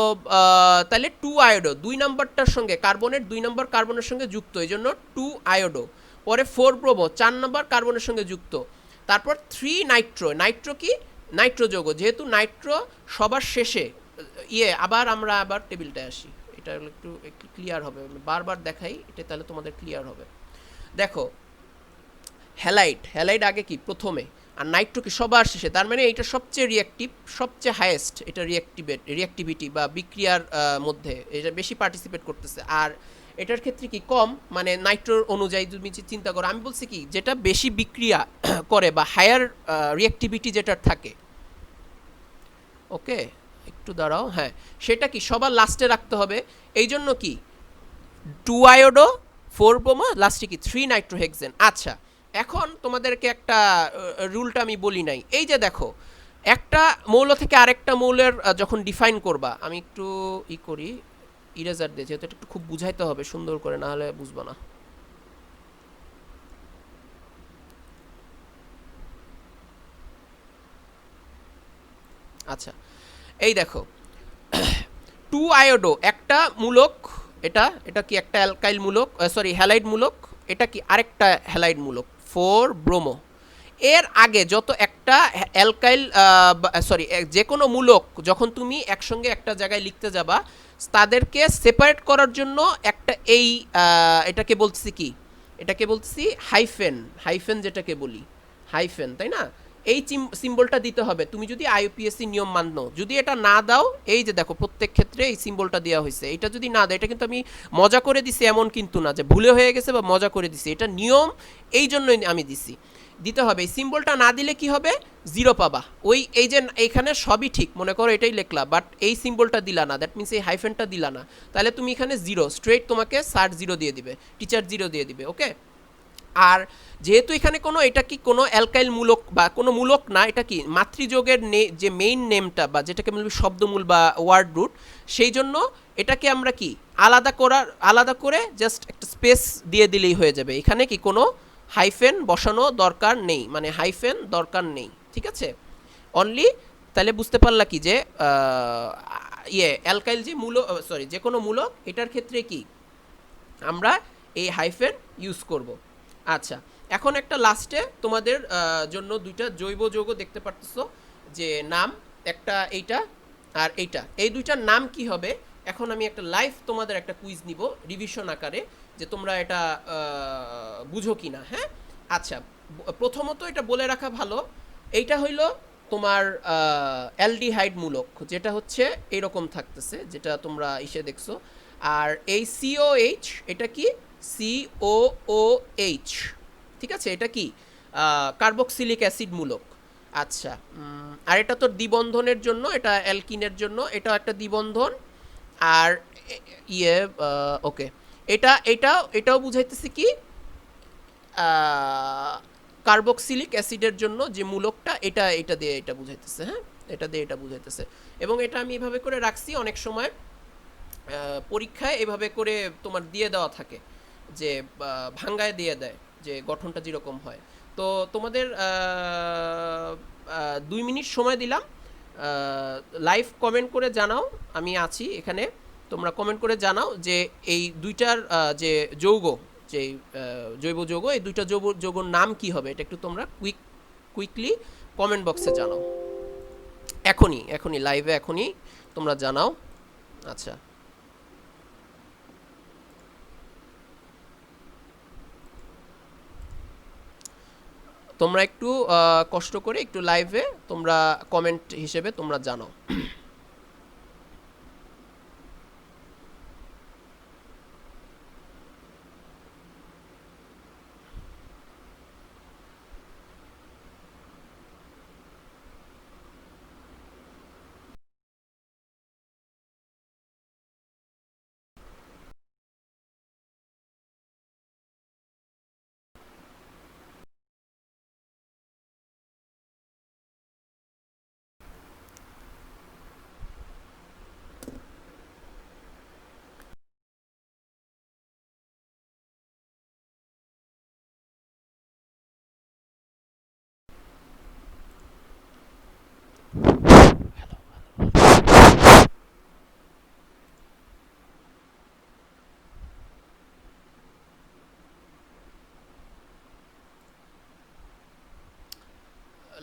তাহলে 2 আয়োডো 2 নাম্বারটার সঙ্গে কার্বনের 2 নম্বর কার্বনের সঙ্গে যুক্ত, এই জন্য 2 আয়োডো। পরে 4 ব্রোমো 4 নম্বর কার্বনের সঙ্গে যুক্ত। তারপর 3 নাইট্রো, নাইট্রো কি নাইট্রো যৌগ, যেহেতু নাইট্রো সবার শেষে আবার আমরা আবার টেবিলটায় আসি, এটা একটু একটু ক্লিয়ার হবে, বারবার দেখাই এটা, তাহলে তোমাদের ক্লিয়ার হবে। দেখো হ্যালাইড, হ্যালাইড আগে কি প্রথমে, আর নাইট্রো কি সবার শেষে, তার মানে এটা সবচেয়ে রিঅ্যাক্টিভ, সবচেয়ে হাইয়েস্ট, এটা রিঅ্যাক্টিভিটি বা বিক্রিয়ার মধ্যে এটা বেশি পার্টিসিপেট করতেছে। আর এটার ক্ষেত্রে কি কম, মানে নাইট্রোর অনুযায়ী তুমি চিন্তা করো, আমি বলছি কি যেটা বেশি বিক্রিয়া করে বা হায়ার রিঅ্যাক্টিভিটি যেটার থাকে, ওকে একটু দাঁড়াও, হ্যাঁ সেটা কি সবার লাস্টে রাখতে হবে। এই জন্য কি 2 আয়োডো 4 ব্রোমো লাস্টে কি 3 নাইট্রোহেক্সেন। আচ্ছা, এখন তোমাদেরকে একটা রুলটা আমি বলি নাই, এই যে দেখো একটা মৌল থেকে আরেকটা মৌলের যখন ডিফাইন করবা, আমি একটু করি ইরেজার দিয়ে, যেহেতু এটা একটু খুব বুঝাইতে হবে সুন্দর করে, না হলে বুঝবা না। আচ্ছা, এই দেখো 2 আয়োডো একটা মূলক, এটা কি একটা অ্যালকাইল মূলক, সরি হ্যালাইড মূলক, এটা কি আরেকটা হ্যালাইড মূলক 4 ব্রোমো। এর আগে যত একটা অ্যালকাইল সরি যে কোনো মূলক যখন তুমি একসঙ্গে একটা জায়গায় লিখতে যাবা, তাদেরকে সেপারেট করার জন্য একটা এটাকে বলছি কি, এটাকে বলছি হাইফেন, হাইফেন যেটাকে বলি হাইফেন, তাই না? এই সিম্বলটা দিতে হবে তুমি যদি আইইউপিএসসি নিয়ম মানো। যদি এটা না দাও, এই যে দেখো প্রত্যেক ক্ষেত্রে এই সিম্বলটা দেওয়া হয়েছে, এটা যদি না দাও, এটা কিন্তু আমি মজা করে দিছি এমন কিন্তু না যে ভুলে হয়ে গেছে বা মজা করে দিছি, এটা নিয়ম, এই জন্যই আমি দিছি, দিতে হবে। এই সিম্বলটা না দিলে কি হবে, জিরো পাবা। এই যে এখানে সবই ঠিক মনে করো এটাই লেখলা, বাট এই সিম্বলটা দিলা না, দ্যাট মিনস এই হাইফেনটা দিলা না, তাহলে তুমি এখানে জিরো স্ট্রেট, তোমাকে স্যার জিরো দিয়ে দিবে, টিচার জিরো দিয়ে দিবে, ওকে। আর যেহেতু এখানে কোনো এটা কি কোনো অ্যালকাইল মূলক বা কোনো মূলক না, এটা কি মাতৃযোগের যে মেইন নেমটা বা যেটাকে বলবি শব্দমূল বা ওয়ার্ড রুট, সেই জন্য এটাকে আমরা কি আলাদা করে জাস্ট একটা স্পেস দিয়ে দিলেই হয়ে যাবে। এখানে কি কোনো হাইফেন বসানো দরকার নেই, মানে হাইফেন দরকার নেই, ঠিক আছে? অনলি তাহলে বুঝতে পারলা কি যে অ্যালকাইল যে মূলক, সরি যে কোনো মূলক, এটার ক্ষেত্রে কি আমরা এই হাইফেন ইউজ করব। আচ্ছা, এখন একটা লাস্টে তোমাদের জন্য দুইটা জৈব যৌগ দেখতে পারতেছো যে নাম, একটা এইটা আর এইটা, এই দুইটার নাম কি হবে। এখন আমি একটা লাইভ তোমাদের একটা কুইজ নিব রিভিশন আকারে, যে তোমরা এটা বুঝো কি না। হ্যাঁ, আচ্ছা, প্রথমত এটা বলে রাখা ভালো, এইটা হইল তোমার অ্যালডিহাইড মূলক, যেটা হচ্ছে এরকম থাকতেছে, যেটা তোমরা ইসে দেখছো। আর এই সিওএইচ, এটা কি সিওওএইচ, ঠিক আছে, এটা কি কার্বক্সিলিক অ্যাসিড মূলক। আচ্ছা, আর এটা তো দ্বিবন্ধনের জন্য, এটা অ্যালকিনের জন্য, এটা একটা দ্বিবন্ধন। আর ওকে, এটাও বুঝাইতেছে কি কার্বক্সিলিক অ্যাসিডের জন্য যে মূলকটা, এটা দিয়ে এটা বুঝাইতেছে। হ্যাঁ, এটা দিয়ে এটা বুঝাইতেছে। এবং এটা আমি এভাবে করে রাখছি, অনেক সময় পরীক্ষায় এভাবে করে তোমার দিয়ে দেওয়া থাকে, যে ভাঙ্গায় দিয়ে দেয় যে গঠনটা যেরকম হয়। তো তোমাদের 2 মিনিট সময় দিলাম, লাইভ কমেন্ট করে জানাও, আমি আছি এখানে, তোমরা কমেন্ট করে জানাও যে এই দুইটার যে যৌগ, যে জৈব যৌগ, এই দুইটা যৌগর নাম কি হবে, এটা একটু তোমরা কুইকলি কমেন্ট বক্সে জানাও, এখনই লাইভে এখনই তোমরা জানাও। আচ্ছা, তোমরা একটু কষ্ট করে একটু লাইভে তোমরা কমেন্ট হিসেবে তোমরা জানাও।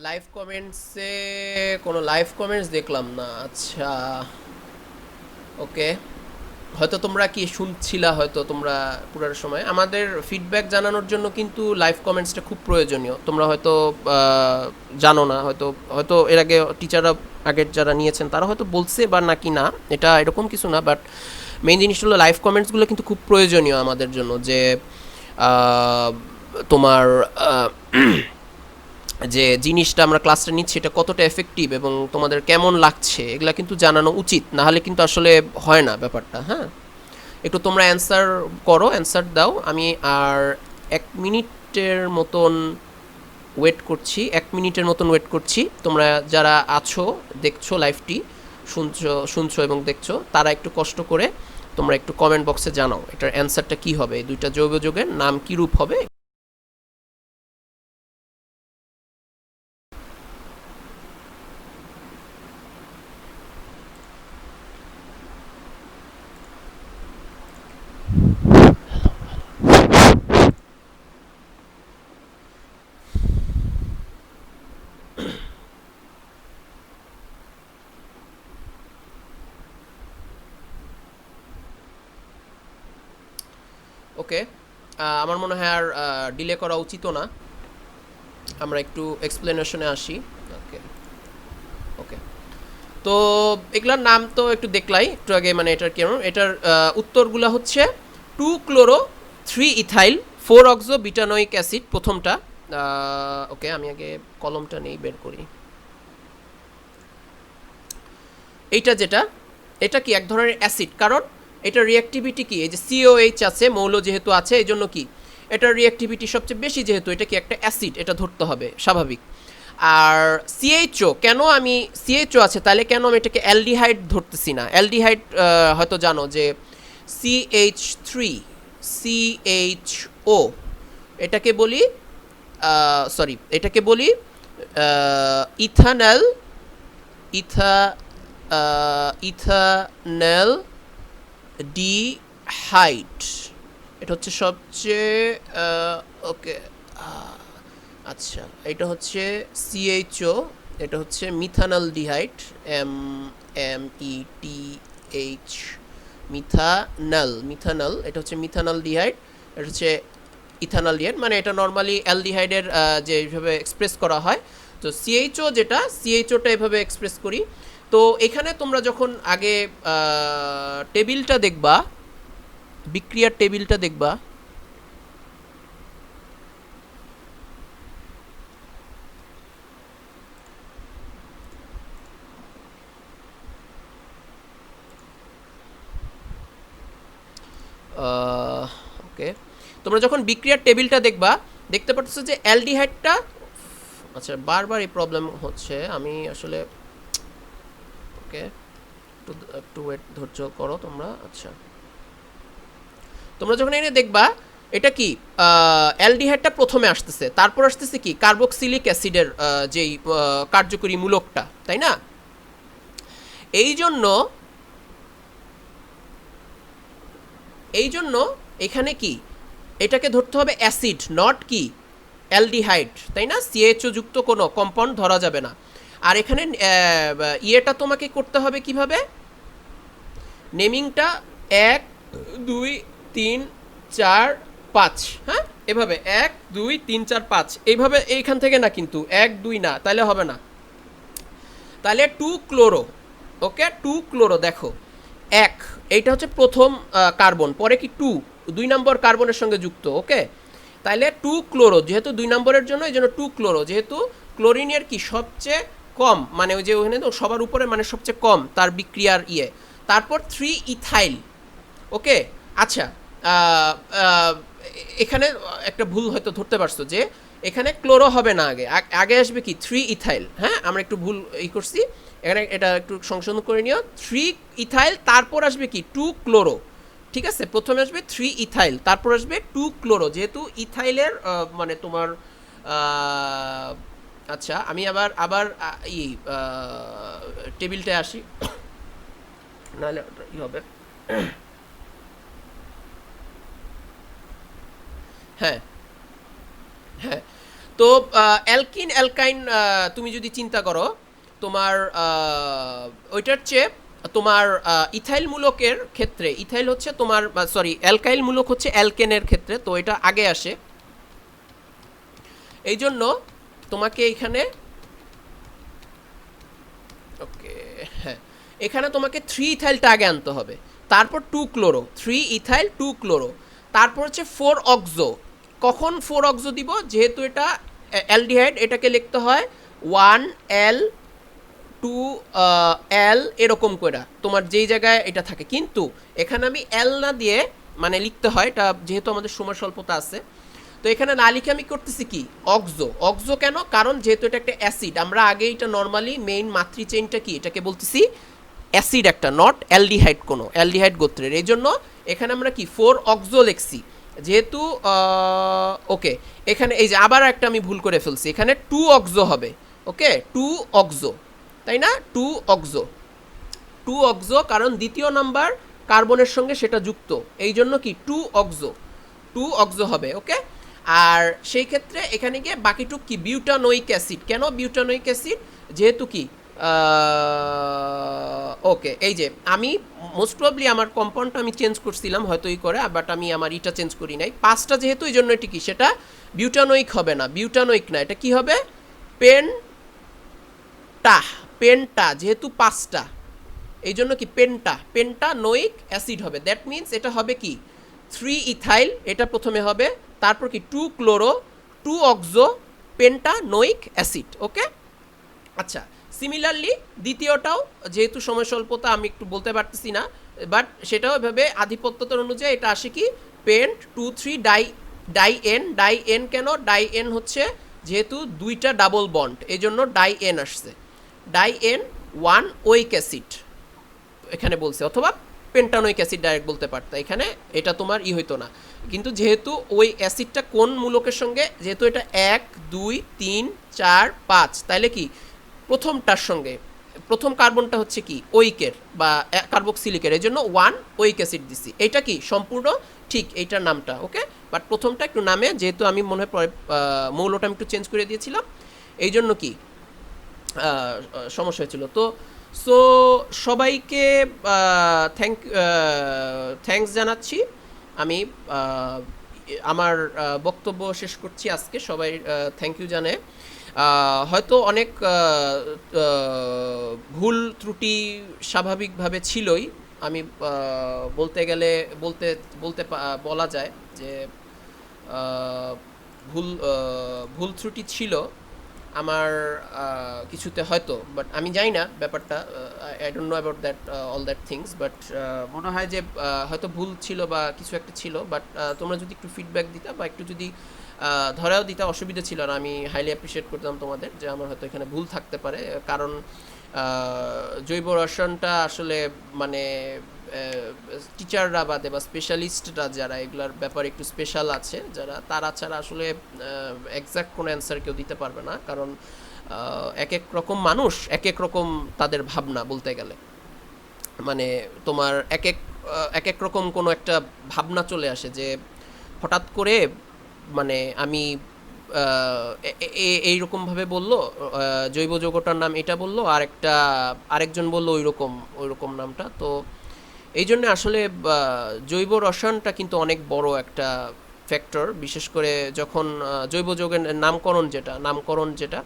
লাইভ কমেন্টসে কোনো লাইভ কমেন্টস দেখলাম না। আচ্ছা, ওকে, হয়তো তোমরা কি শুনছিলা, হয়তো তোমরা পুরার সময় আমাদের ফিডব্যাক জানানোর জন্য কিন্তু লাইভ কমেন্টসটা খুব প্রয়োজনীয়। তোমরা হয়তো জানো না, হয়তো হয়তো এর আগে টিচাররা আগের যারা নিয়েছেন তারা হয়তো বলছে বা নাকি না, এটা এরকম কিছু না, বাট মেইন জিনিস হলো লাইভ কমেন্টসগুলো কিন্তু খুব প্রয়োজনীয় আমাদের জন্য, যে তোমার যে জিনিসটা আমরা ক্লাসটা নিচ্ছি এটা কতটা এফেক্টিভ এবং তোমাদের কেমন লাগছে এগুলা কিন্তু জানানো উচিত, না হলে কিন্তু আসলে হয় না ব্যাপারটা। হ্যাঁ, একটু তোমরা অ্যান্সার করো, অ্যান্সার দাও। আমি আর 1 মিনিটের মতন ওয়েট করছি, 1 মিনিটের মতন ওয়েট করছি। তোমরা যারা আছো, দেখছো লাইভটি, শুনছো এবং দেখছো, তারা একটু কষ্ট করে তোমরা একটু কমেন্ট বক্সে জানাও এটার অ্যান্সারটা কী হবে, এই দুইটা যৌগ যোগের নাম কী রূপ হবে। ওকে, আমার মনে হয় আর ডিলে করা উচিত না, আমরা একটু এক্সপ্লেনেশনে আসি। ওকে, ওকে, তো এগুলার নাম তো একটু দেখলাই একটু আগে, মানে এটার কেমন, এটার উত্তরগুলো হচ্ছে 2 ক্লোরো 3 ইথাইল 4 অক্সো বিটানোইক অ্যাসিড প্রথমটা। ওকে, আমি আগে কলমটা নেই, বের করি। এইটা যেটা, এটা কি এক ধরনের অ্যাসিড, কারণ এটার রিঅ্যাক্টিভিটি কি, এই যে সিওএইচ আছে, মৌল যেহেতু আছে এই জন্য কি এটার রিঅ্যাক্টিভিটি সবচেয়ে বেশি, যেহেতু এটা কি একটা অ্যাসিড, এটা ধরতে হবে স্বাভাবিক। আর সিএইচও, কেন আমি সিএইচও আছে তাহলে কেন আমি এটাকে অ্যালডিহাইড ধরতেছি না? অ্যালডিহাইড হয়তো জানো যে CH3 CHO, এটাকে বলি সরি, এটাকে বলি ইথানল, ইথা ইথানল ডিহাইড, এটা হচ্ছে সবচেয়ে ওকে, আচ্ছা, এটা হচ্ছে সিএইচও, এটা হচ্ছে মিথানল ডিহাইড, METH, মিথানল, মিথানল, এটা হচ্ছে মিথানল ডিহাইড, এটা হচ্ছে ইথানল ডিহাইড, মানে এটা নর্মালি অ্যালডিহাইডের যেভাবে এক্সপ্রেস করা হয়, তো সিএইচও যেটা, সিএইচওটা এভাবে এক্সপ্রেস করি। তো এখানে তোমরা যখন আগে টেবিলটা দেখবা, বিক্রিয়ার টেবিলটা দেখবা, ওকে, তোমরা যখন বিক্রিয়ার টেবিলটা দেখবা দেখতে পাচ্ছ যে অ্যালডিহাইডটা, আচ্ছা বারবার এই প্রবলেম হচ্ছে, আমি আসলে ওকে একটু একটু ওয়েট, ধৈর্য করো তোমরা। আচ্ছা, তোমরা যখন এনে দেখবা এটা কি অ্যালডিহাইডটা প্রথমে আসতেছে, তারপর আসতেছে কি কার্বক্সিলিক অ্যাসিডের যেই কার্যকরী মূলকটা, তাই না? এই জন্য এখানে কি এটাকে ধরতে হবে অ্যাসিড, নট কি অ্যালডিহাইড, তাই না? সিএইচও যুক্ত কোনো কম্পাউন্ড ধরা যাবে না। আর এখানে ইয়েটা তোমাকে করতে হবে কিভাবে, নেমিংটা 1 2 3 4 5, হ্যাঁ এভাবে 1 2 3 4 5 এইভাবে, এইখান থেকে না কিন্তু 1 2 না, তাহলে হবে না। তাহলে 2 ক্লোরো, ওকে 2 ক্লোরো, দেখো 1, এইটা হচ্ছে প্রথম কার্বন, পরে কি 2 নম্বর কার্বনের সঙ্গে যুক্ত, ওকে। তাহলে 2 ক্লোরো, যেহেতু 2 নম্বরের জন্য এই জন্য 2 ক্লোরো, যেহেতু ক্লোরিনের কি সবচেয়ে কম, মানে ওই যে ওখানে তো সবার উপরে, মানে সবচেয়ে কম তার বিক্রিয়ার ইয়ে, তারপর 3 ইথাইল, ওকে। আচ্ছা, এখানে একটা ভুল হয়তো ধরতে পারছো যে এখানে ক্লোরো হবে না, আগে আগে আসবে কি 3 ইথাইল, হ্যাঁ আমরা একটু ভুল করছি এখানে, এটা একটু সংশোধন করে নিও। 3 ইথাইল, তারপর আসবে কি 2 ক্লোরো, ঠিক আছে, প্রথমে আসবে 3 ইথাইল, তারপর আসবে 2 ক্লোরো, যেহেতু ইথাইলের মানে তোমার আচ্ছা, আমি আবার আবার টেবিলটায় আসি, নাহলে ই হবে। হ্যাঁ, হ্যাঁ, তো অ্যালকিন অ্যালকাইন তুমি যদি চিন্তা করো তোমার ওইটার চেয়ে তোমার ইথাইল মূলকের ক্ষেত্রে ইথাইল হচ্ছে তোমার সরি অ্যালকাইল মূলক হচ্ছে অ্যালকেনের ক্ষেত্রে, তো এটা আগে আসে। এই জন্য তোমাকে এখানে ওকে হ্যাঁ এখানে তোমাকে 3 ইথাইলটা আগে আনতে হবে, তারপর 2 ক্লোরো, 3 ইথাইল 2 ক্লোরো, তারপর হচ্ছে 4 অক্সো। কখন 4 অক্সো দিব, যেহেতু এটা অ্যালডিহাইড, এটাকে লিখতে হয় 1 এল 2 এল এরকম করে তোমার যেই জায়গায় এটা থাকে, কিন্তু এখানে আমি এল না দিয়ে মানে লিখতে হয়, এটা যেহেতু আমাদের সময় স্বল্পতা আছে, তো এখানে না লিখে আমি করতেছি কি অক্সো। অক্সো কেন, কারণ যেহেতু এটা একটা অ্যাসিড, আমরা আগে এটা নর্মালি মেইন মাতৃ চেইনটা কি এটাকে বলতেছি অ্যাসিড একটা, নট অ্যালডিহাইড, কোনো অ্যালডিহাইড গোত্রের। এই জন্য এখানে আমরা কি 4 অক্সো লিখছি, যেহেতু ওকে এখানে এই যে আবার একটা আমি ভুল করে ফেলছি, এখানে 2 অক্সো হবে। ওকে 2 অক্সো, তাই না, 2 অক্সো, 2 অক্সো, কারণ দ্বিতীয় নাম্বার কার্বনের সঙ্গে সেটা যুক্ত, এই জন্য কি 2 অক্সো, 2 অক্সো হবে। ওকে, আর সেই ক্ষেত্রে এখানে গিয়ে বাকিটুক কি বিউটানোইক অ্যাসিড। কেন বিউটানোইক অ্যাসিড, যেহেতু কি ওকে এই যে আমি মোস্ট প্রবলি আমার কম্পাউন্ডটা আমি চেঞ্জ করছিলাম হয়তো এই করে, বাট আমি আমার ইটা চেঞ্জ করি নাই, 5টা যেহেতু, এই জন্য এটি কি সেটা বিউটানোইক হবে না, বিউটানোইক না, এটা কি হবে পেন্টা, পেন্টা, যেহেতু 5টা এই জন্য কি পেন্টানোইক অ্যাসিড হবে। দ্যাট মিন্স এটা হবে কি 3 ইথাইল, এটা প্রথমে হবে, তারপর কি 2 ক্লোরো, 2 অক্সো, পেন্টানোইক অ্যাসিড। ওকে, আচ্ছা সিমিলারলি দ্বিতীয়টাও, যেহেতু সময় স্বল্পতা আমি একটু বলতে পারতেছি না, বাট সেটাও এভাবে আধিপত্যতার অনুযায়ী এটা আসে কি পেন্ট 2,3 ডাই এন কেন, ডাই এন হচ্ছে যেহেতু 2টা ডাবল বন্ড, এই জন্য ডাই এন আসছে, ডাই এন 1 ওইক অ্যাসিড এখানে বলছে, অথবা পেন্টানোইক অ্যাসিড ডাইরেক্ট বলতে পারতা, এখানে এটা তোমার হইতো না, কিন্তু যেহেতু ওই অ্যাসিডটা কোন মূলকের সঙ্গে, যেহেতু এটা 1 2 3 4 5, তাইলে কি প্রথমটার সঙ্গে প্রথম কার্বনটা হচ্ছে কি ওইকের বা কার্বক্সিলিকের, এই জন্য 1 ওইক অ্যাসিড দিছি, এইটা কি সম্পূর্ণ ঠিক এইটার নামটা। ওকে, বাট প্রথমটা একটু নামে, যেহেতু আমি মনে হয় পরে মৌলটা আমি একটু চেঞ্জ করে দিয়েছিলাম, এই জন্য কি সমস্যা হয়েছিল। তো সো সবাইকে থ্যাঙ্কস জানাচ্ছি, আমি আমার বক্তব্য শেষ করছি আজকে, সবাই থ্যাংক ইউ জানে। হয়তো অনেক ভুল ত্রুটি স্বাভাবিকভাবে ছিলই, আমি বলতে গেলে বলা যায় যে ভুল ত্রুটি ছিল আমার কিছুতে হয়তো, বাট আমি জানি না ব্যাপারটা, I don't know about that all that things, but মনে হয় যে হয়তো ভুল ছিল বা কিছু একটা ছিল, বাট তোমরা যদি একটু ফিডব্যাক দিতা বা একটু যদি ধরেও দিতা, অসুবিধা ছিল না, আমি হাইলি অ্যাপ্রিসিয়েট করতাম তোমাদের, যে আমার হয়তো এখানে ভুল থাকতে পারে, কারণ জৈব রসায়নটা আসলে মানে টিচাররা বাদে বা স্পেশালিস্টরা যারা এগুলার ব্যাপারে একটু স্পেশাল আছে যারা, তারা ছাড়া আসলে এক্স্যাক্ট কোনো অ্যান্সার কেউ দিতে পারবে না, কারণ এক এক রকম মানুষ এক এক রকম তাদের ভাবনা, বলতে গেলে মানে তোমার এক এক রকম কোনো একটা ভাবনা চলে আসে, যে হঠাৎ করে মানে আমি এইরকমভাবে বললো জৈব যৌগটার নাম এটা বললো, আরেকজন বললো ওই রকম নামটা, তো এই জন্য আসলে জৈব রসায়নটা কিন্তু অনেক বড় একটা ফ্যাক্টর, বিশেষ করে যখন জৈব যৌগের নামকরণ যেটা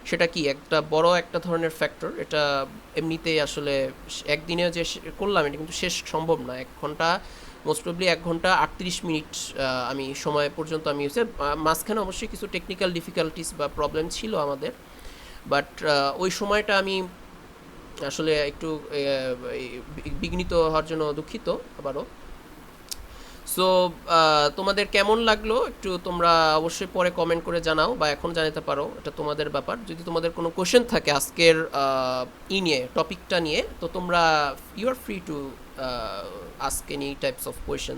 সেটা কি একটা বড় একটা ধরনের ফ্যাক্টর, এটা এমনিতেই আসলে একদিনে যে করলাম এটা কিন্তু শেষ সম্ভব না, 1 ঘন্টা মোস্ট প্রবলি 1 ঘন্টা 38 মিনিট আমি সময় পর্যন্ত আমি মাঝখানে অবশ্যই কিছু টেকনিক্যাল ডিফিকাল্টিস বা প্রবলেম ছিল আমাদের, বাট ওই সময়টা আমি আসলে একটু বিঘ্নিত হওয়ার জন্য দুঃখিত আবারও। সো তোমাদের কেমন লাগলো একটু তোমরা অবশ্যই পরে কমেন্ট করে জানাও, বা এখন জানাতে পারো, এটা তোমাদের ব্যাপার। যদি তোমাদের কোনো কোশ্চেন থাকে আজকের নিয়ে টপিকটা নিয়ে, তো তোমরা you are free to ask any types of question.